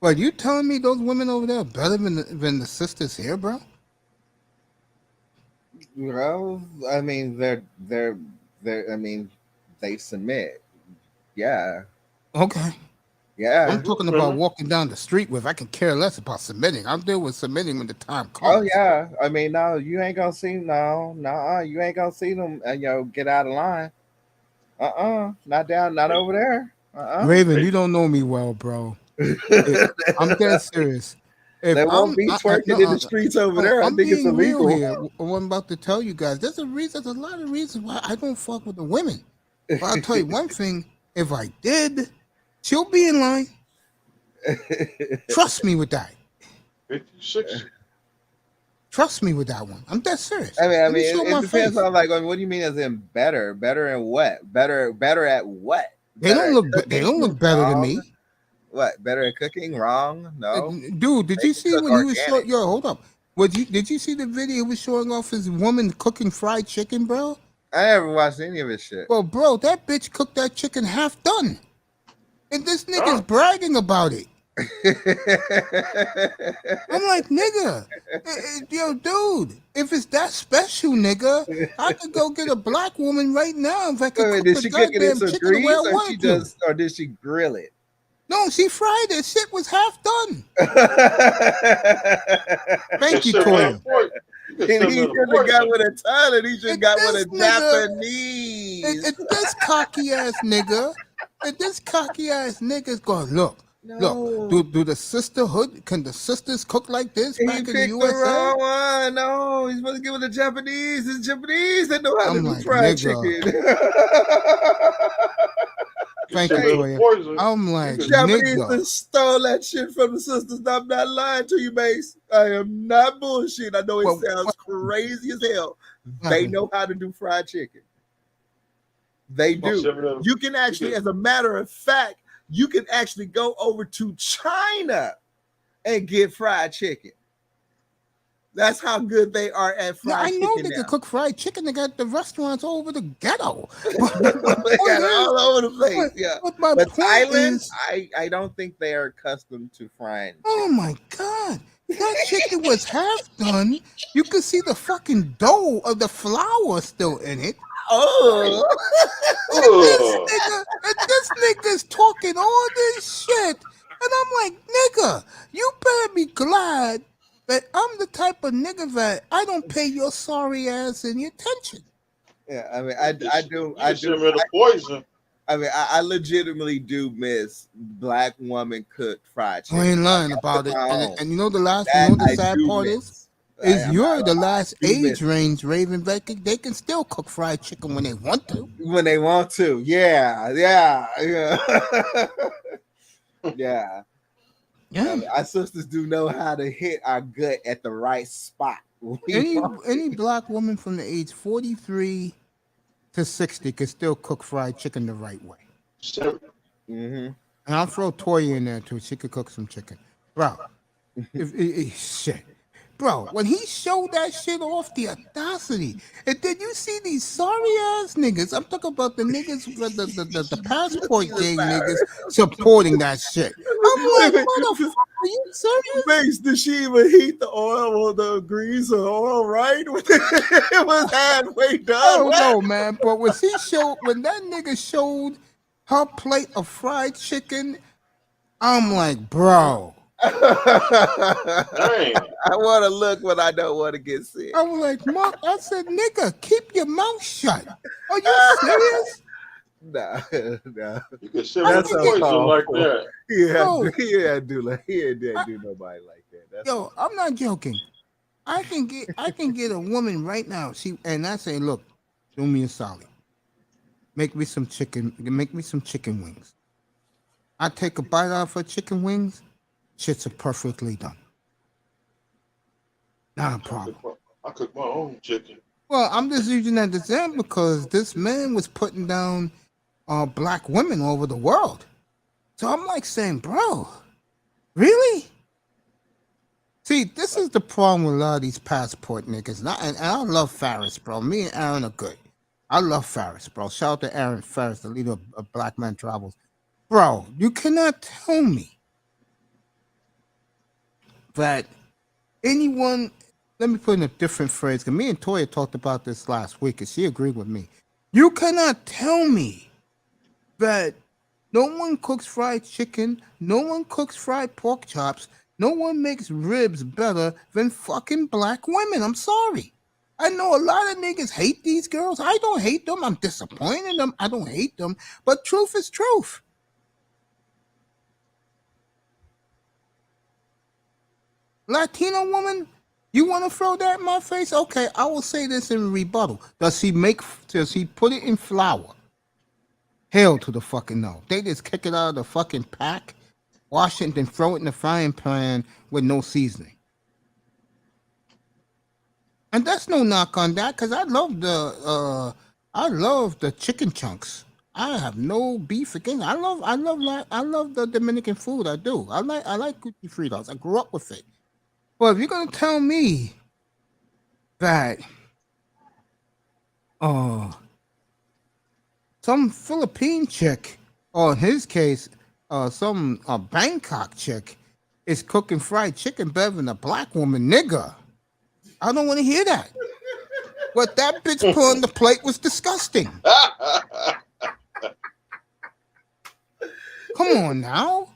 But you telling me those women over there are better than the sisters here, bro? Well, I mean, I mean, they submit. Yeah. Okay. Yeah. I'm talking about walking down the street with. I can care less about submitting. I'm there with submitting when the time Oh comes. yeah. I mean, no, you ain't gonna see you ain't gonna see them get out of line. Not over there. Raven, you don't know me well, bro. I'm dead serious. If They won't be twerking in the streets over there. I think it's being real illegal. here. What I'm about to tell you guys, there's a lot of reasons why I don't fuck with the women. But I'll tell you one thing: if I did, she'll be in line. Trust me with that. 56. Trust me with that one. I'm dead serious. I mean, it depends on what do you mean as in better? Better in what? Better at what? They don't look better than me. What? Better at cooking? Wrong? No. Dude, did you see when he was organic. yo, hold up. Did you see the video he was showing off his woman cooking fried chicken, bro? I never watched any of his shit. Well, bro, that bitch cooked that chicken half done. And this nigga's bragging about it. I'm like, nigga, yo, dude, if it's that special, nigga, I could go get a black woman right now if I could cook did the she cook it in goddamn some chicken the way grease, I wanted to. or did she grill it? No, she fried it. Shit was half done. Thank you, Toya. And he should have got with a ton, and he just got with a Japanese. And this cocky ass nigga, is going, look, do the sisterhood, can the sisters cook like this back in the USA? The wrong one. No, he's supposed to give it a Japanese. It's Japanese that know how to do fried chicken. Thank you, Toya. I'm like, Japanese nigga. stole that shit from the sisters. I'm not lying to you, Mace. I am not bullshit. I know it sounds crazy as hell. They know how to do fried chicken. They do. You can actually, as a matter of fact, you can actually go over to China and get fried chicken. That's how good they are at fried chicken. I know they can cook fried chicken. They got the restaurants all over the ghetto. They got it all over the place. But Thailand, is, I don't think they are accustomed to frying. Oh my god. That chicken was half done. You could see the fucking dough of the flour still in it. Oh, and this nigga's talking all this shit. And I'm like, nigga, you better be glad that I'm the type of nigga that I don't pay your sorry ass any attention. Yeah, I mean, I do. Poison. I mean, I legitimately do miss black woman cooked fried chicken. I ain't lying about it. And you know the sad part is you're the last age range, Raven. They can still cook fried chicken when they want to. When they want to, yeah. Yeah. I mean, our sisters do know how to hit our gut at the right spot. Any black woman from the age 43 to 60 can still cook fried chicken the right way. Mm-hmm. And I'll throw Toya in there too. She could cook some chicken, bro. Shit. Bro, when he showed that shit off, the audacity, and then you see these sorry ass niggas. I'm talking about the niggas, the passport gang niggas supporting that shit. I'm like, motherfucker, are you serious? Mace, did she even heat the oil or the grease or oil right? It was halfway done. I don't know, man. But when that nigga showed her plate of fried chicken, I'm like, bro. I Dang. want to look when I don't want to get sick. I was like, Mark, I said, nigga, keep your mouth shut. Are you serious? Nah. You could sit That's with a so poison called like for. that. Bro. He didn't do nobody like that. That's Yo, I'm not joking. I can get a woman right now. And I say, look, do me a solid. Make me some chicken wings. I take a bite out of her chicken wings, shits are perfectly done. Not a problem. I cook my own chicken. Well, I'm just using that example because this man was putting down black women all over the world. So I'm like saying, bro, really? See, this is the problem with a lot of these passport niggas. And I love Ferris, bro. Me and Aaron are good. I love Ferris, bro. Shout out to Aaron Ferris, the leader of Black Man Travels. Bro, you cannot tell me that anyone, let me put in a different phrase, because me and Toya talked about this last week, and she agreed with me. You cannot tell me that no one cooks fried chicken, no one cooks fried pork chops, no one makes ribs better than fucking black women. I'm sorry. I know a lot of niggas hate these girls. I don't hate them. I'm disappointed in them. I don't hate them. But truth is truth. Latino woman, you want to throw that in my face? Okay, I will say this in rebuttal. Does he put it in flour? Hell to the fucking no. They just kick it out of the fucking pack, wash it, and then throw it in the frying pan with no seasoning. And that's no knock on that, because I love the chicken chunks. I have no beef against. I love the Dominican food. I do. I like Gucci Fritos. I grew up with it. But if you're gonna tell me that some Philippine chick, or in his case, some Bangkok chick is cooking fried chicken better than a black woman, nigga, I don't want to hear that. What that bitch put on the plate was disgusting. Come on now.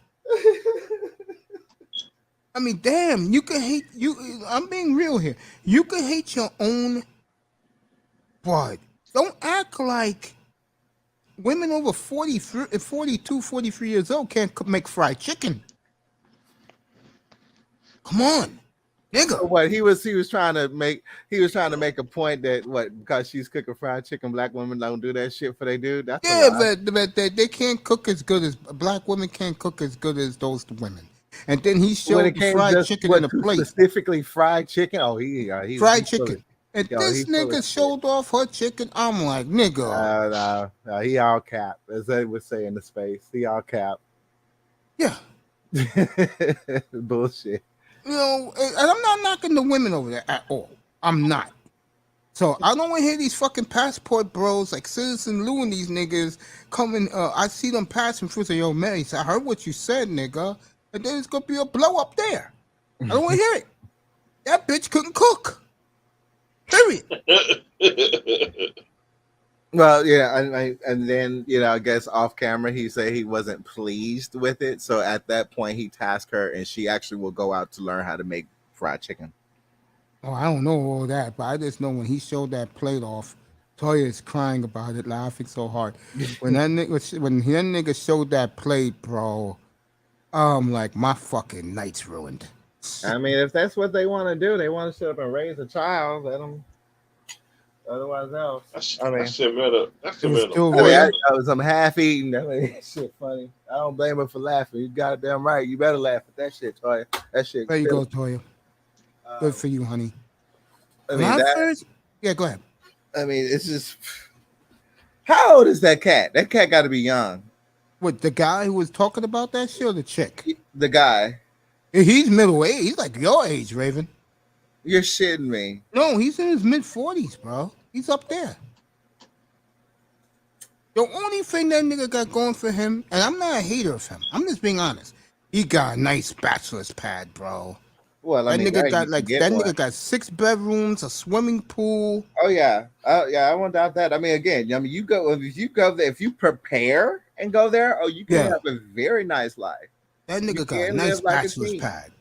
I mean, damn, you can hate you. I'm being real here. You can hate your own blood. Don't act like women over 42, 43 years old can't make fried chicken. Come on, nigga. What he was trying to make a point that because she's cooking fried chicken, black women don't do that shit for they dude. That's but they can't cook as good as black women can't cook as good as those women. And then he showed the fried chicken in a plate. Specifically fried chicken. Oh, he fried chicken. And this nigga showed off her chicken. I'm like, nigga. No, he all cap, as they would say in the space. He all cap. Yeah. Bullshit. You know, and I'm not knocking the women over there at all. I'm not. So I don't want to hear these fucking passport bros like Citizen Lou and these niggas coming. I see them passing through. Say, yo, Mary, I heard what you said, nigga. And then it's gonna be a blow up there. I don't want to hear it. That bitch couldn't cook. Period. Well, yeah, and then I guess off camera he said he wasn't pleased with it. So at that point he tasked her, and she actually will go out to learn how to make fried chicken. Oh, I don't know all that, but I just know when he showed that plate off, Toya is crying about it, laughing so hard. When that nigga showed that plate, bro, like my fucking night's ruined. I mean, if that's what they want to do, they want to sit up and raise a child, let them. Otherwise, else. That's similar. I'm half eating. That shit funny. I don't blame her for laughing. You goddamn right. You better laugh at that shit, Toya. That shit. There you go, Toya. Good for you, honey. I mean, yeah, go ahead. I mean, it's just. How old is that cat? That cat got to be young. What, the guy who was talking about that shit or the chick? The guy. He's middle age. He's like your age, Raven. You're shitting me. No, he's in his mid-40s, bro. He's up there. The only thing that nigga got going for him, and I'm not a hater of him, I'm just being honest. He got a nice bachelor's pad, bro. Well, nigga got 6 bedrooms, a swimming pool. Oh yeah, I won't doubt that. I mean, again, you go there, if you prepare and go there, you can have a very nice life. That nigga You got a can nice live like a bachelor's king. pad.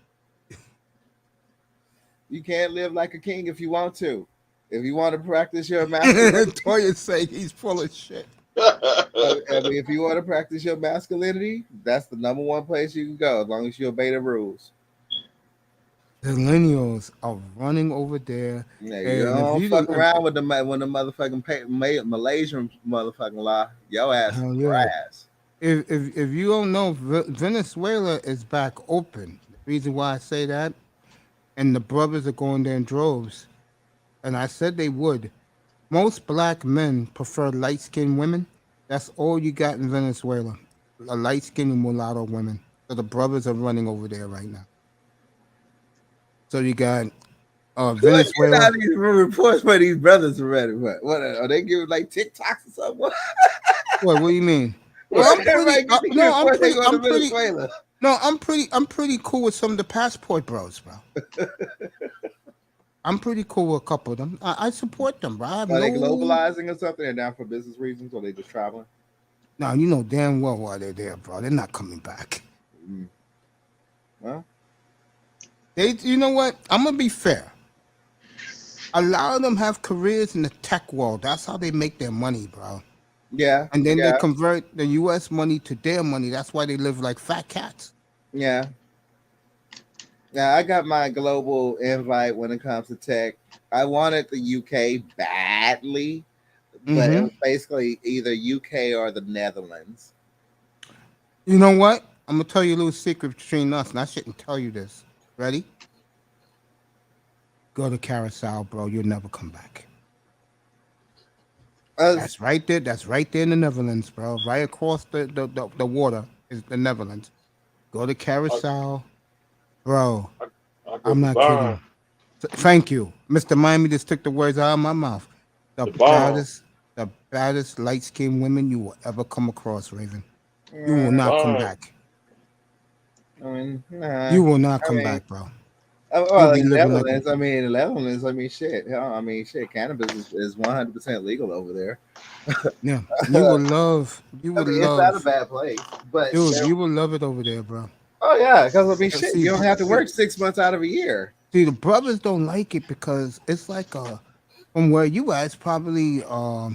You can't live like a king if you want to. If you want to practice your masculinity, Toya say he's full of shit. I mean, if you want to practice your masculinity, that's the number one place you can go as long as you obey the rules. The millennials are running over there. Yeah, And you if don't you fuck don't- around with the motherfucking Malaysian motherfucking law. Your ass Hell is yeah. grass. If you don't know, Venezuela is back open. The reason why I say that, and the brothers are going there in droves, and I said they would. Most black men prefer light-skinned women. That's all you got in Venezuela, a light-skinned mulatto women. So the brothers are running over there right now. So you got What Venezuela. out these reports where these brothers are ready? What are they giving like TikToks or something? What do you mean? Well, Well, I'm pretty cool with some of the passport bros, bro. I'm pretty cool with a couple of them. I support them, bro. Are they globalizing or something? They're down for business reasons, or they just traveling? No, you know damn well why they're there, bro. They're not coming back. Well, You know what? I'm gonna be fair. A lot of them have careers in the tech world. That's how they make their money, bro. yeah. And then yeah, they convert the U.S. money to their money. That's why they live like fat cats. yeah. Yeah, I got my global invite when it comes to tech. I wanted the UK badly, but it was basically either UK or the Netherlands. You know what? I'm gonna tell you a little secret between us, and I shouldn't tell you this. Ready? Go to Carousel, bro. You'll never come back. That's right there. That's right there in the Netherlands, bro. Right across the water is the Netherlands. Go to Carousel, bro. I'm not kidding. Thank you, Mr. Miami. Just took the words out of my mouth. The baddest light-skinned women you will ever come across, Raven. You will not come back. I mean, You will not come back, bro. Well, in the Netherlands, shit. Hell, shit. Cannabis is 100% legal over there. Yeah, you would love. It's not a bad place, but dude, you will love it over there, bro. Oh yeah, because shit, you don't have to work 6 months out of a year. See, the brothers don't like it because it's like from where you at, it's probably a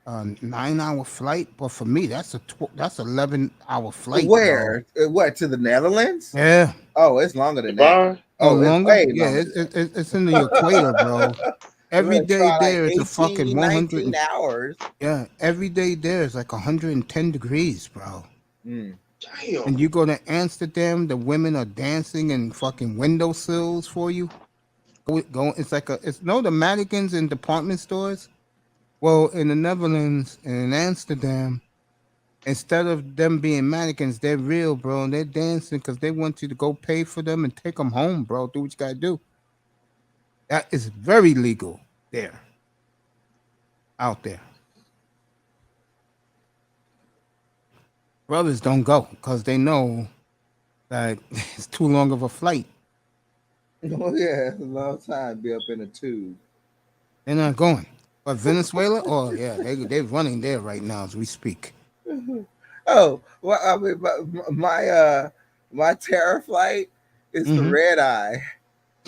9-hour flight, but for me, that's 11-hour flight. Where? What, to the Netherlands? Yeah. Oh, it's longer than that. Oh, longer? Yeah, it's in the equator, bro. Every day there is a fucking 100 hours. Yeah, every day there is like 110 degrees, bro. Damn. And you go to Amsterdam, the women are dancing in fucking windowsills for you. It's like the mannequins in department stores. Well, in the Netherlands and in Amsterdam, instead of them being mannequins, they're real, bro. And they're dancing because they want you to go pay for them and take them home, bro. Do what you gotta do. That is very legal there. Out there. Brothers don't go because they know that it's too long of a flight. Oh yeah, it's a long time. Be up in a tube. They're not going. But Venezuela, oh yeah, they're running there right now as we speak. Oh, well, I mean, my terror flight is the red eye.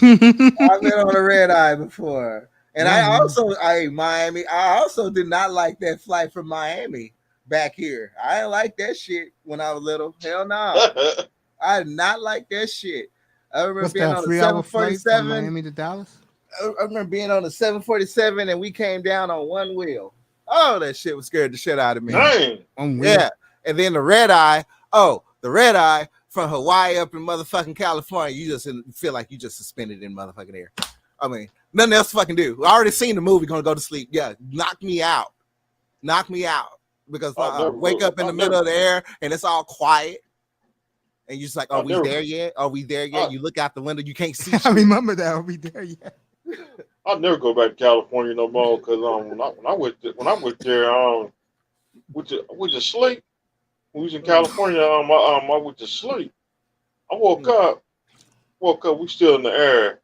I've been on a red eye before, and I also did not like that flight from Miami back here. I didn't like that shit when I was little. Hell no, I did not like that shit. I remember being on a 747 Miami to Dallas. I remember being on a 747 and we came down on one wheel. Oh, that shit was scared the shit out of me. Dang. Yeah, and then the red eye from Hawaii up in motherfucking California. You just feel like you just suspended in motherfucking air. I mean, nothing else to fucking do. I already seen the movie. Gonna go to sleep. Yeah, knock me out because wake up in the middle of the air and it's all quiet. And you're just like, are we there yet? You look out the window, you can't see. I remember that. Are we there yet? I'll never go back to California no more because when I went there, we just sleep. When we was in California, I went to sleep. I woke up, we still in the air.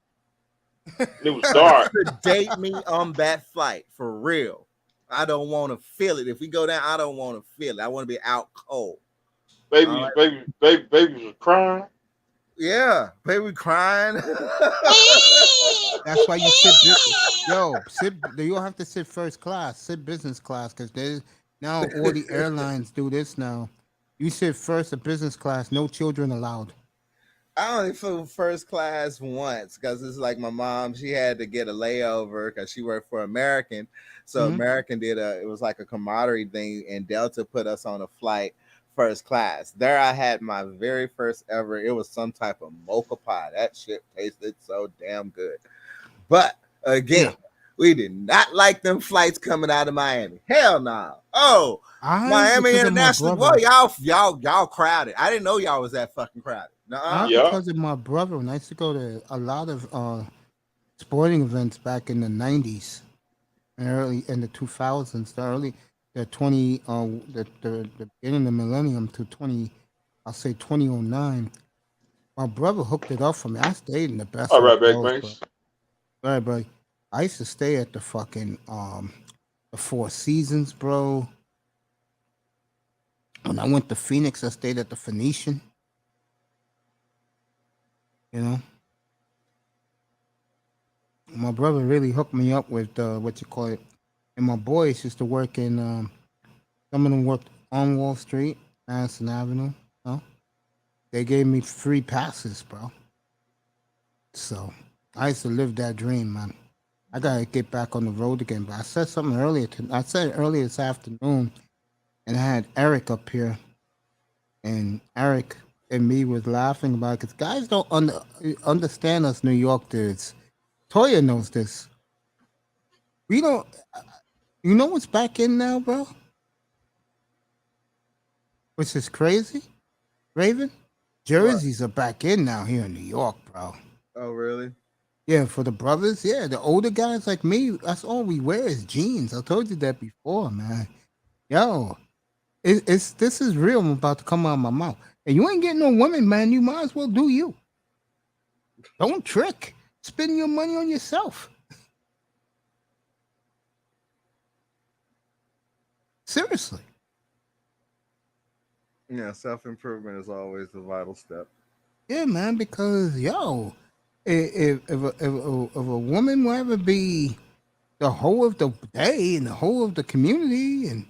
It was dark. Date me on that flight for real. I don't want to feel it. If we go down, I don't want to feel it. I want to be out cold. Baby was crying. Yeah, baby crying. That's why you sit. You don't have to sit first class. Sit business class because there's now all the airlines do this now. You sit first or business class. No children allowed. I only flew first class once because it's like my mom. She had to get a layover because she worked for American. So Mhm. American it was like a camaraderie thing, and Delta put us on a flight first class. There, I had my very first ever. It was some type of mocha pie. That shit tasted so damn good. But again, we did not like them flights coming out of Miami. Hell no. Oh, Miami Because of my International. brother. Well, y'all crowded. I didn't know y'all was that fucking crowded. Nuh-uh. Yeah. Because of my brother. When I used to go to a lot of sporting events back in the 90s and early in the 2000s, the 20 the beginning of the millennium to 20, I'll say 2009. My brother hooked it up for me. I stayed in the best All right, back hotels, bro. base. All right, buddy. I used to stay at the fucking the Four Seasons, bro. When I went to Phoenix, I stayed at the Phoenician. You know, my brother really hooked me up with what you call it. And my boys used to work in. Some of them worked on Wall Street, Madison Avenue. You know? They gave me free passes, bro. So I used to live that dream, man. I gotta get back on the road again. But I said something earlier. I said earlier this afternoon, and I had Eric up here, and Eric and me was laughing about it because guys don't understand us New York dudes. Toya knows this. We don't. You know what's back in now, bro? Which is crazy, Raven. Jerseys are back in now here in New York, bro. Oh, really? Yeah, for the brothers, yeah, the older guys like me, that's all we wear is jeans. I told you that before, man. Yo, it's this is real. I'm about to come out of my mouth. And you ain't getting no women, man. You might as well do you. Don't trick. Spend your money on yourself. Seriously. Yeah, self-improvement is always the vital step. Yeah, man, because yo, if a woman will ever be the whole of the day and the whole of the community and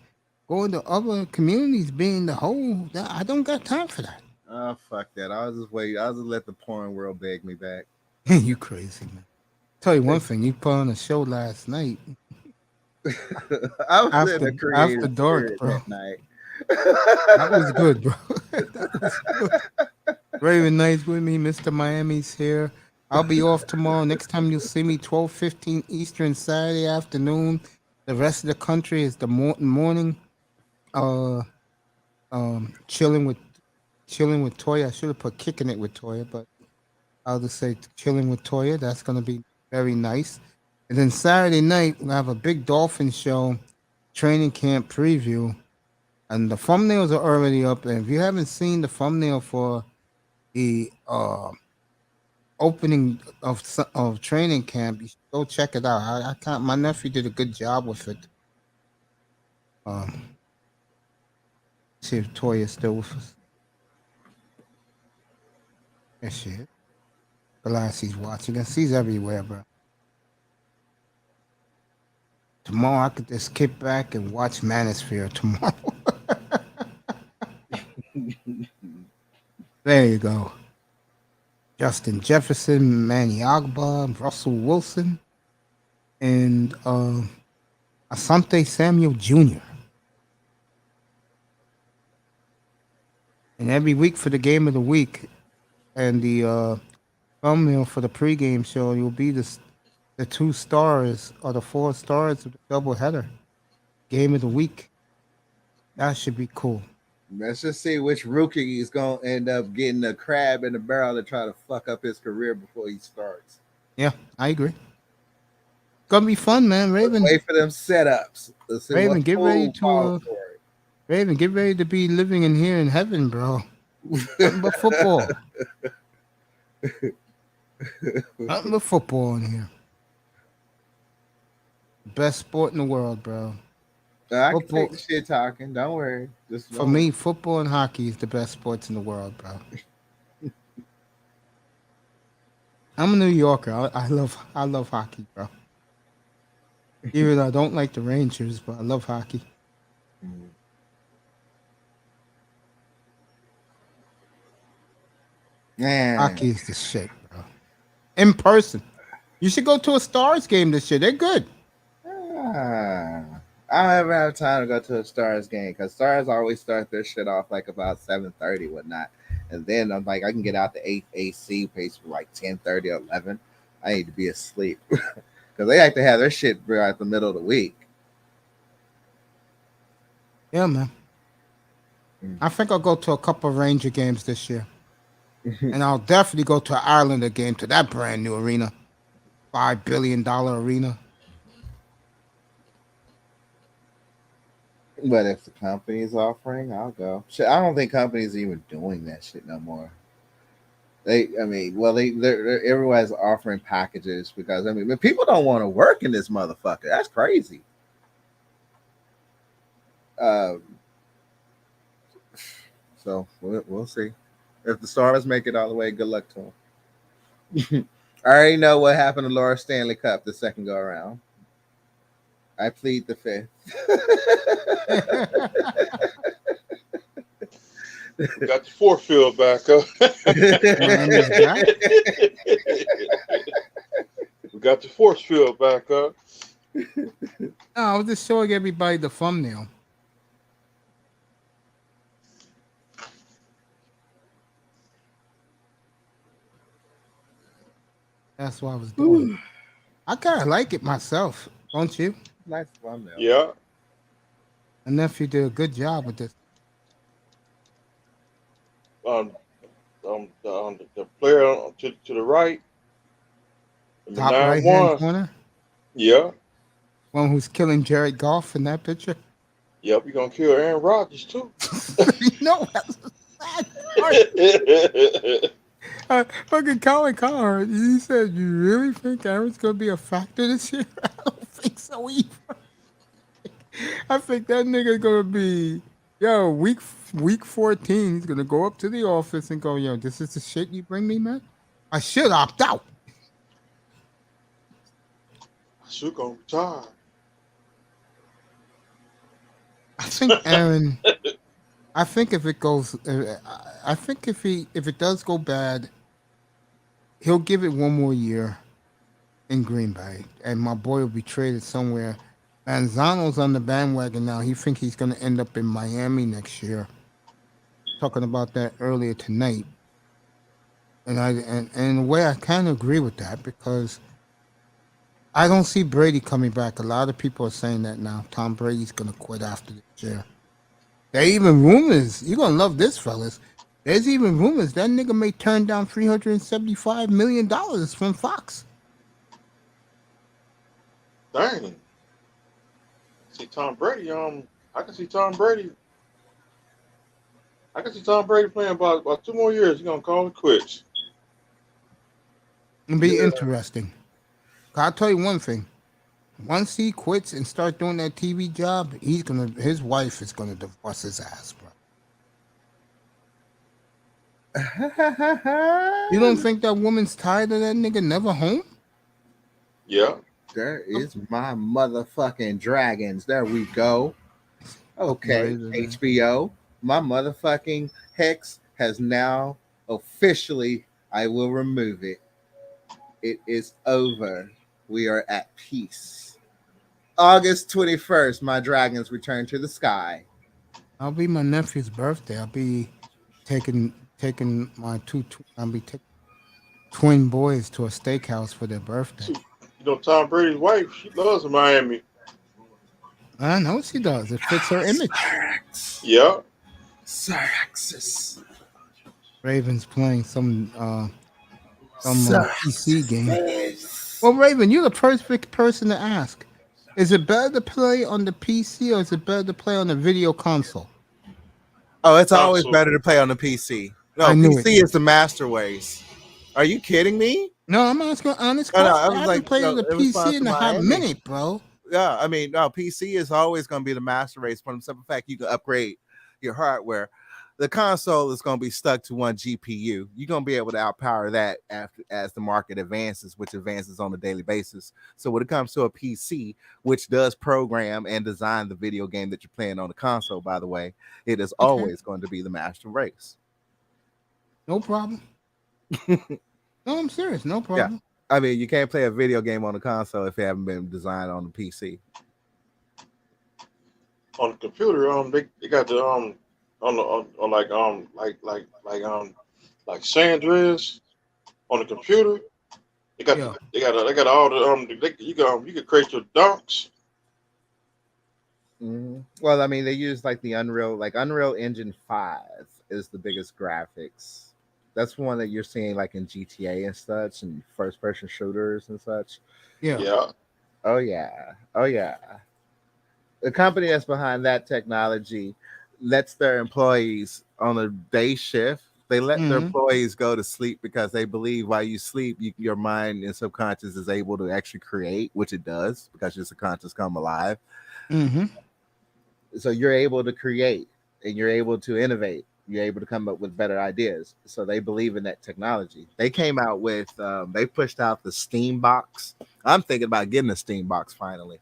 going to other communities being the whole, I don't got time for that. Oh, fuck that. I'll just wait. I'll just let the porn world beg me back. You crazy, man. Tell you one thing, you put on a show last night. I was in a creative After dark, spirit bro. that night. That was good, bro. That was good. Raven Nice with me, Mr. Miami's here. I'll be off tomorrow. Next time you'll see me, 12:15 Eastern, Saturday afternoon. The rest of the country is the morning. Chilling with Toya. I should have put kicking it with Toya, but I'll just say chilling with Toya. That's gonna be very nice. And then Saturday night we'll have a big dolphin show, training camp preview, and the thumbnails are already up. And if you haven't seen the thumbnail for the opening of training camp, you should go check it out. I can't. My nephew did a good job with it. See if Toya's still with us. That shit. Galassi's watching us. He's everywhere, bro. Tomorrow I could just kick back and watch Manosphere tomorrow. There you go. Justin Jefferson, Manny Agba, Russell Wilson, and Asante Samuel Jr. And every week for the game of the week and the thumbnail for the pregame show, you'll be the 2 stars or the 4 stars of the doubleheader. Game of the week. That should be cool. Let's just see which rookie is going to end up getting a crab in the barrel to try to fuck up his career before he starts. Yeah, I agree. Gonna be fun, man. Raven. Wait for them setups. Raven, get ready to Raven, get ready to be living in here in heaven, bro. Nothing but football. Nothing but football in here. Best sport in the world, bro. I can Football- take the shit talking. Don't worry. Just For me, football and hockey is the best sports in the world, bro. I'm a New Yorker. I love hockey, bro. Even though I don't like the Rangers, but I love hockey. Man. Hockey is the shit, bro. In person. You should go to a Stars game this year. They're good. I don't ever have time to go to a Stars game because Stars always start their shit off like about 7:30, whatnot. And then I'm like, I can get out the 8 AC pace for like 10:30 or 11. I need to be asleep because they like to have their shit right the middle of the week. Yeah, man. I think I'll go to a couple of Ranger games this year. And I'll definitely go to an Islander game, to that brand new arena. $5 billion arena. But if the company is offering, I'll go. Shit, I don't think companies are even doing that shit no more. They're everybody's offering packages because but people don't want to work in this motherfucker. That's crazy. So we'll see. If the Stars make it all the way, good luck to them. I already know what happened to Laura Stanley Cup the second go around. I plead the fifth. We got the fourth field back up. We got the force field back up. No, I was just showing everybody the thumbnail. That's what I was doing. I kind of like it myself, don't you? Nice thumbnail. Yeah. My nephew did a good job with this. The player to the right. Number Top right hand 9-1. corner. Yeah. One who's killing Jared Goff in that picture. Yep, you're gonna kill Aaron Rodgers too. No, that's a sad part. Fucking Colin Carr, he said, "You really think Aaron's gonna be a factor this year?" I don't think so either. I think that nigga's gonna be, week 14. He's gonna go up to the office and go, "Yo, this is the shit you bring me, man. I should opt out." I should go retire. I think Aaron. I think if it goes, I think if it does go bad, he'll give it one more year in Green Bay, and my boy will be traded somewhere. Manzano's on the bandwagon now. He thinks he's going to end up in Miami next year. Talking about that earlier tonight, and in a way I kind of agree with that because I don't see Brady coming back. A lot of people are saying that now. Tom Brady's going to quit after this year. There are even rumors. You're going to love this, fellas. There's even rumors that nigga may turn down $375 million from Fox. Dang. See Tom Brady. I can see Tom Brady. Playing about 2 more years. He's gonna call it quits. It'll be interesting. I'll tell you one thing. Once he quits and starts doing that TV job, his wife is gonna divorce his ass, bro. You don't think that woman's tired of that nigga never home? Yeah. There is my motherfucking dragons. There we go. Okay, HBO. My motherfucking hex has now officially, I will remove it. It is over. We are at peace. August 21st, my dragons return to the sky. I'll be my nephew's birthday. I'll be taking my twin boys to a steakhouse for their birthday. You know, Tom Brady's wife, she loves Miami. I know she does. It fits her image. Yeah. Syraxis. Ravens playing some PC game. Well, Raven, you're the perfect person to ask. Is it better to play on the PC or is it better to play on the video console? Oh, it's always Console. better to play on the PC. No, I knew PC is the master race. Are you kidding me? No, I'm asking honest No, question. I was I haven't like, played no, on the in response PC in to a hot Miami. minute, bro. Yeah, I mean, no, PC is always going to be the master race for the simple fact you can upgrade your hardware. The console is going to be stuck to one GPU. You're going to be able to outpower that after as the market advances, which advances on a daily basis. So when it comes to a PC, which does program and design the video game that you're playing on the console, by the way, it is always going to be the master race. No problem. No, I'm serious. No problem. I mean, you can't play a video game on the console if it haven't been designed on the PC. On the computer, they got the like San Andreas on the computer. They got they got all the you can create your dunks. Mm-hmm. Well, I mean, they use like the Unreal Engine 5 is the biggest graphics. That's one that you're seeing like in GTA and such, and first person shooters and such. Yeah. Oh yeah. The company that's behind that technology lets their employees on a day shift. They let their employees go to sleep because they believe while you sleep, your mind and subconscious is able to actually create, which it does because your subconscious come alive. Mm-hmm. So you're able to create and you're able to innovate. You're able to come up with better ideas. So they believe in that technology. They came out with, they pushed out the Steam box. I'm thinking about getting a Steam box finally.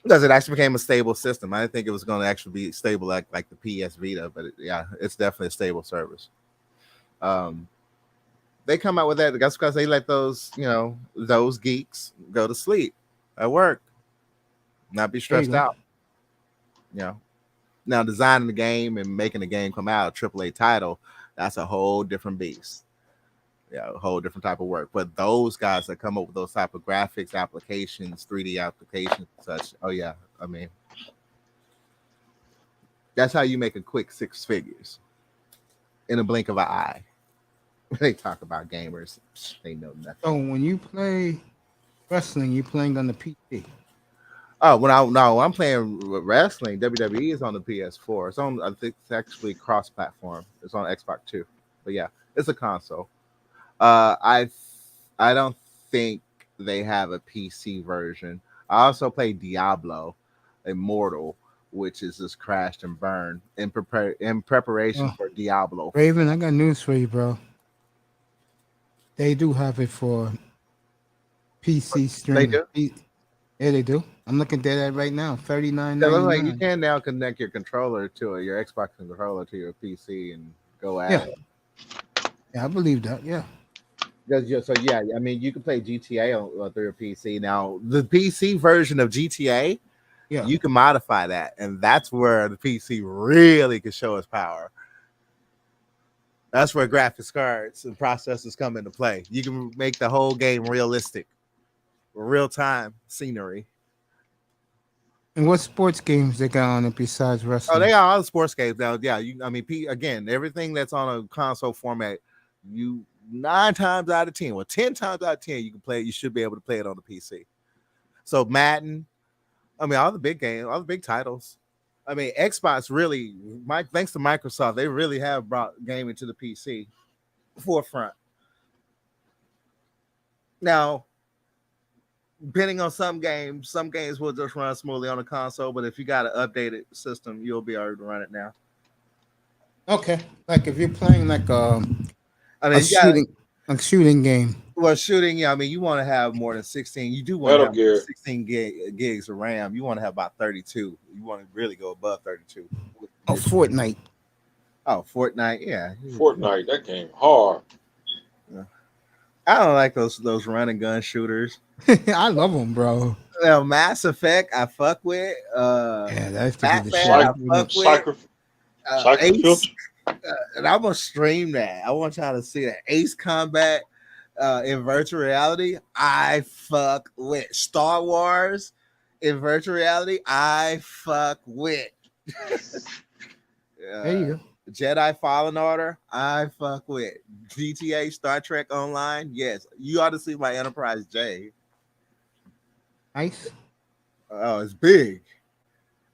Because it actually became a stable system. I didn't think it was going to actually be stable like the PS Vita, but it's definitely a stable service. They come out with that. That's because they let those geeks go to sleep at work, not be stressed out. Now designing the game and making the game come out, a AAA title, that's a whole different beast. Yeah, a whole different type of work. But those guys that come up with those type of graphics applications, 3D applications, and such. Oh yeah, I mean, that's how you make a quick 6 figures in a blink of an eye. They talk about gamers, they know nothing. So when you play wrestling, you playing on the PC? Oh, I'm playing wrestling. WWE is on the PS4. It's on. I think it's actually cross-platform. It's on Xbox too. But yeah, it's a console. I don't think they have a PC version. I also play Diablo Immortal, which is just crashed and burned in preparation for Diablo. Raven, I got news for you, bro. They do have it for PC streaming. They do? Yeah, they do. I'm looking at that right now. $39.99. Like you can now connect your controller to it, your Xbox controller to your PC and go at it. Yeah, I believe that. Yeah. So yeah, I mean, you can play GTA through your PC. Now, the PC version of GTA, you can modify that, and that's where the PC really can show its power. That's where graphics cards and processors come into play. You can make the whole game realistic, real-time scenery. And what sports games they got on it besides wrestling? Oh, they got all the sports games now. Yeah, again, everything that's on a console format, 9 times out of 10, or 10 times out of 10, you can play it. You should be able to play it on the PC. So Madden, I mean, all the big games, all the big titles. I mean, Xbox really, thanks to Microsoft, they really have brought gaming to the PC forefront. Now, depending on some games will just run smoothly on a console, but if you got an updated system, you'll be able to run it now. Okay, like if you're playing like a shooting game. Well, shooting, I mean, you want to have more than 16. You do want to have 16 gigs of RAM. You want to have about 32. You want to really go above 32. Oh, Fortnite. Oh, Fortnite, yeah. Fortnite, that game hard. Yeah. I don't like those run and gun shooters. I love them, bro. Well, Mass Effect, I fuck with. That's the Ace, and I'm gonna stream that. I want y'all to see that Ace Combat in virtual reality. I fuck with Star Wars in virtual reality. I fuck with. There you go. Jedi Fallen Order, I fuck with. GTA, Star Trek Online, yes. You ought to see my Enterprise J. Nice. Oh, it's big.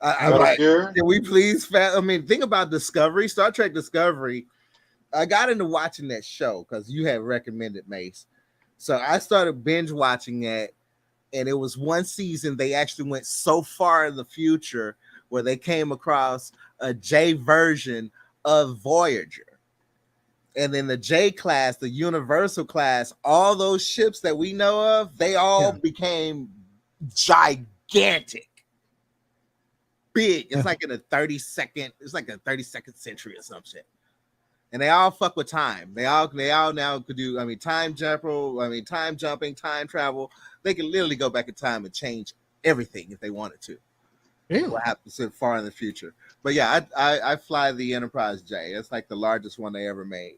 I'm like, can we please? Think about Discovery, Star Trek Discovery. I got into watching that show because you had recommended Mace. So I started binge watching that And it was one season they actually went so far in the future where they came across a J version of Voyager. And then the J class, the Universal class, all those ships that we know of, they all became gigantic. Big. It's like in a 32nd century or some shit. And they all fuck with time. They all now could do, time jumping, time travel. They can literally go back in time and change everything if they wanted to. Really? What happens so far in the future. But yeah, I fly the Enterprise J. It's like the largest one they ever made.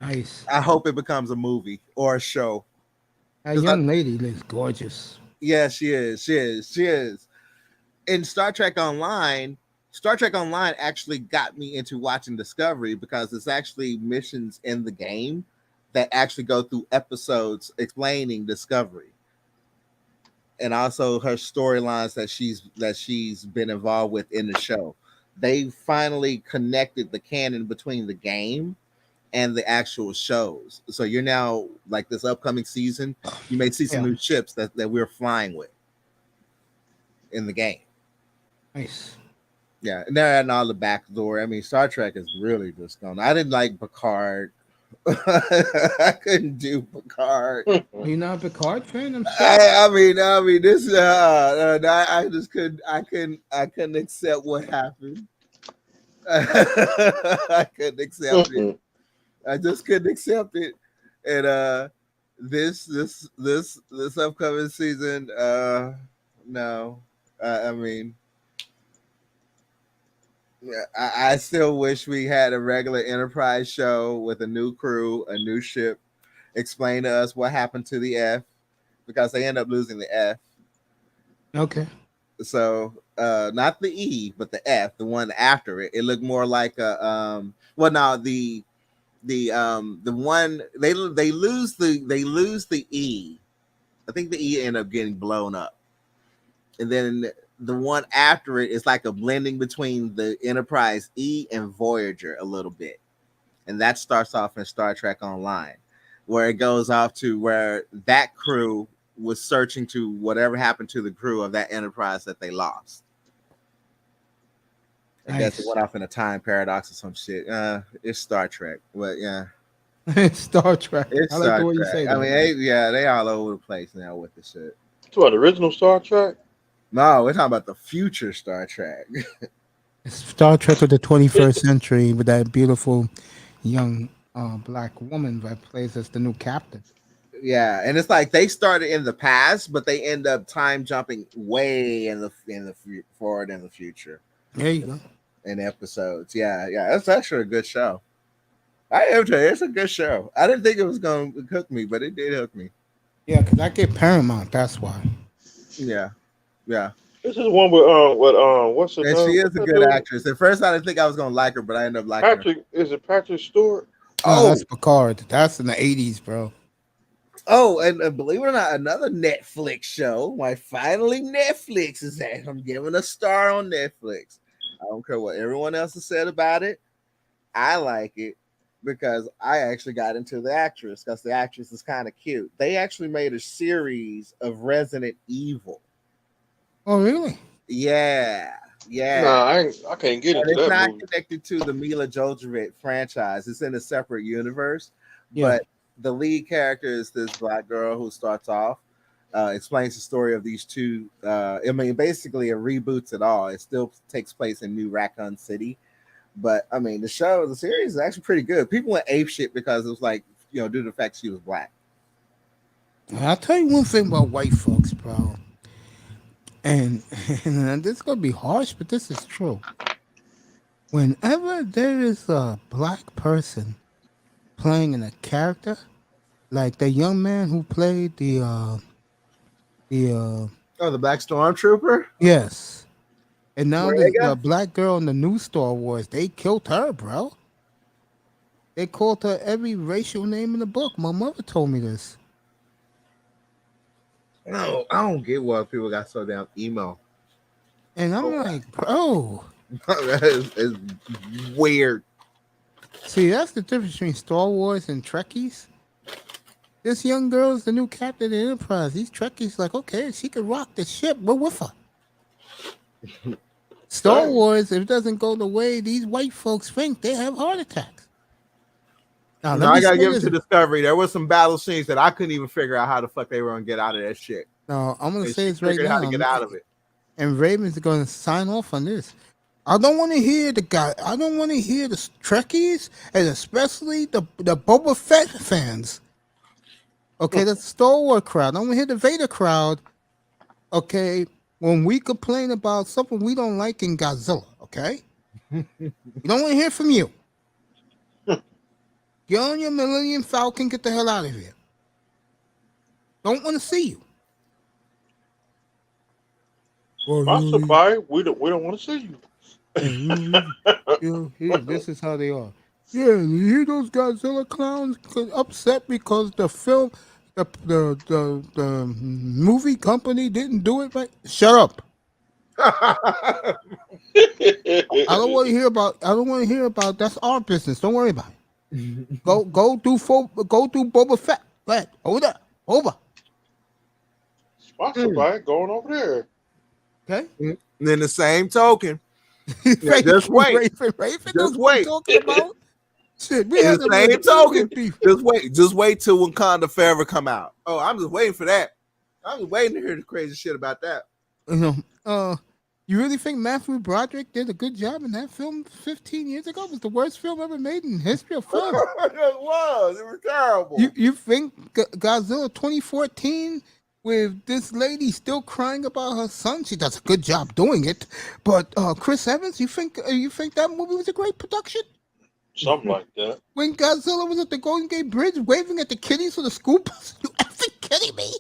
Nice. I hope it becomes a movie or a show. That young lady looks gorgeous. Yeah, she is. In Star Trek Online actually got me into watching Discovery because it's actually missions in the game that actually go through episodes explaining Discovery. And also her storylines that she's been involved with in the show. They finally connected the canon between the game and the actual shows. So you're now, like this upcoming season, you may see some new ships that we're flying with in the game. Nice. Yeah, and they're adding all the backstory. Star Trek is really just going. I didn't like Picard. I couldn't do Picard. Are you not a Picard fan? I'm sorry. This. I just couldn't. I couldn't accept what happened. I couldn't accept it. I just couldn't accept it. And this upcoming season, no. I still wish we had a regular Enterprise show with a new crew, a new ship, explain to us what happened to the F, because they end up losing the F. Okay. So not the E, but the F, the one after it. It looked more like a the one they lose the E. I think the E ended up getting blown up. And then the one after it is like a blending between the Enterprise E and Voyager a little bit. And that starts off in Star Trek Online, where it goes off to where that crew was searching to whatever happened to the crew of that Enterprise that they lost. I guess it went off in a time paradox or some shit. It's Star Trek, but yeah. It's Star Trek. It's I like Star the way you Trek. say that. They all over the place now with the shit. It's about the original Star Trek? No, we're talking about the future Star Trek. It's Star Trek of the 21st century with that beautiful young black woman that plays as the new captain. Yeah, and it's like they started in the past, but they end up time jumping way in the forward in the future. There you go. In episodes, yeah, that's actually a good show. I am tell you, it's a good show. I didn't think it was going to hook me, but it did hook me. Yeah, because I get Paramount. That's why. Yeah. This is one with what's her name? And she is a good actress. At first, I didn't think I was going to like her, but I ended up liking her. Is it Patrick Stewart? Oh, that's Picard. That's in the 80s, bro. Oh, and believe it or not, another Netflix show. Why finally Netflix is at. I'm giving a star on Netflix. I don't care what everyone else has said about it. I like it because I actually got into the actress because the actress is kind of cute. They actually made a series of Resident Evil. Oh, really? Yeah. Nah, I can't get into that movie. It's not connected to the Mila Jovovich franchise. It's in a separate universe. Yeah. But the lead character is this black girl who starts off, explains the story of these two. Basically, it reboots it all. It still takes place in New Raccoon City. But, the series is actually pretty good. People went ape shit because it was like, due to the fact she was black. I'll tell you one thing about white folks, bro. And this is going to be harsh, but this is true. Whenever there is a black person playing in a character, like the young man who played the Black Stormtrooper? Yes. And now the black girl in the new Star Wars, they killed her, bro. They called her every racial name in the book. My mother told me this. No, I don't get why people got so damn emo. And I'm like, bro. It's weird. See, that's the difference between Star Wars and Trekkies. This young girl is the new captain of the Enterprise. These Trekkies like, okay, she can rock the ship. We're with her. Star Dang. Wars, if it doesn't go the way these white folks think, they have heart attacks. Now, No, I gotta give it to Discovery. There was some battle scenes that I couldn't even figure out how the fuck they were gonna get out of that shit. No, I'm gonna And say she it's right figured now. how to get out of it. And Raven's going to sign off on this. I don't want to hear the guy. I don't want to hear the Trekkies, and especially the Boba Fett fans. Okay, the Star Wars crowd. I don't want to hear the Vader crowd. Okay, when we complain about something we don't like in Godzilla. Okay, we don't want to hear from you. Get on your Millennium Falcon. Get the hell out of here. Don't want to see you. Sponsored by, we don't want to see you. Here, this is how they are. Yeah, you hear those Godzilla clowns upset because the film, the movie company didn't do it right? Shut up. I don't want to hear about. That's our business. Don't worry about it. Go do Boba Fett. Go ahead. Over. Sponsored by going over there. Okay. And then the same token, Raven, just wait. Raven Just wait. Talking about shit. We In had the to same token, beef. just wait till Wakanda Forever come out. Oh, I'm just waiting for that. I'm just waiting to hear the crazy shit about that. You really think Matthew Broderick did a good job in that film 15 years ago? It was the worst film ever made in history of film. It was terrible. You think Godzilla 2014 with this lady still crying about her son? She does a good job doing it. But Chris Evans, you think that movie was a great production? Something like that. When Godzilla was at the Golden Gate Bridge waving at the kiddies for the school bus? You effing kidding me?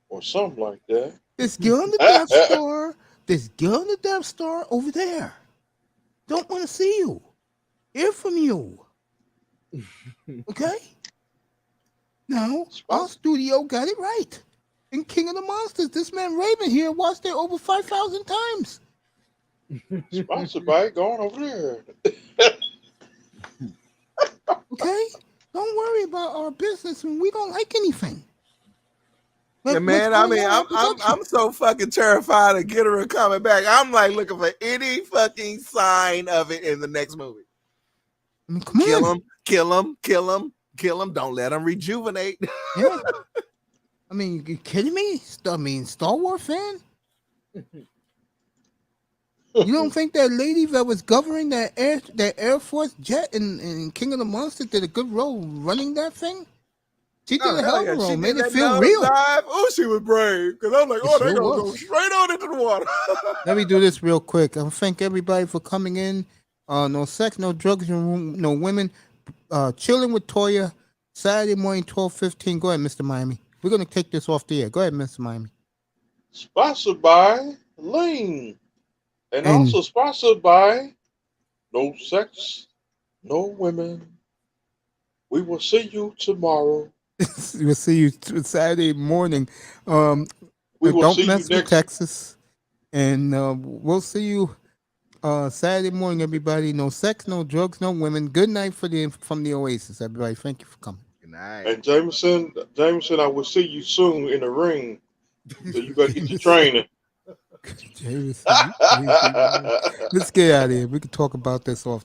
Or something like that. This girl on the Death Star. This girl on the Death Star over there. Don't want to see you. Hear from you. Okay? Now, our studio got it right. In King of the Monsters, this man Raven here watched it over 5,000 times. Sponsored by going over there. Okay? Don't worry about our business when we don't like anything. Yeah, man, I mean, I'm so fucking terrified of Gittera coming back. I'm like looking for any fucking sign of it in the next movie. I mean, come on. Kill him. Don't let him rejuvenate. Yeah. I mean, you kidding me? I mean, Star Wars fan? You don't think that lady that was governing that Air Force jet in King of the Monsters did a good role running that thing? She did a hell of a role, made it feel real. Oh, she was brave. Because I'm like, oh, they're going to go straight on into the water. Let me do this real quick. I thank everybody for coming in. No sex, no drugs, no women. Chilling with Toya. Saturday morning, 12:15. Go ahead, Mr. Miami. We're going to take this off the air. Go ahead, Mr. Miami. Sponsored by Lean. And also sponsored by No Sex, No Women. We will see you tomorrow. We'll see you Saturday morning. We will don't see mess you with next. Texas. And we'll see you Saturday morning, everybody. No sex, no drugs, no women. Good night from the Oasis, everybody. Thank you for coming. Good night. And Jameson, I will see you soon in the ring. So you better get your training. Jameson, let's get out of here. We can talk about this off